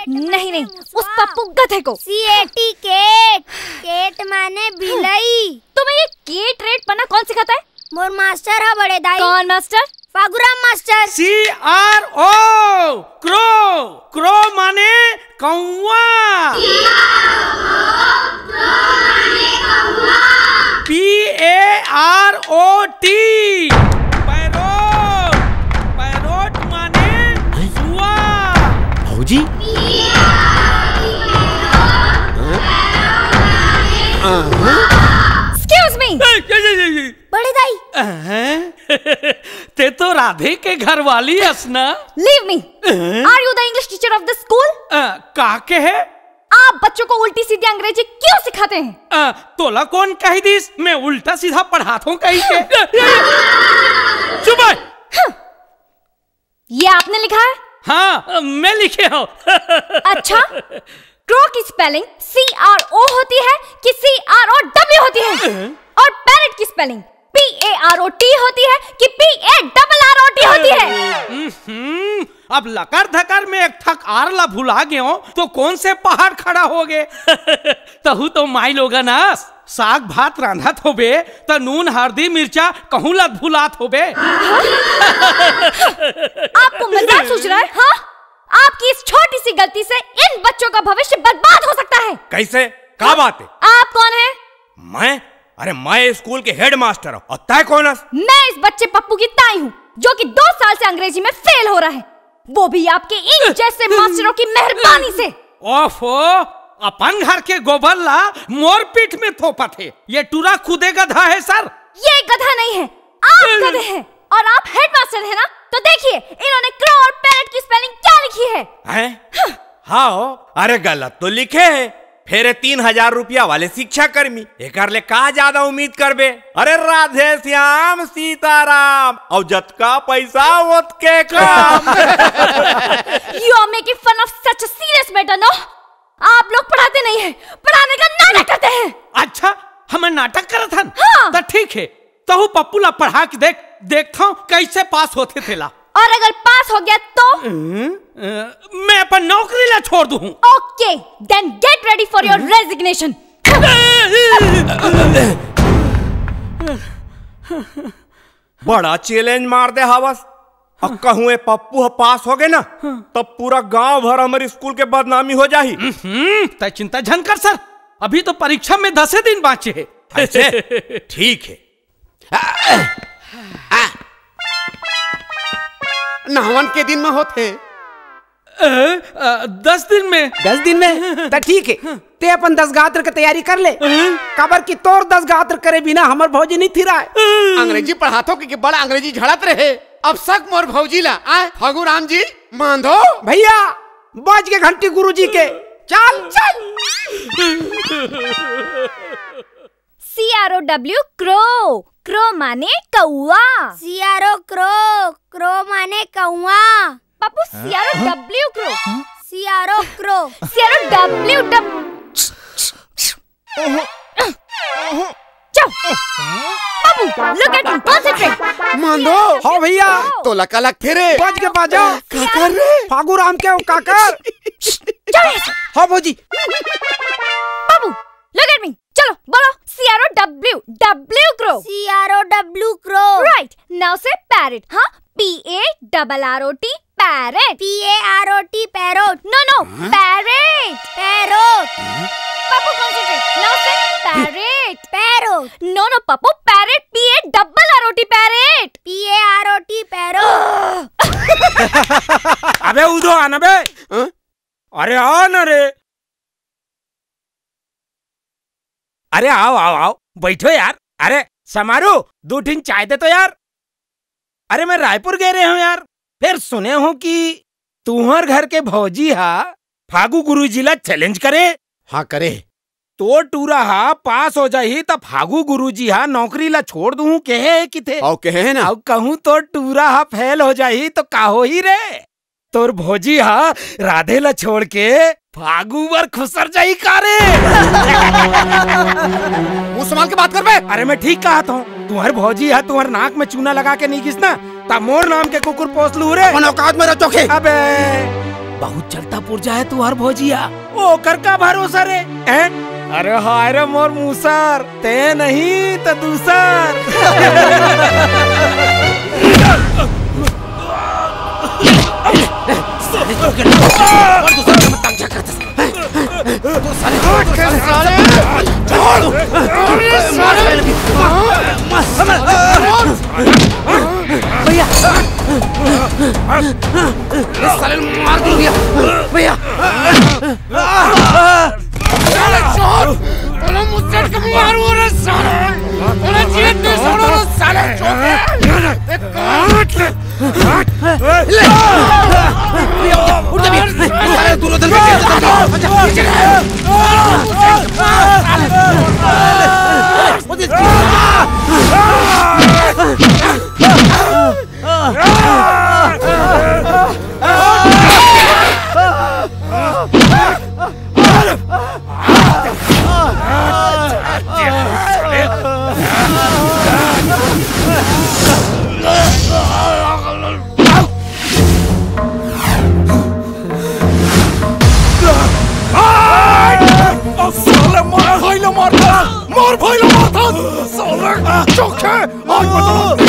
नहीं नहीं उस पप्पू गधे को। CAT केट, केट माने बिलाई। तुम्हें ये केट रेट पना कौन सिखाता है? मोर मास्टर है बड़े दाई। कौन master? Faguram master. CRO crow, crow माने कौवा। PAROT पैरोट, पैरोट माने सुआ। भौजी Excuse me। बड़े दाई। ते तो राधे के घर वाली हस ना? Leave me। Are you the English teacher of the school? का के है? आप बच्चों को उल्टी सीधी अंग्रेजी क्यों सिखाते हैं? तोला कौन कह दिस मैं उल्टा सीधा पढ़ाता हूँ कहीं के? चुप है। ये आपने लिखा है? हाँ मैं लिखे हूँ। अच्छा क्रो की स्पेलिंग CRO होती है कि CROW होती है? और पैरेट की स्पेलिंग PAROT होती है कि PARROT होती है? अब लकर धकर में एक ठक आर ला भुला गए हो तो कौन से पहाड़ खड़ा हो गए? तहु तो माई लोगा ना साग भात रांधत होबे तो नून हल्दी मिर्चा कहूँ लत भुलात होबे। आपको मजाक सोच रहा है? हाँ आपकी इस छोटी सी गलती से इन बच्चों का भविष्य बर्बाद हो सकता है। कैसे? क्या बात है? आप कौन है? मैं? अरे मैं स्कूल के हेड मास्टर हूँ। और तय कौन है? मैं इस बच्चे पप्पू की ताई हूँ जो कि 2 साल से अंग्रेजी में फेल हो रहा है, वो भी आपके इन जैसे मास्टरों की मेहरबानी से। ओफो, अपन घर के गोबरला मोर पीठ में थोपा थे। ये टूरा खुदे गधा है सर। ये गधा नहीं है, आप गधे हैं और आप हेडमास्टर हैं ना। तो देखिए इन्होंने क्रो और पैरेट की स्पेलिंग क्या लिखी है? हैं? हाँ, अरे गलत तो लिखे है। फिर 3000 रुपया वाले शिक्षा कर्मी एक ले का ज्यादा उम्मीद करबे। अरे राधे श्याम सीताराम और जतका पैसा ओतके काम। You are making fun of such a serious matter, no? आप लोग पढ़ाते नहीं हैं, पढ़ाने का नाटक करते हैं। अच्छा, हमें नाटक करत हन? हाँ। तो ठीक है, तो पप्पू ला पढ़ा के देखता हूँ कैसे पास होते थे ला। और अगर पास हो गया तो मैं अपन नौकरी ला छोड़ दूँ। Okay, then get ready for your resignation. बड़ा चैलेंज मार दे हवस। अब कहूँ पप्पू पास हो गए ना, तब पूरा गांव भर हमारे स्कूल के बदनामी हो जाही। तय चिंता झन कर सर, अभी तो परीक्षा में 10 दिन बाकी है। अच्छा, ठीक है। नहवन के दिन में होते 10 दिन में। 10 दिन में तो ठीक है। ते अपन 10 गात्र की तैयारी कर ले। कबर की तोर 10 गात्र करे बिना हमर भौजी नहीं थी रहा। अंग्रेजी पढ़ातो कि बड़ा अंग्रेजी झड़त रहे। अब सक मोर भौजी ला आए फगू राम जी मांधो भैया बज के घंटी गुरुजी के। चल चल। CROW क्रो, क्रो माने कौआ। CRO क्रो, क्रो माने कौआ। Pappu CROW crow, CRO crow, CROW। Pappu look at me, concentrate। मांधो हो भैया तो लक थे रे। बज के बाजा काकर रे फागू राम के काकर। हो भौजी। पप्पू look at me, चलो बोलो CROW crow. CROW crow. Right, now say parrot। हाँ, PARROT parrot। PAROT parrot। No, parrot। Parrot। Papu concentrate, now say parrot। Parrot। No, Papu, parrot। PARROT parrot। PAROT parrot। अबे उधो आना बे। अरे आओ ना रे। अरे आओ बैठो यार। अरे समारू 2 टिन चाय दे तो यार। अरे मैं रायपुर गए रहे हूँ यार, फिर सुने हूँ कि तुम्हार घर के भौजी हा फागू गुरुजी ला चैलेंज करे। हाँ करे तो टूरा हा पास हो जाही तब फागू गुरुजी हा नौकरी ला छोड़ दूँ कहे कि थे। और कहे ना और कहूँ तो टूरा हा फेल हो जाही तो का हो ही रे। तोर भौजी हा राधे ला छोड़ के फागू वर खुसर जाई कारे। मुंह संभाल के बात कर बे। अरे मैं ठीक कहा था, तुम्हारे भौजी है तुम्हारे नाक में चूना लगा के नहीं घिसना तब मोर नाम के कुकुर पोस लू रे। औकात में रहो। अबे बहुत चलता पुरजा है तुम्हार भौजिया। ओ कर का भरोसा रे। अरे हाय रे मोर मूसर, ते नहीं तो दूसर। भैया साले मार दूंगा भैया। मुझसे मारू रे साले, जीत नहीं छोड़ो साले। मार भाई मार था साले चौके आज बताओ।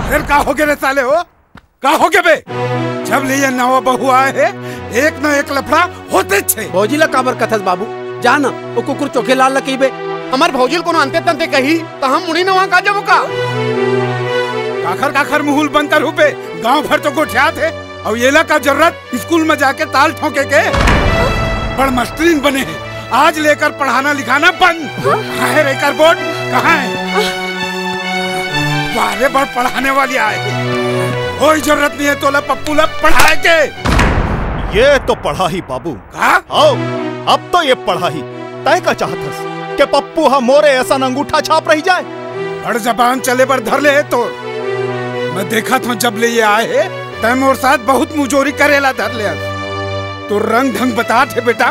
फिर का हो गए रे साले हो? का हो गए बे? जब ले ये नवा बहू आए है, एक न एक लफड़ा होते छे। भौजीला काबर कथस बाबू, जाना वो कुकुर चोखे लाल लकी बे। हमार भौजील कोनो अंते तंते कही तो हम मुड़ी न वहाँ का जब का। काखर मुहुल बनकर हुपे, गांव भर तो गोठिया थे और येला का जरूरत स्कूल में जाके ताल ठोके के बड़ मस्टरीन बने हैं। आज लेकर पढ़ाना लिखाना बंद। कहाँ है रेकर बोर्ड? कहाँ है? वारे बड़ पढ़ाने वाली आए, कोई जरूरत नहीं है तोला पप्पू ला पढ़ाए के। ये तो पढ़ा ही बाबू। आओ, अब तो ये पढ़ा ही। तय का चाहत कि पप्पू हम मोरे ऐसा अंगूठा छाप रही जाए। बड़ जबान चले पर धर ले है तो मैं देखा था जब ले ये आए है तय मोर साथ बहुत मुजोरी करेला धर ले। तो रंग ढंग बता थे बेटा,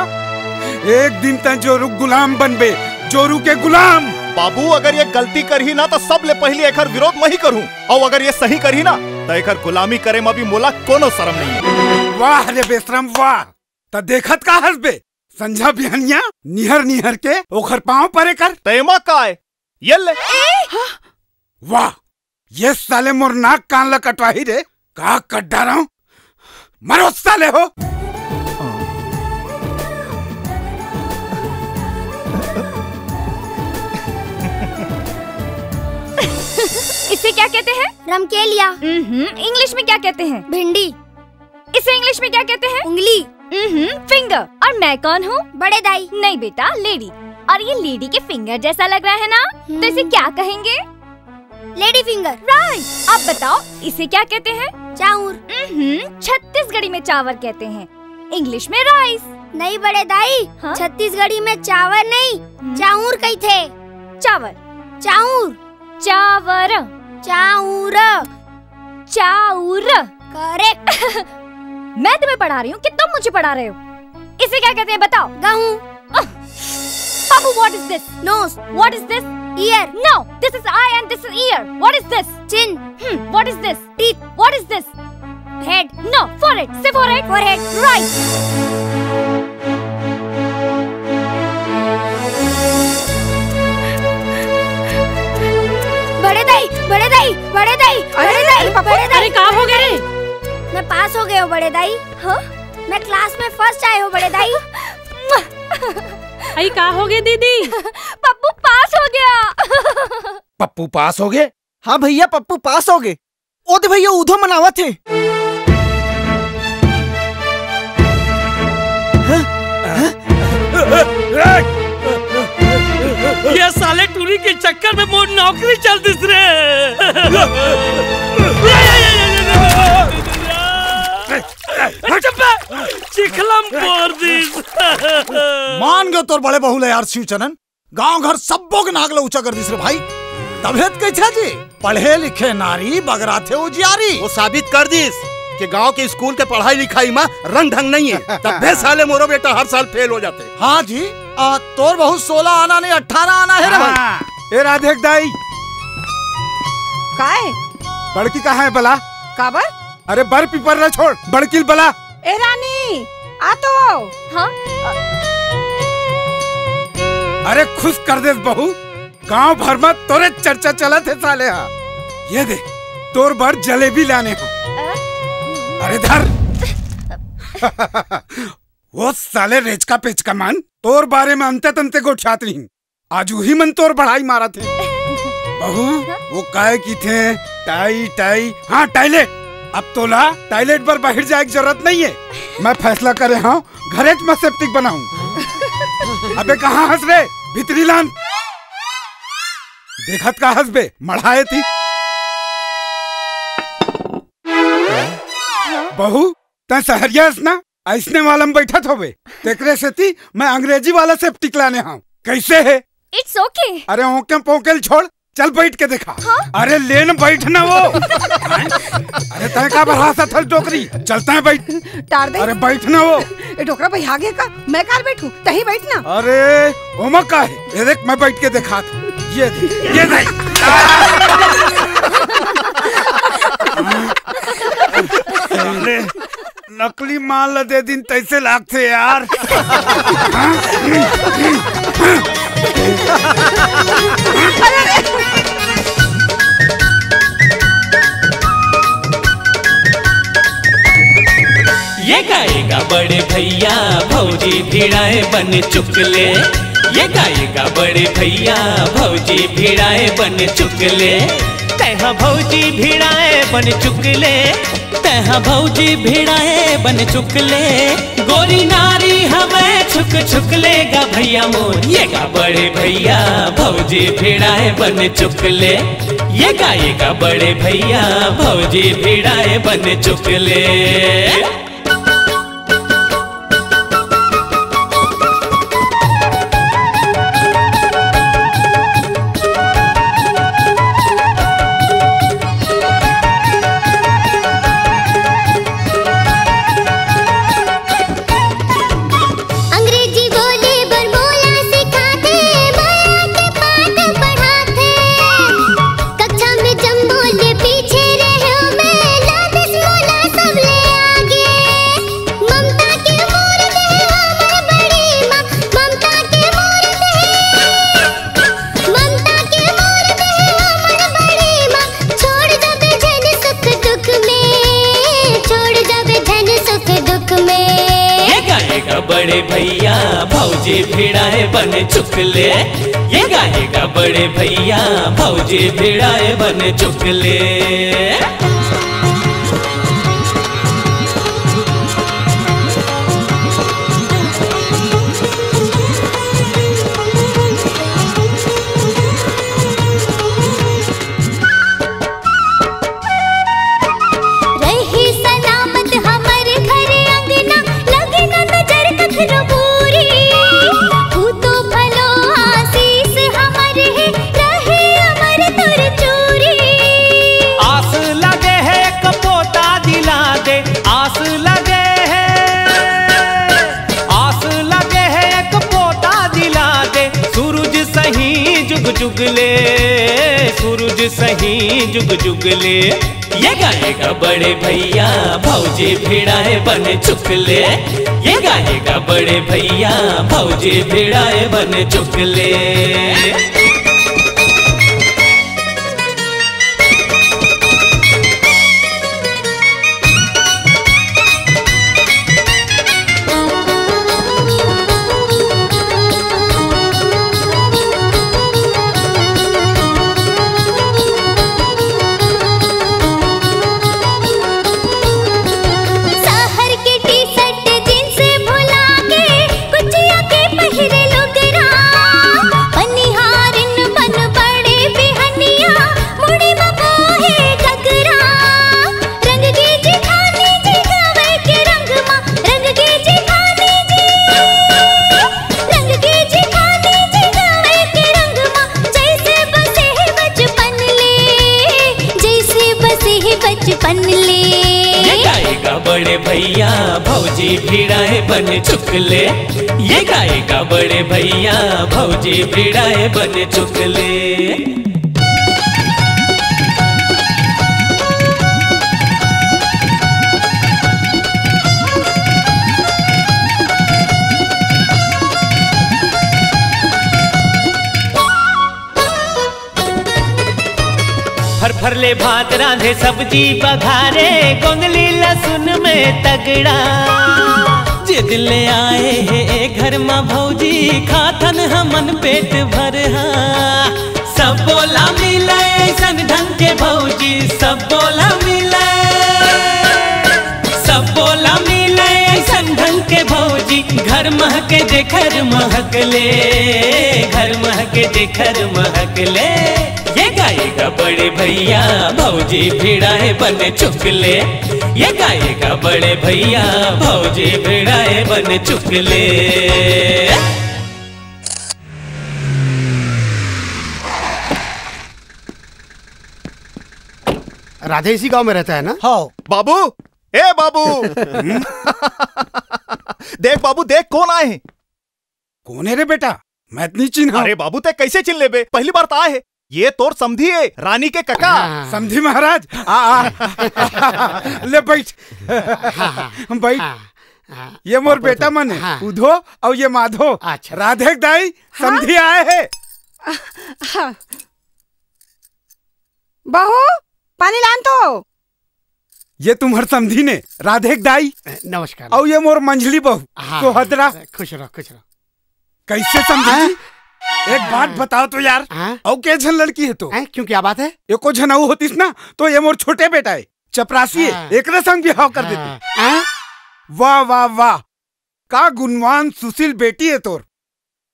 एक दिन तय जोरू गुलाम बनबे, जोरू के गुलाम। बाबू अगर ये गलती करही ना तो सब ले पहले एकर विरोध मैं ही करूं, और अगर ये सही करही ना तो एकर गुलामी करे में भी मोला कोनो शर्म नहीं है। वाह रे बेशरम वाह। त देखत का हसबे संझा बिहनिया निहर निहर के ओखर पांव परे कर तेमा का है ये ले। वाह ये साले मोर नाक कान ला कटवाही रे, का कट डारा हूं मरो साले हो। इसे क्या कहते हैं? रमकेलिया। इंग्लिश में क्या कहते हैं? भिंडी। इसे इंग्लिश में क्या कहते हैं? उंगली। फिंगर। और मैं कौन हूँ? बड़े दाई। नहीं बेटा, लेडी। और ये लेडी के फिंगर जैसा लग रहा है ना, तो इसे क्या कहेंगे? Lady finger. राइट। अब बताओ इसे क्या कहते हैं? चाउर। छत्तीसगढ़ी में चावल कहते हैं, इंग्लिश में राइस। नहीं बड़े दाई, छत्तीसगढ़ी में चावल नहीं चाउर कही थे। चावल। चाउर। चावर। चाउर। चाउर। करेक्ट। मैं तुम्हें पढ़ा रही हूँ कि तुम मुझे पढ़ा रहे हो। इसे क्या कहते हैं बताओ? गेहूं। Babu, what is this? Nose. What is this? Ear. No, this is eye and this is ear. What is this? Chin. What is this? Teeth. What is this? Head. No, forehead. Say forehead. Forehead. Right. बड़े दाई, बड़े दाई, बड़े दाई, बड़े दाई, बड़े दाई। अरे कहाँ हो गए? मैं पास हो गए हो बड़े दाई। हाँ? मैं क्लास में फर्स्ट आए हो बड़े दाई। अरे कहाँ हो गए दीदी? पप्पू पास हो गया। पप्पू पास हो गए? हाँ भैया पप्पू पास हो गए। ओ दे भैया उधो मनावा थे। ये साले टूरी के चक्कर में मोर नौकरी चल दिस रे। चिखलम पोर दिस। मान गयो तोर बड़े बहुले यार शिवचरण, गांव घर सबो के नागले ऊंचा कर दिस रे भाई। तबियत कैसा जी? पढ़े लिखे नारी बगरा थे उजियारी। वो साबित कर दिस कि गांव के स्कूल के पढ़ाई लिखाई में रंग ढंग नहीं है। तब भी साले मोरो बेटा हर साल फेल हो जाते। हाँ जी, तोर बहु 16 आना नहीं 18 आना है रे भाई। ए राधे दाई का है? बड़की कहाँ है बला? काबर? अरे बर पीपर न छोड़, बड़की बला। ए रानी आ तो। हाँ? अरे खुश कर दे बहू, गांव भर में तोरे चर्चा चला थे साले। हाँ ये दे तोर बर जलेबी लाने हो। अरे धर। वो साले रेच का पेच का मान तोर बारे में अंते तंते गोठ्यात नहीं। आज ही मन तोर बढ़ाई मारा थे। बहू वो काय की थे टाई टाई। हाँ टॉयलेट। अब तोला टॉयलेट पर बाहर जाए की जरूरत नहीं है। मैं फैसला करे हाँ घरे में सेप्टिक बनाऊं। अबे कहाँ हंस रे भितरी लान? देखत का हंस बे मढ़ाए थी। बहू तै सहरिया ना ऐसने वाला में बैठत होवे, तेकरे से थी मैं अंग्रेजी वाला सेप्टिक लाने हाँ। कैसे है? It's okay. अरे ओके पोकेल छोड़, चल बैठ के देखा। हाँ? अरे लेन बैठना वो। अरे तय का बढ़ा सा थल टोकरी, चलता है बैठ। तार दे। अरे बैठना वो। ए टोकरा भाई आगे का, मैं कार बैठूं, तही बैठना। अरे ओमा का है, ये देख मैं बैठ के देखा। ये देख। नकली माल दे दिन तैसे लागते यार। ये गाएगा बड़े भैया भौजी भिड़ाए बन चुकले, ये गाएगा बड़े भैया भौजी भिड़ाए बन चुकले, तैहा भौजी भिड़ाए बन चुकले, तैहा भौजी भिड़ाए बन चुकले, गोरी नारी हमें छुक छुक लेगा भैया मोर, ये गा बड़े भैया भौजी भिड़ाए बन चुकले, ये गाएगा बड़े भैया भौजी भिड़ाए बन चुकले। बड़े भैया भौजी भिड़ाए बन चुकले, ये गाएगा बड़े भैया भौजी भिड़ाए बन चुकले। जुगले सूरज सही जुग जुगले, ये गाएगा बड़े भैया भौजी भिड़ाए बन चुकले, ये गाएगा बड़े भैया भौजी भिड़ाए बन चुकले। बड़े भैया भौजी भिड़ाए बन चुकले, ये गाएगा बड़े भैया भौजी भिड़ाए बन चुकले। फर फर ले भात रांधे सब्जी बघारे, गोंगली लहसुन में तगड़ा, जिद ले आए है घर माँ भौजी खाथन हमन पेट भर। सब बोला मिले ऐसन ढंग के भौजी, सब बोला मिले, सब बोला मिले ऐसन ढंग के भौजी, घर महके जे घर महकले, घर महके जे घर महकले, ये गाएगा बड़े भैया भौजी भिड़ाए बन चुकले, ये गाएगा बड़े भैया भौजी भिड़ाए बन चुकले। राधे इसी गांव में रहता है ना? हाँ। बाबू, ए बाबू देख बाबू देख कौन आए हैं। कौन है रे बेटा? मैं इतनी चिन्ह। अरे बाबू ते कैसे चिन्ह ले बे, पहली बार तो आए है। ये तोर समधी है, रानी के कका। समधी महाराज आ ले बैठ बैठ। ये मोर बेटा मन है उधो और ये माधो। राधे दाई समधी आए है। बहू पानी लान तो। ये तुम्हार समधी ने राधे दाई। नमस्कार। और ये मोर मंझली बहू तो हदरा। खुश रहो खुश रहो। कैसे समझी? एक बात बताओ तो यार। और क्या झन लड़की है तो? क्यों क्या बात है? ये को झनाऊ होतीस ना तो ये मोर छोटे बेटा है, चपरासी है, एक संग बिहाव कर देते। वाह वाह वाह, का गुणवान सुशील बेटी है तोर।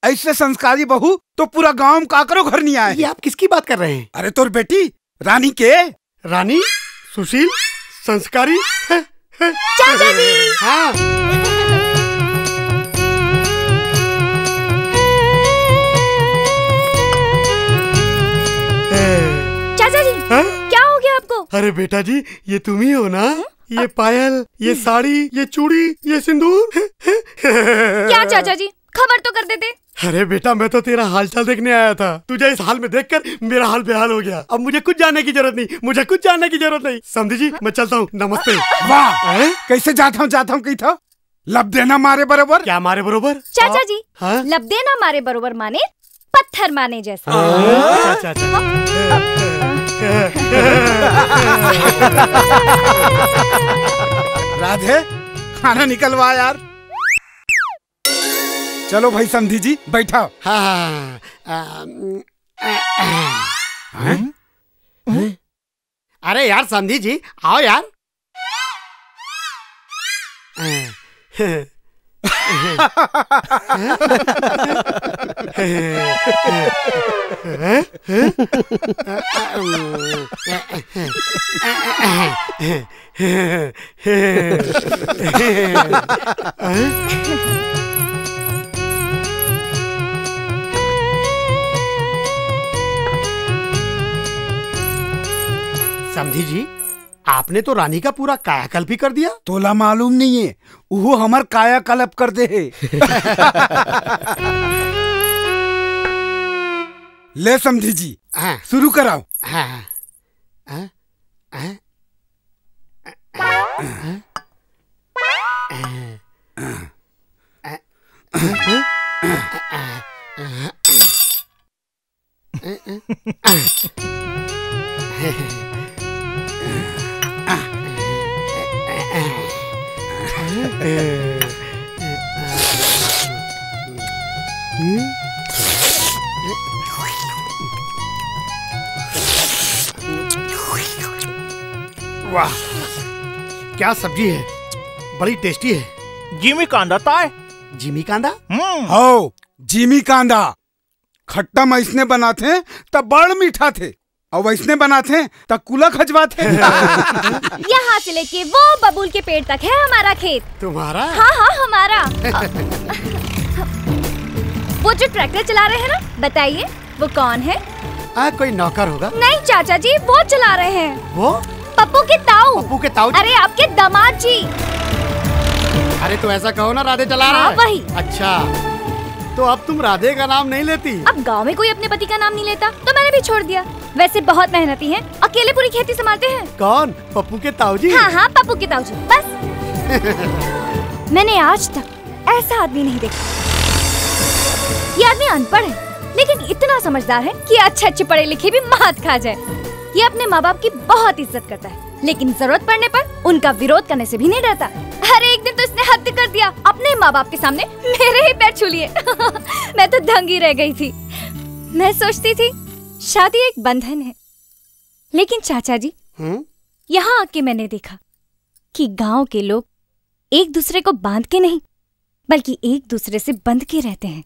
ऐसे संस्कारी बहू तो पूरा गांव का करो घर नहीं आए। ये आप किसकी बात कर रहे हैं? अरे तोर बेटी रानी के। रानी सुशील संस्कारी चाचा जी। हाँ चाचा जी क्या हो गया आपको? अरे बेटा जी ये तुम ही हो ना? ये पायल, ये साड़ी, ये चूड़ी, ये सिंदूर। क्या चाचा जी खबर तो कर देते। अरे बेटा मैं तो तेरा हालचाल देखने आया था। तुझे इस हाल में देखकर मेरा हाल बेहाल हो गया। अब मुझे कुछ जानने की जरूरत नहीं, मुझे कुछ जानने की जरूरत नहीं। समझी जी मैं चलता हूँ, नमस्ते। वाह कैसे जाता हूँ कही था। लब देना मारे बरोबर। क्या मारे बरोबर? चाचा जी लब देना मारे बरोबर माने पत्थर माने जैसा। राधे खाना निकलवा यार। चलो भाई समधी जी बैठाओ। अरे यार समधी जी आओ यार। समधी जी आपने तो रानी का पूरा कायाकल्प ही कर दिया। तोला मालूम नहीं है वो हमार कायाकल्प कर दे है। ले समधी जी शुरू कराओ। वाह क्या सब्जी है, बड़ी टेस्टी है। जिमी कांदा ताए। जिमी कांदा? हो जिमी कांदा खट्टा मैसने बनाते तब बड़ मीठा थे और वैसने बनाते तब कुला खजवाते। यहाँ से लेके वो बबूल के पेड़ तक है हमारा खेत। तुम्हारा? हाँ हाँ हमारा। वो जो ट्रैक्टर चला रहे हैं ना बताइए वो कौन है? कोई नौकर होगा। नहीं चाचा जी वो चला रहे हैं। वो पप्पू के ताऊ। पप्पू के ताऊ? अरे आपके दामाद जी। अरे तो ऐसा कहो ना राधे चला रहा है। वही। अच्छा तो अब तुम राधे का नाम नहीं लेती? अब गांव में कोई अपने पति का नाम नहीं लेता तो मैंने भी छोड़ दिया। वैसे बहुत मेहनती हैं, अकेले पूरी खेती संभालते हैं। कौन? पप्पू के ताऊ जी? हाँ हाँ पप्पू के ताऊ जी बस। मैंने आज तक ऐसा आदमी नहीं देखा। ये आदमी अनपढ़ है लेकिन इतना समझदार है कि अच्छे पढ़े लिखे भी मात खा जाए। ये अपने माँ बाप की बहुत इज्जत करता है लेकिन जरूरत पड़ने पर उनका विरोध करने से भी नहीं डरता। अरे एक दिन तो इसने हद कर दिया, अपने माँ बाप के सामने मेरे ही पैर छू लिए। मैं तो दंगी रह गई थी। मैं सोचती थी शादी एक बंधन है लेकिन चाचा जी यहाँ आके मैंने देखा कि गांव के लोग एक दूसरे को बांध के नहीं बल्कि एक दूसरे से बंध के रहते हैं।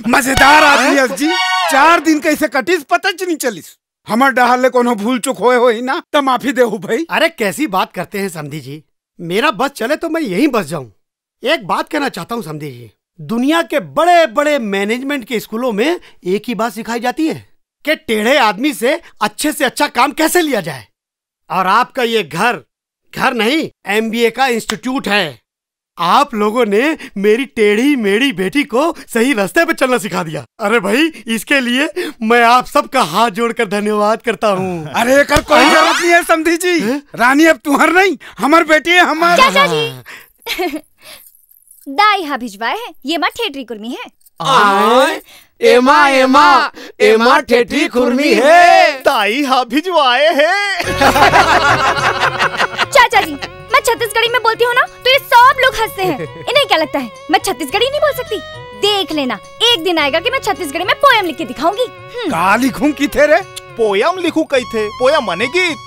मजेदार आदमी जी। 4 दिन कैसे कटिस पता नहीं चलिस। हमार डहाले कोनो भूल चुक होए हो ही ना तो माफी देहु भाई। अरे कैसी बात करते हैं समधी जी, मेरा बस चले तो मैं यहीं बस जाऊं। एक बात कहना चाहता हूं समधी जी, दुनिया के बड़े बड़े मैनेजमेंट के स्कूलों में एक ही बात सिखाई जाती है कि टेढ़े आदमी से अच्छा काम कैसे लिया जाए। और आपका ये घर नहीं MBA का इंस्टीट्यूट है। आप लोगों ने मेरी टेढ़ी मेढ़ी बेटी को सही रास्ते पे चलना सिखा दिया। अरे भाई, इसके लिए मैं आप सबका हाथ जोड़कर धन्यवाद करता हूँ। अरे कर कोई जरूरत नहीं है समधी जी। रानी अब तुम्हार नहीं, हमार बेटी है। हमार चाचा जी दाई हा भिजवाए है, ये माँ ठेठरी कुर्मी है। एमा एमा एमा ठेठी खुरमी है। दाई हा भिजवाए है। चाचा जी, मैं छत्तीसगढ़ी में बोलती हूँ ना तो ये सब लोग हंसते हैं। इन्हें क्या लगता है मैं छत्तीसगढ़ी नहीं बोल सकती? देख लेना, एक दिन आएगा कि मैं छत्तीसगढ़ी में पोयम लिख के दिखाऊंगी। का लिखूं की थे रे? पोयम लिखूं कई थे? पोयम माने गीत।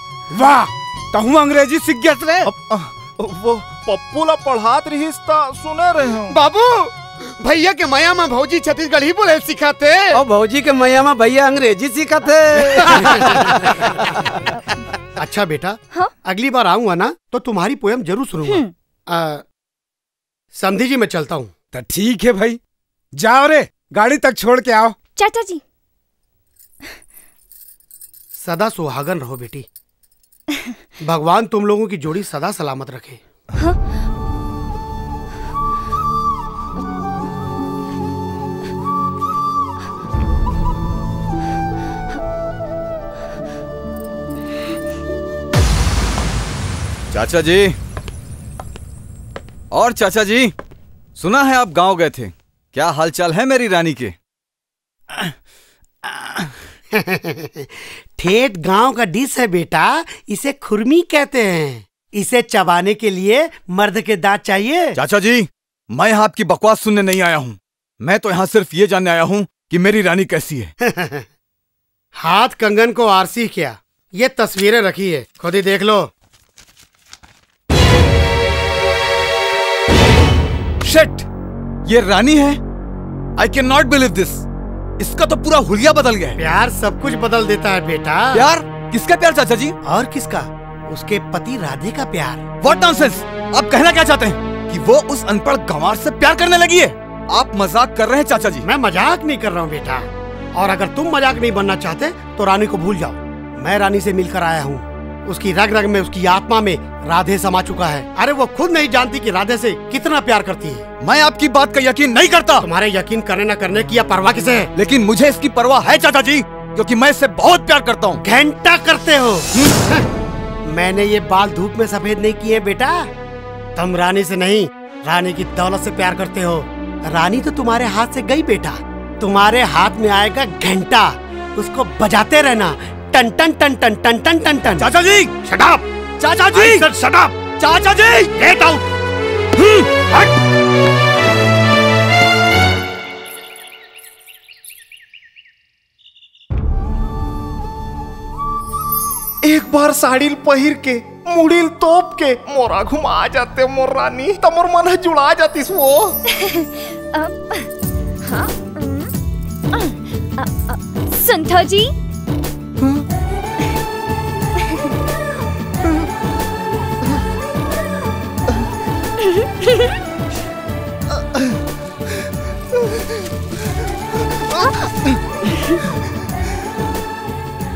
वाह, तहु अंग्रेजी सीख गया रे। वो पप्पू ला पढ़ात रही सुने रहे हूँ। बाबू, भैया के मैया में भौजी छत्तीसगढ़ी बोले सिखाते और भौजी के मैया में भैया अंग्रेजी सिखाते। अच्छा बेटा, हाँ? अगली बार आऊंगा ना तो तुम्हारी पोयम जरूर सुनूंगा। समधी जी, मैं चलता हूँ। तो ठीक है भाई, जाओ रे, गाड़ी तक छोड़ के आओ। चाचा जी, सदा सुहागन रहो बेटी। भगवान तुम लोगों की जोड़ी सदा सलामत रखे। हाँ? चाचा जी, और चाचा जी, सुना है आप गांव गए थे, क्या हालचाल है मेरी रानी के? ठेठ गांव का डिश है बेटा, इसे खुरमी कहते हैं। इसे चबाने के लिए मर्द के दांत चाहिए। चाचा जी, मैं यहाँ आपकी बकवास सुनने नहीं आया हूँ। मैं तो यहाँ सिर्फ ये जानने आया हूँ कि मेरी रानी कैसी है। हाथ कंगन को आरसी क्या, ये तस्वीरें रखी है, खुद ही देख लो। शिट, ये रानी है? I cannot believe this। इसका तो पूरा हुलिया बदल गया है। प्यार सब कुछ बदल देता है बेटा। प्यार? किसका प्यार चाचा जी? और किसका? उसके पति राधे का प्यार। What nonsense! आप कहना क्या चाहते हैं कि वो उस अनपढ़ गंवार से प्यार करने लगी है? आप मजाक कर रहे हैं चाचा जी। मैं मजाक नहीं कर रहा हूँ बेटा, और अगर तुम मजाक नहीं बनना चाहते तो रानी को भूल जाओ। मैं रानी से मिलकर आया हूँ, उसकी रग रग में, उसकी आत्मा में राधे समा चुका है। अरे वो खुद नहीं जानती कि राधे से कितना प्यार करती है। मैं आपकी बात का यकीन नहीं करता। तुम्हारे यकीन करने न करने की परवाह किसे है? लेकिन मुझे इसकी परवाह है चाचा जी, क्योंकि मैं इससे बहुत प्यार करता हूँ। घंटा करते हो। मैंने ये बाल धूप में सफेद नहीं किए बेटा। तुम रानी से नहीं, रानी की दौलत से प्यार करते हो। रानी तो तुम्हारे हाथ से गई बेटा, तुम्हारे हाथ में आएगा घंटा, उसको बजाते रहना, टन टन टन टन टन टन टन टन। चाचा जी, शट अप! चाचा जी, शट अप! चाचा जी, गेट आउट! हट! एक बार साड़ील पहिर के, मुड़ील तोप के मोरा घुमा जाते मोर रानी, तो मोर मन जुड़ा जातीस वो। हाँ? सुनथो जी,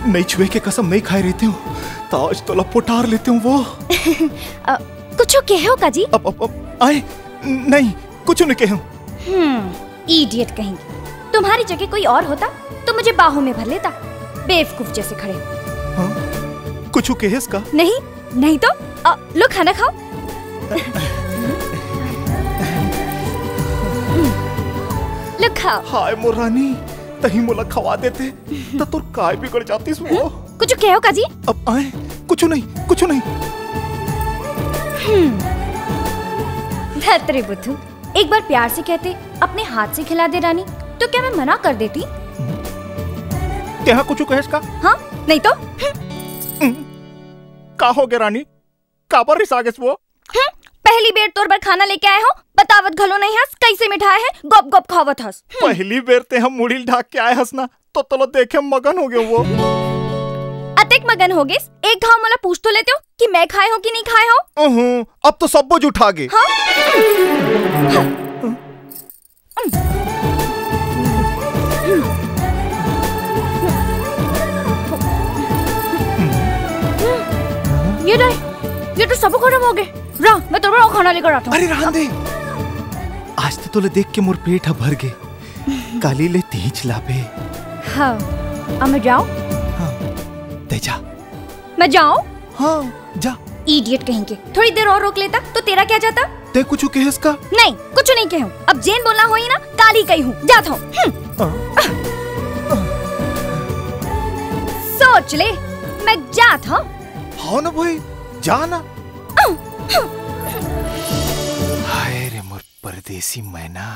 नहीं छुए के कसम नहीं खाए रहती हूँ, तो आज तो लपोटार लेती हूँ वो। कुछ कहो का जी? आए नहीं, कुछ नहीं कहूँ। इडियट कहेंगे। तुम्हारी जगह कोई और होता तो मुझे बाहों में भर लेता। बेवकूफ जैसे खड़े। हाँ? कुछ कहेस का? नहीं, नहीं तो लो खाना खाओ। लो खाओ। हाय मोर रानी, तही मोला खवा देते तो तोर काय बिगड़ जातीस वो। कुछ कहो का जी? अब आए, कुछ नहीं, कुछ नहीं। धत्रे बुद्धू, एक बार प्यार से कहते अपने हाथ से खिला दे रानी, तो क्या मैं मना कर देती? क्या कुछ कहेस का? हाँ, नहीं तो? का हो गया रानी, काबर रिसागेस वो? पहली बेर तोर बर खाना लेके आए हो, बतावत घलो नहीं हस, कैसे मिठाई है, गप गप खावत हस। पहली बेर ते हम मुड़ील ढाक के आए हस ना, तो तलो देखे मगन हो गए वो। अतेक मगन हो गए, एक घाव मला पूछ तो लेते हो कि मैं खाए हो कि नहीं खाए हो? अब तो सब बोझ उठा गए। हाँ? ये तो सब खत्म हो गए। मैं तो खाना लेकर आता हूँ। अरे रहने दे। आज तो तोले देख के मोर पेट भर गे। काली ले तेज लाबे। हाँ, अब मैं जाऊं? ते जा। मैं जाऊं? हाँ, जा। इडियट कहेंगे। थोड़ी देर और रोक लेता तो तेरा क्या जाता? ते कुछ कहेस का? नहीं, कुछ नहीं कहूँ। अब जेन बोलना हो ही ना, काली कही हूँ। जाता हूँ। सोच ले, मैं जाता हूँ। हाँ ना भाई, जाना। हाय रे मोर परदेसी मैना,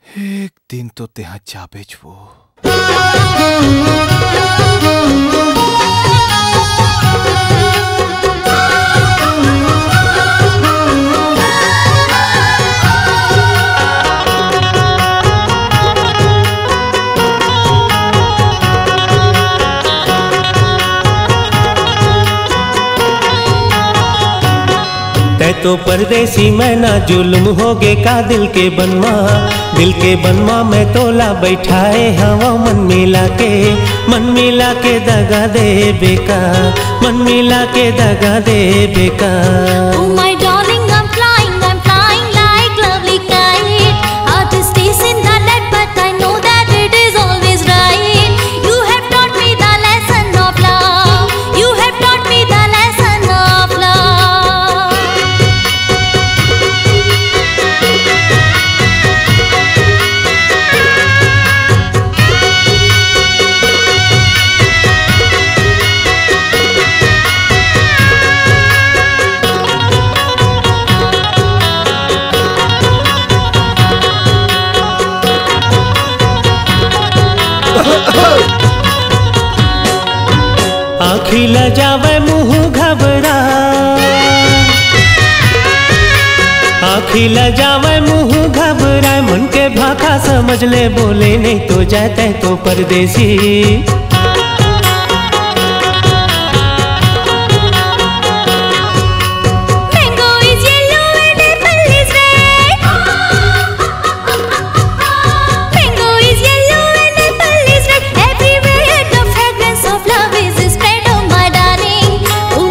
एक दिन तो तेहा जाबे छो। तै तो परदेसी मैना जुल्म हो गे का दिल के बनवा में तोला बैठाए हवा मन मिला के दगा दे बेका, मन मिला के दगा दे बेका। Oh my darling, I'm flying like lovely kite. Heart is chasing the lead, but I know that it is always right. You have taught me the lesson of love. You have taught me the lesson of love. आँखी लजावे मुँह घबरा, आँखी लजावे मुँह घबराए, मन के भाखा समझ ले बोले नहीं तो जाते तो परदेसी। Mango is yellow and apple is red. Mango is yellow and apple is red. Everywhere the fragrance of love is spread. Oh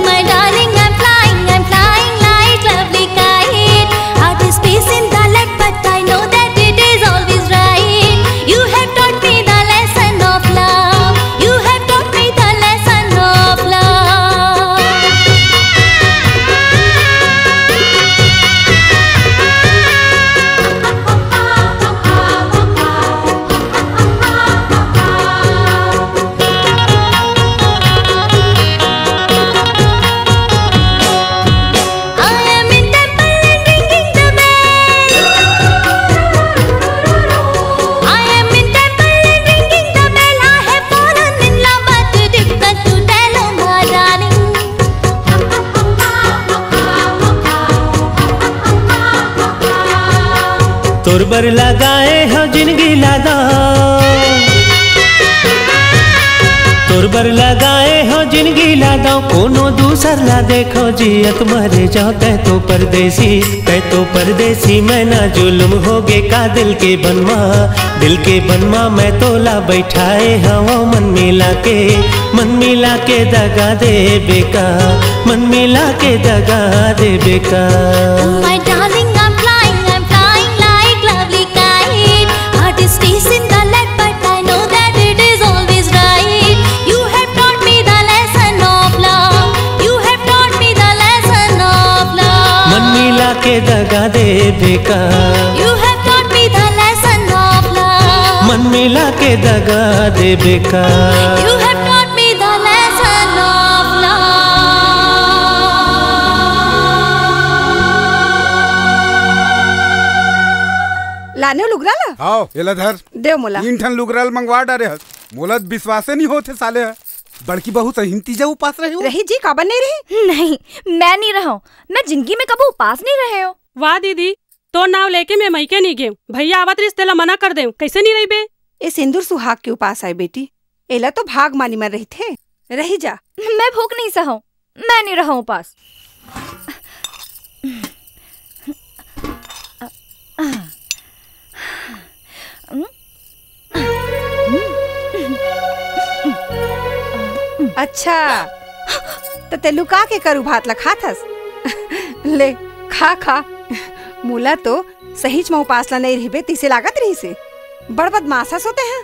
my darling, I'm flying like lovely kite. Heart is pacing the lead, but I know that it is always right. You have taught me the lesson of love. You have taught me the lesson of love. I am in temple and ringing the bell. I am in temple and ringing the bell. I have fallen in love, but too difficult to tell. Oh my darling. तोर बर लगाए हो जिंदगी लादा, तोर बर लगाए हो जिंदगी लादा, कोनो दूसर ला देखो जियत मरे जाओ। तै तो परदेसी मैना जुल्म हो गे का दिल के बनवा में तोला बैठाए हवा मन मिला के दगा दे बेका, मन मिला के दगा दे बेका। Oh my darling, I'm flying like lovely kite. Heart is chasing the lead, but I know that it is always right. You have taught me the lesson of love. You have taught me the lesson of love. मन मिला के दगा दे बेका, You have taught me the lesson of love. मन मिला के दगा दे बेका। You have taught me the lesson of love. लाने लुगरा ला? आओ एला धर। देव मोला। तीन ठन लुगराल मंगवा डारे हस। मोला विश्वासे नहीं होते साले है। बड़की बहू तो हिंतीजा उपास रहे हो। रही जी काबर नहीं रही? नहीं, मैं नहीं रहा हूँ। मैं जिंदगी में कभी उपास नहीं रहे हो। वाह दीदी, तो नाव लेके मैं मैके नहीं गए। भैया आवत रिश्ते ला मना कर दे, कैसे नहीं रही बे? ये सिंदूर सुहाग के उपास आई बेटी। एला तो भाग मानी में रही थे। रही जा। मैं भूख नहीं सहा, मैं नहीं रहा उपास। अच्छा, तो ते लुका के करू भात ला खाथस। ले खा खा। मूला तो सहीच में उपासला नहीं रही तीसे लागत रही से बड़ बदमाशा सोते हैं।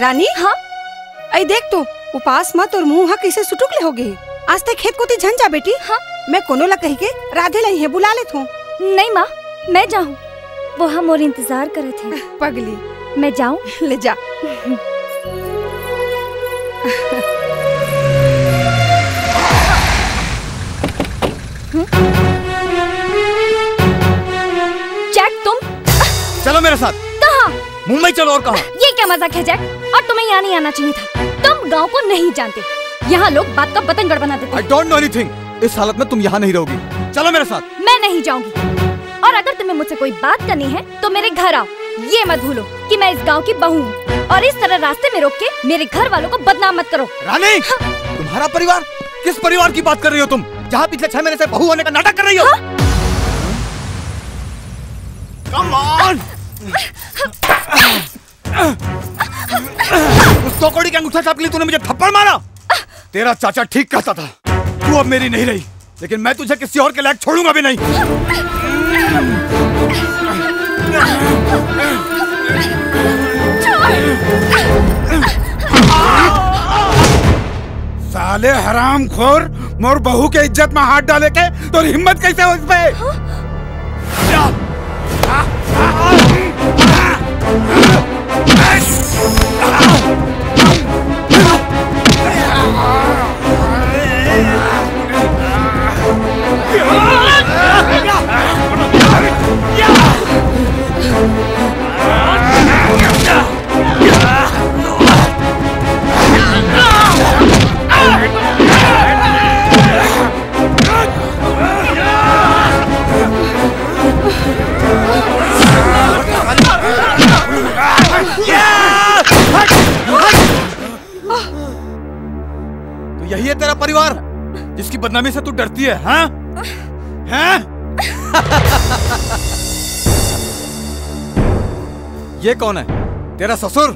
रानी हाँ आई देख तो उपास मत और मुँह कैसे सुटुक ले होगे। आज तक खेत को झंझा बेटी। हाँ मैं कोनो ला कही के राधे लाई है बुला लेत हूँ। नहीं माँ मैं जाऊँ, वो हम और इंतजार करे थे। पगली मैं जाऊँ? ले जा। जैक तुम चलो मेरे साथ। कहाँ? मुंबई चलो। और कहाँ? ये क्या मजाक है जैक? और तुम्हें यहाँ नहीं आना चाहिए था। तुम गांव को नहीं जानते, यहाँ लोग बात का बतंगड़ बना देते। I don't know anything। इस हालत में तुम यहाँ नहीं रहोगी। चलो मेरे साथ। मैं नहीं जाऊंगी। और अगर तुम्हें मुझसे कोई बात करनी है तो मेरे घर आओ। ये मत भूलो कि मैं इस गांव की बहू हूँ और इस तरह रास्ते में रोक के मेरे घर वालों को बदनाम मत करो। रानी तुम्हारा परिवार? किस परिवार की बात कर रही हो तुम, जहाँ पिछले 6 महीने से बहू होने का नाटक कर रही हो? Come on! उस सोकोड़ी के अंगूठा छाप के लिए तूने मुझे थप्पड़ मारा। तेरा चाचा ठीक कहता था, तू अब मेरी नहीं रही, लेकिन मैं तुझे किसी और के लायक छोड़ूंगा भी नहीं। साले हरामखोर, मोर बहू के इज्जत में हाथ डाले के तो हिम्मत कैसे हो इस पे? तो यही है तेरा परिवार जिसकी बदनामी से तू डरती है? हाँ? हैं? ये कौन है? तेरा ससुर?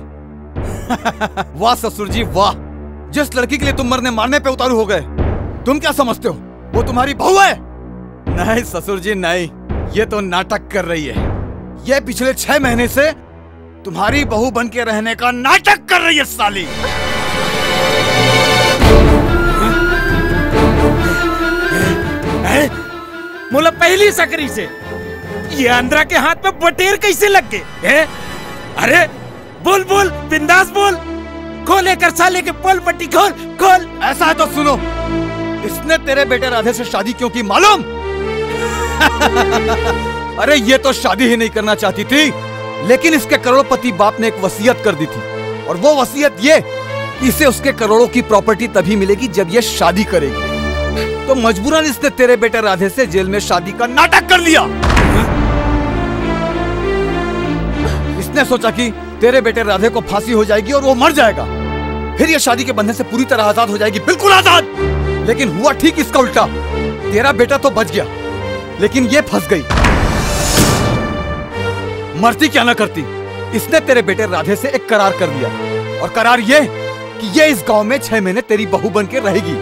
वाह ससुर जी वाह, जिस लड़की के लिए तुम मरने मारने पे उतारू हो गए, तुम क्या समझते हो वो तुम्हारी बहू है? नहीं ससुर जी नहीं, ये तो नाटक कर रही है। ये पिछले 6 महीने से तुम्हारी बहू बन के रहने का नाटक कर रही है साली। मोला पहली सकरी से ये आंध्रा के हाथ में बटेर कैसे लग गए? अरे बोल बोल बिंदास बोल, खोले कर साले के पोल पट्टी खोल खोल। ऐसा है तो सुनो, इसने तेरे बेटे राधे से शादी क्यों की मालूम? अरे ये तो शादी ही नहीं करना चाहती थी, लेकिन इसके करोड़पति बाप ने एक वसीयत कर दी थी, और वो वसीयत ये, इसे उसके करोड़ों की प्रॉपर्टी तभी मिलेगी जब ये शादी करेगी। तो मजबूरन इसने तेरे बेटे राधे से जेल में शादी का नाटक कर लिया। इसने सोचा कि तेरे बेटे राधे को फांसी हो जाएगी और वो मर जाएगा, फिर ये शादी के बंधन से पूरी तरह आजाद हो जाएगी, बिल्कुल आजाद। लेकिन हुआ ठीक इसका उल्टा। तेरा बेटा तो बच गया, लेकिन ये फंस गई। मरती क्या ना करती, इसने तेरे बेटे राधे से एक करार कर लिया, और करार ये कि ये इस गांव में 6 महीने तेरी बहू बन के रहेगी,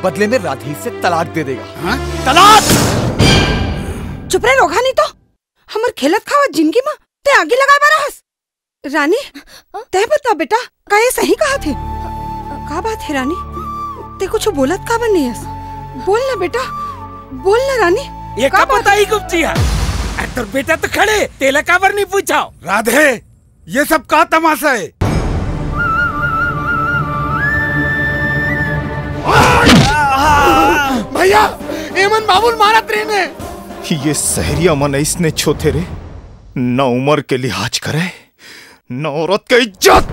बदले में राधे से तलाक दे देगा। हाँ? तलाक! चुप रहे रोगा नहीं तो हमर खेलत खावत जिंदगी में ते आगे लगा बरस। रानी ते बता बेटा, का ये सही कहा थे? का बात है रानी, ते कुछ बोलत का बन नहीं है? बोल ना बेटा, बोल ना रानी। ये का पता ही गुप्तिया, तो बेटा तो खड़े, तेला काबर नहीं पूछाओ। राधे ये सब का तमाशा है? भैया एमन बाबुल मारा ट्रेने। ये सहरिया मन इसने छोथे रे, न उम्र के लिहाज करे न औरत के इज्जत।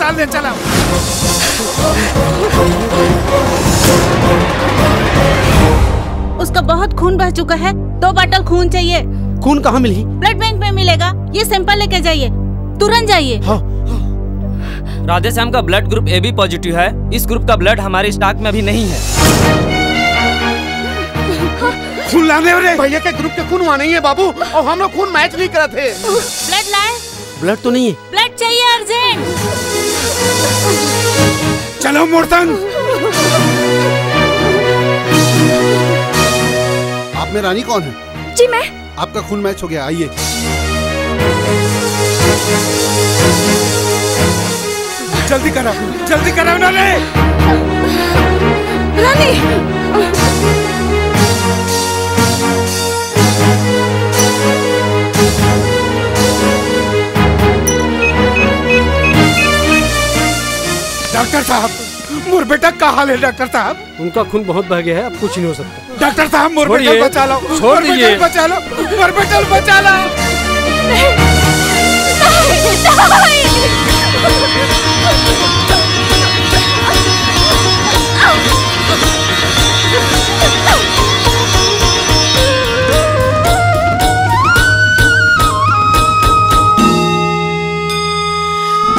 अस्पताल ले चला। उसका बहुत खून बह चुका है, 2 बॉटल खून चाहिए। खून कहाँ मिली? ब्लड बैंक में मिलेगा, ये सैंपल लेके जाइए, तुरंत जाइए। हाँ। राधेश्याम का ब्लड ग्रुप AB पॉजिटिव है। इस ग्रुप का ब्लड हमारे स्टॉक में अभी नहीं है। खून लाने वाले भैया के ग्रुप के खून वहाँ नहीं है बाबू, और हम लोग खून मैच नहीं करे थे। ब्लड लाए? ब्लड तो नहीं है। ब्लड चाहिए अर्जेंट। चलो मूर्तन। आप में रानी कौन है? जी मैं। आपका खून मैच हो गया, आइए। जल्दी कराओ नाले। रानी। डॉक्टर साहब, मोर बेटा का हाल है? डॉक्टर साहब, उनका खून बहुत बह गया है, अब कुछ नहीं हो सकता। डॉक्टर साहब, मोर बेटा बचा लो, छोड़ दीजिए, बचा लो, मोर बेटा बचा लो।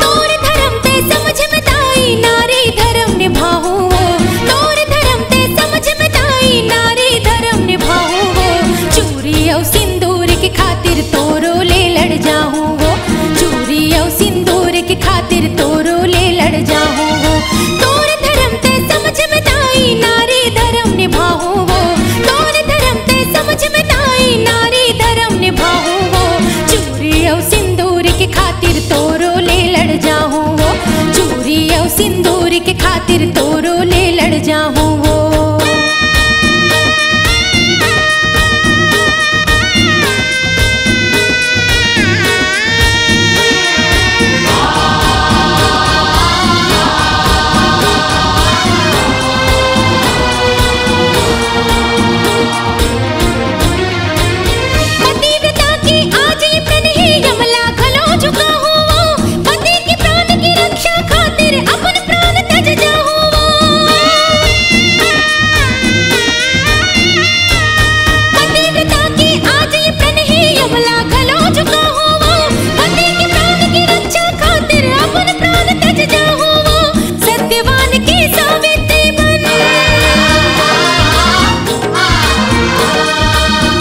तोर धर्म ते समझ में ताई नारी धर्म निभाऊं वो, तोर धर्म ते समझ में ताई नारी धर्म निभाऊं वो, चूरी और सिंदूर की खातिर तोरो ले लड़ जाऊं वो, चूरी और सिंदूर की खातिर तोरो ले लड़ जाऊं वो, तोर धर्म ते समझ में ताई नारी धर्म निभाऊं वो, तोर धर्म ते समझ में ताई नारी धर्म निभाऊं वो, चूरी और सिंदूर की खातिर तोरो ले लड़ जाऊं वो, चूरी और सिंदूर की खातिर तोरो ले लड़ जाऊं वो। पतिव्रता की आज ये प्रण ही यमला खलो झुका हूँ वो, पति के प्राण की रक्षा खातिर अपन प्राण तज जाऊँ वो। पतिव्रता की आज ये प्रण ही यमला खलो झुका हूँ वो, पति के प्राण की रक्षा खातिर अपन प्राण तज जाऊँ वो। सत्यवान की सावित्री बन,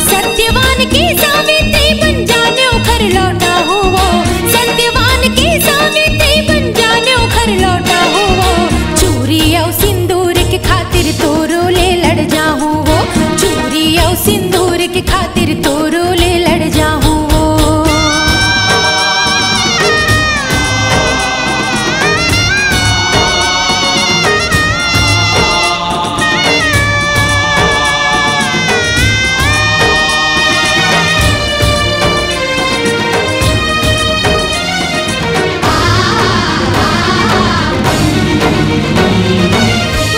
सत्यवान की सावित्री बन जाने घर लौटा हूँ वो, सत्यवान की सावित्री बन जाने घर लौटा हूँ वो, चूरी और सिंदूर की खातिर तोरो ले लड़ जाऊँ वो, चूरी और सिंदूर की खातिर तोरो ले लड़ जाऊँ वो।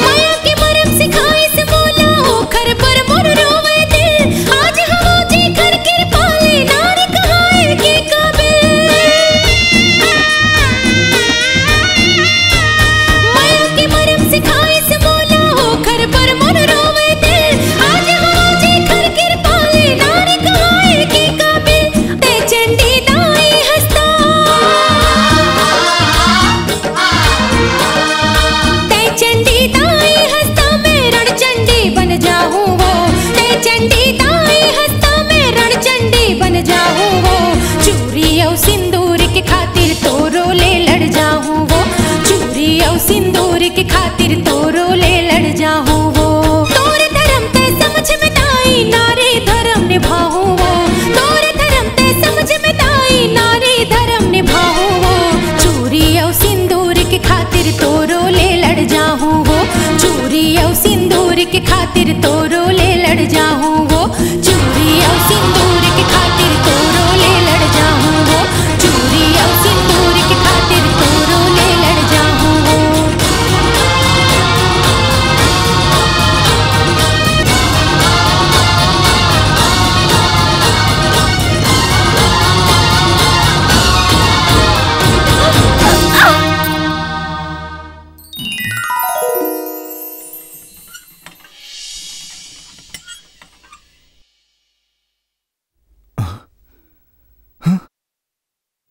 माया के मरम सिखाए से बोला ओ खर पर मोर रोवे दिल, आज हम जी कर कृपाले नारी कहाए के काबिल। माया के मरम सिखाए से बोला ओ खर पर मोर रोवे दिल, आज हम जी कर कृपाले नारी कहाए के काबिल। ते चंडी दाई हंसता, ते चंडी दाई हंसता मैं रणचंडी बन जाऊं वो, ते चंडी दाई हंसता मैं रणचंडी बन जाऊं वो, चूरी और सिंदूर की खातिर तोरो ले लड़ जाऊं वो, चूरी और सिंदूर की खातिर तोरो ले लड़ जाऊं वो। तोर धर्म ते समझ में ताई नारी धर्म निभाऊं वो, तोर धर्म ते समझ में ताई नारी धर्म निभाऊं वो, चूरी और सिंदूर की खातिर तोरो ले लड़ जाऊं वो, चूरी और सिंदूर की खातिर तोरो ले लड़ जाऊं वो, चूरी और सिंदूर की खातिर तोरो ले लड़ जाऊं वो, चूरी और सिंदूर की खातिर तोरो ले लड़ जाऊं वो।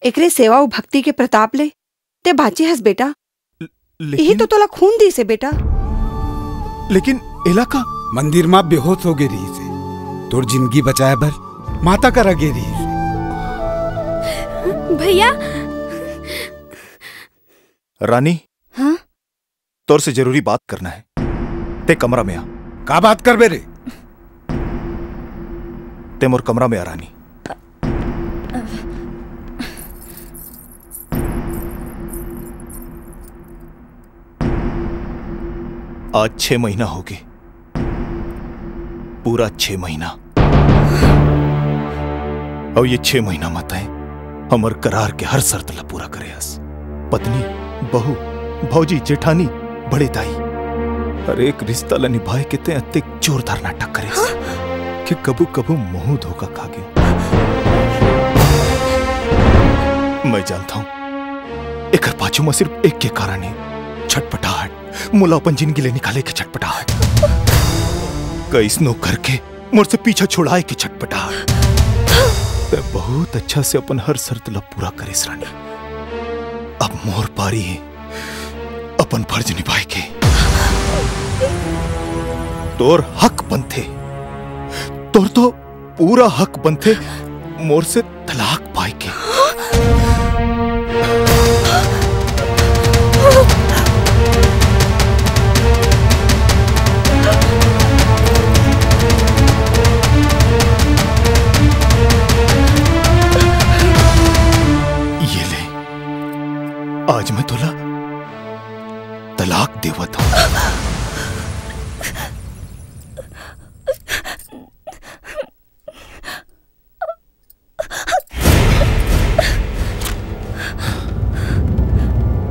एकरे सेवा और भक्ति के प्रताप ले ते बाची हस बेटा। यही तो तोला खून दी से बेटा। लेकिन इलाका मंदिर माँ बेहोश हो गई रही से तोर जिंदगी बचाए भर माता करा गे रही से। भैया रानी, हाँ? तोर से जरूरी बात करना है। ते कमरा में आ। का बात कर बे रे? ते मोर कमरा में आ रानी। आज 6 महीना हो गए, पूरा 6 महीना। और ये 6 महीना मत है हमर करार के हर शर्त ला पूरा करे हस। पत्नी, बहू, भौजी, जेठानी, बड़े दाई, हर एक रिश्ता ला निभाए के ते अत्ते जोरदार नाटक करे हस कि कबू कबू मुंह धोखा खा गए। मैं जानता हूं एक पाछू में सिर्फ एक के कारण है, छटपटाहट। मुला अपन जिंदगी ले निकाले के छटपटाहट, कैसनो करके मुझसे पीछा छुड़ाए के छटपटाहट। ते बहुत अच्छा से अपन हर शर्त ला पूरा करे रानी। अब मोर पारी है अपन फर्ज निभाए के। तोर हक बनते, तोर तो पूरा हक बनते मोर से तलाक पाए के। आज मैं तोला तलाक देवत हूं।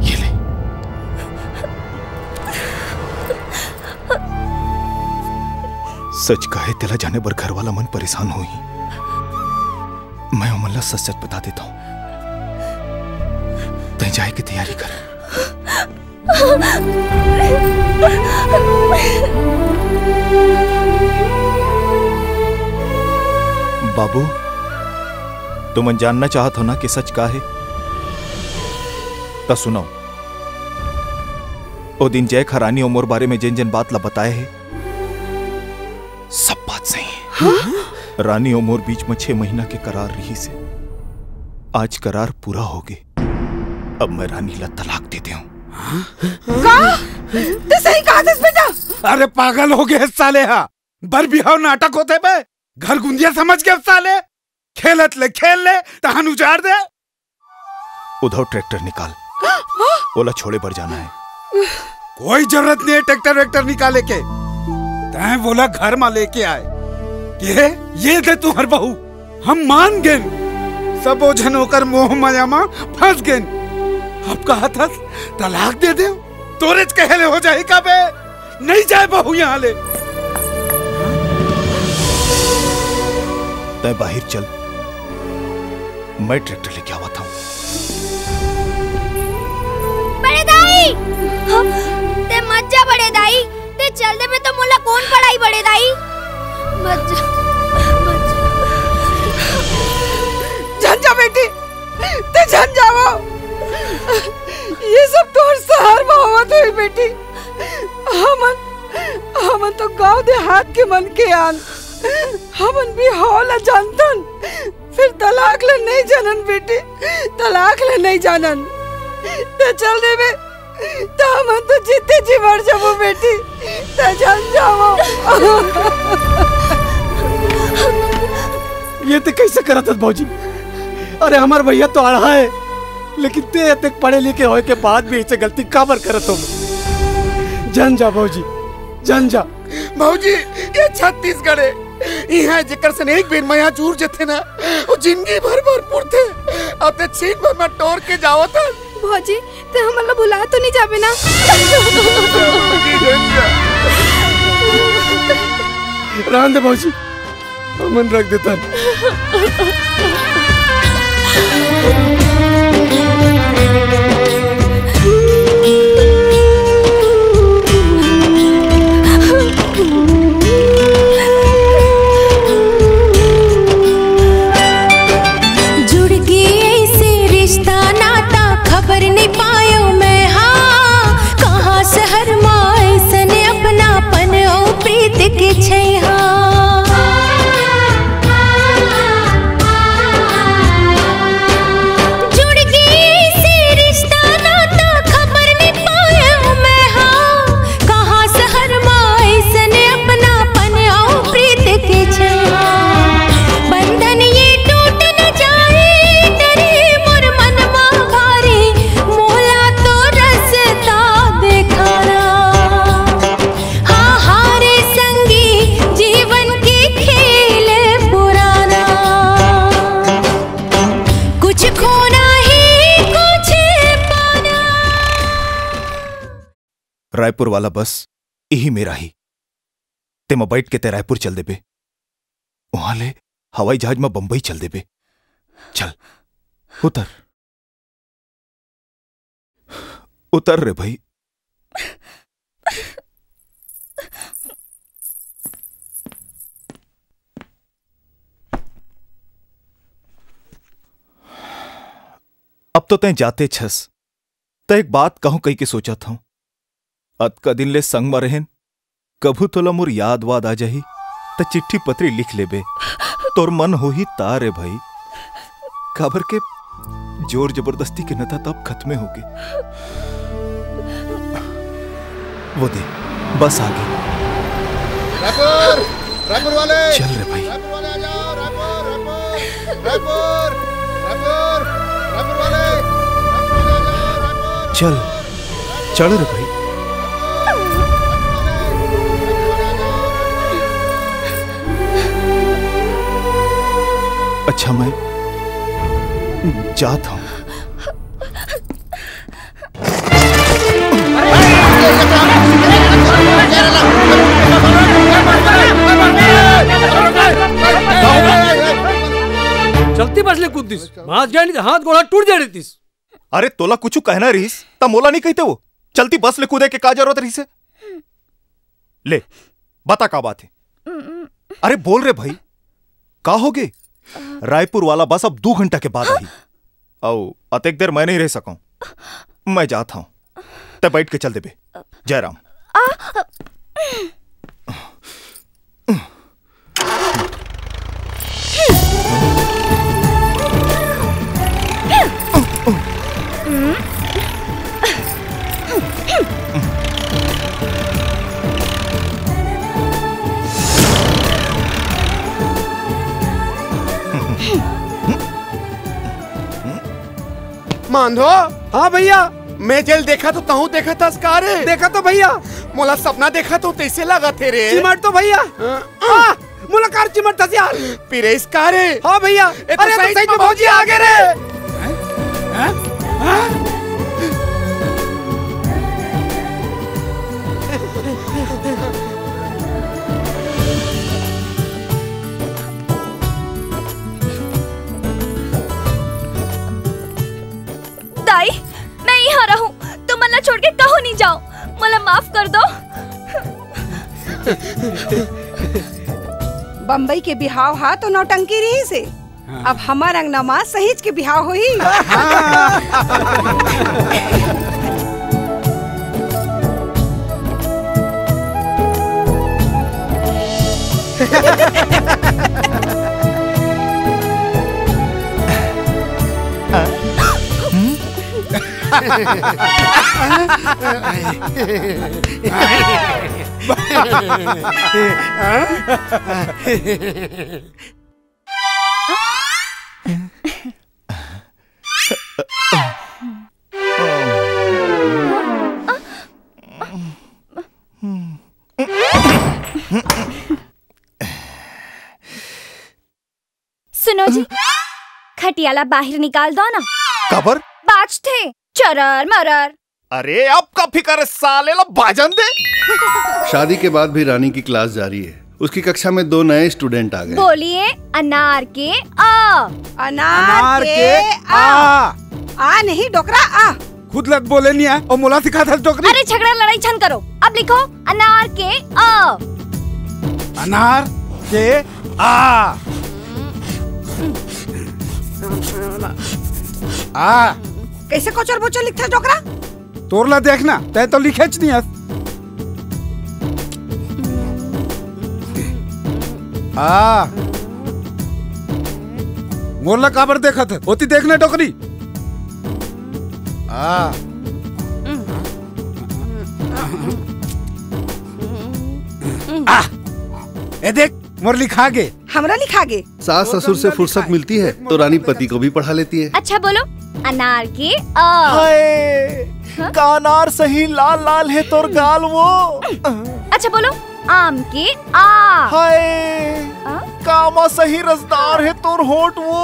ये ले। सच कहे तेला जाने पर घर वाला मन परेशान हुई। मैं अमल्ला सच सच बता देता हूं। तय जाए की तैयारी कर। बाबू, तुम जानना चाहत हो ना कि सच का है? तो सुनो। ओ दिन जय खरानी और मोर बारे में जिन जिन बात ला बताए है, सब बात सही है। हाँ? रानी और मोर बीच में 6 महीना के करार रही से आज करार पूरा हो गए। अब मैं रानी ला तलाक देते हूँ। ते सही कहा बेटा। अरे पागल हो गए साले। हा बर बिहाव नाटक होते बे। घर गुंदिया समझ गए साले। खेलत ले खेल ले तहन उजाड़ दे। उधर ट्रैक्टर निकाल, ओला छोड़े पर जाना है। कोई जरूरत नहीं है ट्रैक्टर वेक्टर निकाले के। तैं बोला घर में लेके आए के ये दे तू हर बहू। हम मान गए सब ओझन होकर मोह माया में फंस गए। अब कहा था तलाक दे दे तोरेज कहले हो जाए का बे। नहीं जाए बहू यहाँ ले। तय बाहर चल, मैं ट्रैक्टर लेके आवा था। बड़े दाई, ते मत जा बड़े दाई। ते चल दे में तो मोला कौन पढ़ाई बड़े दाई। मत जा, मत जा। जन जा बेटी, ते जन जाओ। ये सब तो शहर में होवत हुई बेटी। हमन तो गांव देहात के मन के आन। हमन भी हौला जानतन, फिर तलाक ले नहीं जानन बेटी। तलाक ले नहीं जानन। ते चल दे बे, तो हमन तो जीते जी मर जाबो बेटी। ते जान जाओ। ये ते कैसे करत भौजी? अरे हमार भैया तो आढ़ा है, लेकिन ते तक पढ़े लिखे होए के बाद भी ऐसे गलती काबर करत हो? जान जा भौजी, जान जा। भौजी ये छत्तीसगढ़ है। यहाँ जेकर से एक बेर मैं चूर जथे ना, वो जिंदगी भर भरपूर थे। अब ते छीन भर में टोर के जाओ था। भौजी ते हमला भुला तो नहीं जाबे ना? रहन दे भौजी, मन रख देता। जुड़ गए ऐसे रायपुर वाला बस यही मेरा ही। ते मैं बैठ के ते रायपुर चल देबे, वहां ले हवाई जहाज में बंबई चल देबे। चल उतर उतर रे भाई। अब तो तय जाते छस, त एक बात कहूं कही के सोचा था, अत का दिन ले संग में रहेन, कभू तोला मोर याद वाद आ जाही त चिट्ठी पत्री लिख लेबे, तोर मन हो ही तारे भाई। खबर के जोर जबरदस्ती के नता तब खत्मे हो गए। वो दे बस आ गई। रायपुर रायपुर वाले चल रे भाई। रायपुर वाले आ जाओ। रायपुर रायपुर रायपुर रायपुर वाले चल चल रे भाई। अच्छा मैं जाता हूं। चलती बस ले कूद दिस, हाथ जाए नहीं हाथ गोड़ा टूट जाए दिस। अरे तोला कुछ कहना रहीस ता मोला नहीं कहते वो। चलती बस ले कूदे के का जरूरत रही से? ले बता का बात है। अरे बोल रे भाई का हो गए? रायपुर वाला बस अब 2 घंटा के बाद आई। औ अतेक देर मैं नहीं रह सकूं, मैं जाता हूं। ते बैठ के चल देबे। जयराम। मांधो। हाँ भैया, मैं जेल देखा तो तहु देखा था स्कारे। देखा तो भैया, मोला सपना देखा तो तैसे लगा थे रे। चिमट तो भैया मोला कार चिमट था यार। पिरे स्कारे। हाँ भैया, अरे तो सही में भौजी आ गए रे। दाई, मैं यहाँ रहूं, तुम मन्ना छोड़ के कहो नहीं जाओ। मला माफ कर दो। बम्बई के बिहाव हा तो नौटंकी रही से। अब हमार अंगनमा सहीज के बिहाव हुई। सुनो जी, खटियाला बाहर निकाल दो ना। कबर बाज थे चरर मरर। अरे अब का फिकर साले ला बाजन दे। शादी के बाद भी रानी की क्लास जारी है। उसकी कक्षा में 2 नए स्टूडेंट आ गए। बोलिए अनार के आ। अनार के आ। आ नहीं डोकरा आ। खुद लग बोले नहीं है और मोला सिखा था डोकरी। अरे झगड़ा लड़ाई छन करो, अब लिखो अनार के आ। अनार के आ। आ कैसे कोचर बोचर लिखता है डोकरा? तोरला देखना, तय तो लिखेच नहीं है। आ मोरला काबर देखा था, होती देखना डोकरी। आ ए देख मोर लिखा गे। हमरा लिखा गे। सास ससुर से फुर्सत मिलती है तो रानी पति को भी पढ़ा लेती है। अच्छा बोलो अनार के आ। हाय का अनार सही लाल लाल है तोर गाल वो। अच्छा बोलो आम के आ। हाय कामा सही रसदार है तोर होठ वो।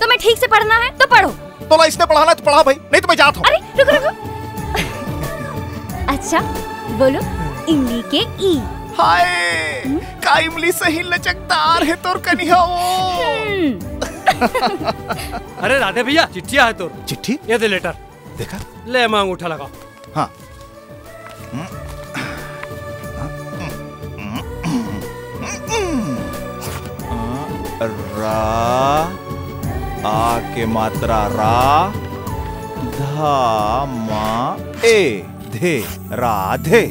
तुम्हें ठीक से पढ़ना है तो पढ़ो। तोला इसने पढ़ाना है तो पढ़ा भाई, नहीं तो मैं जाता हूँ। अरे रुको रुको। अच्छा बोलो इमली के ई। हाय का इमली सही लचकदार है तोर कनिया अरे राधे भैया चिट्ठिया है तोर। चिट्ठी? ये दे लेटर। देखा? ले मांग उठा लगाओ। हाँ। रा आ के मात्रा रा धा मा ए धे राधे।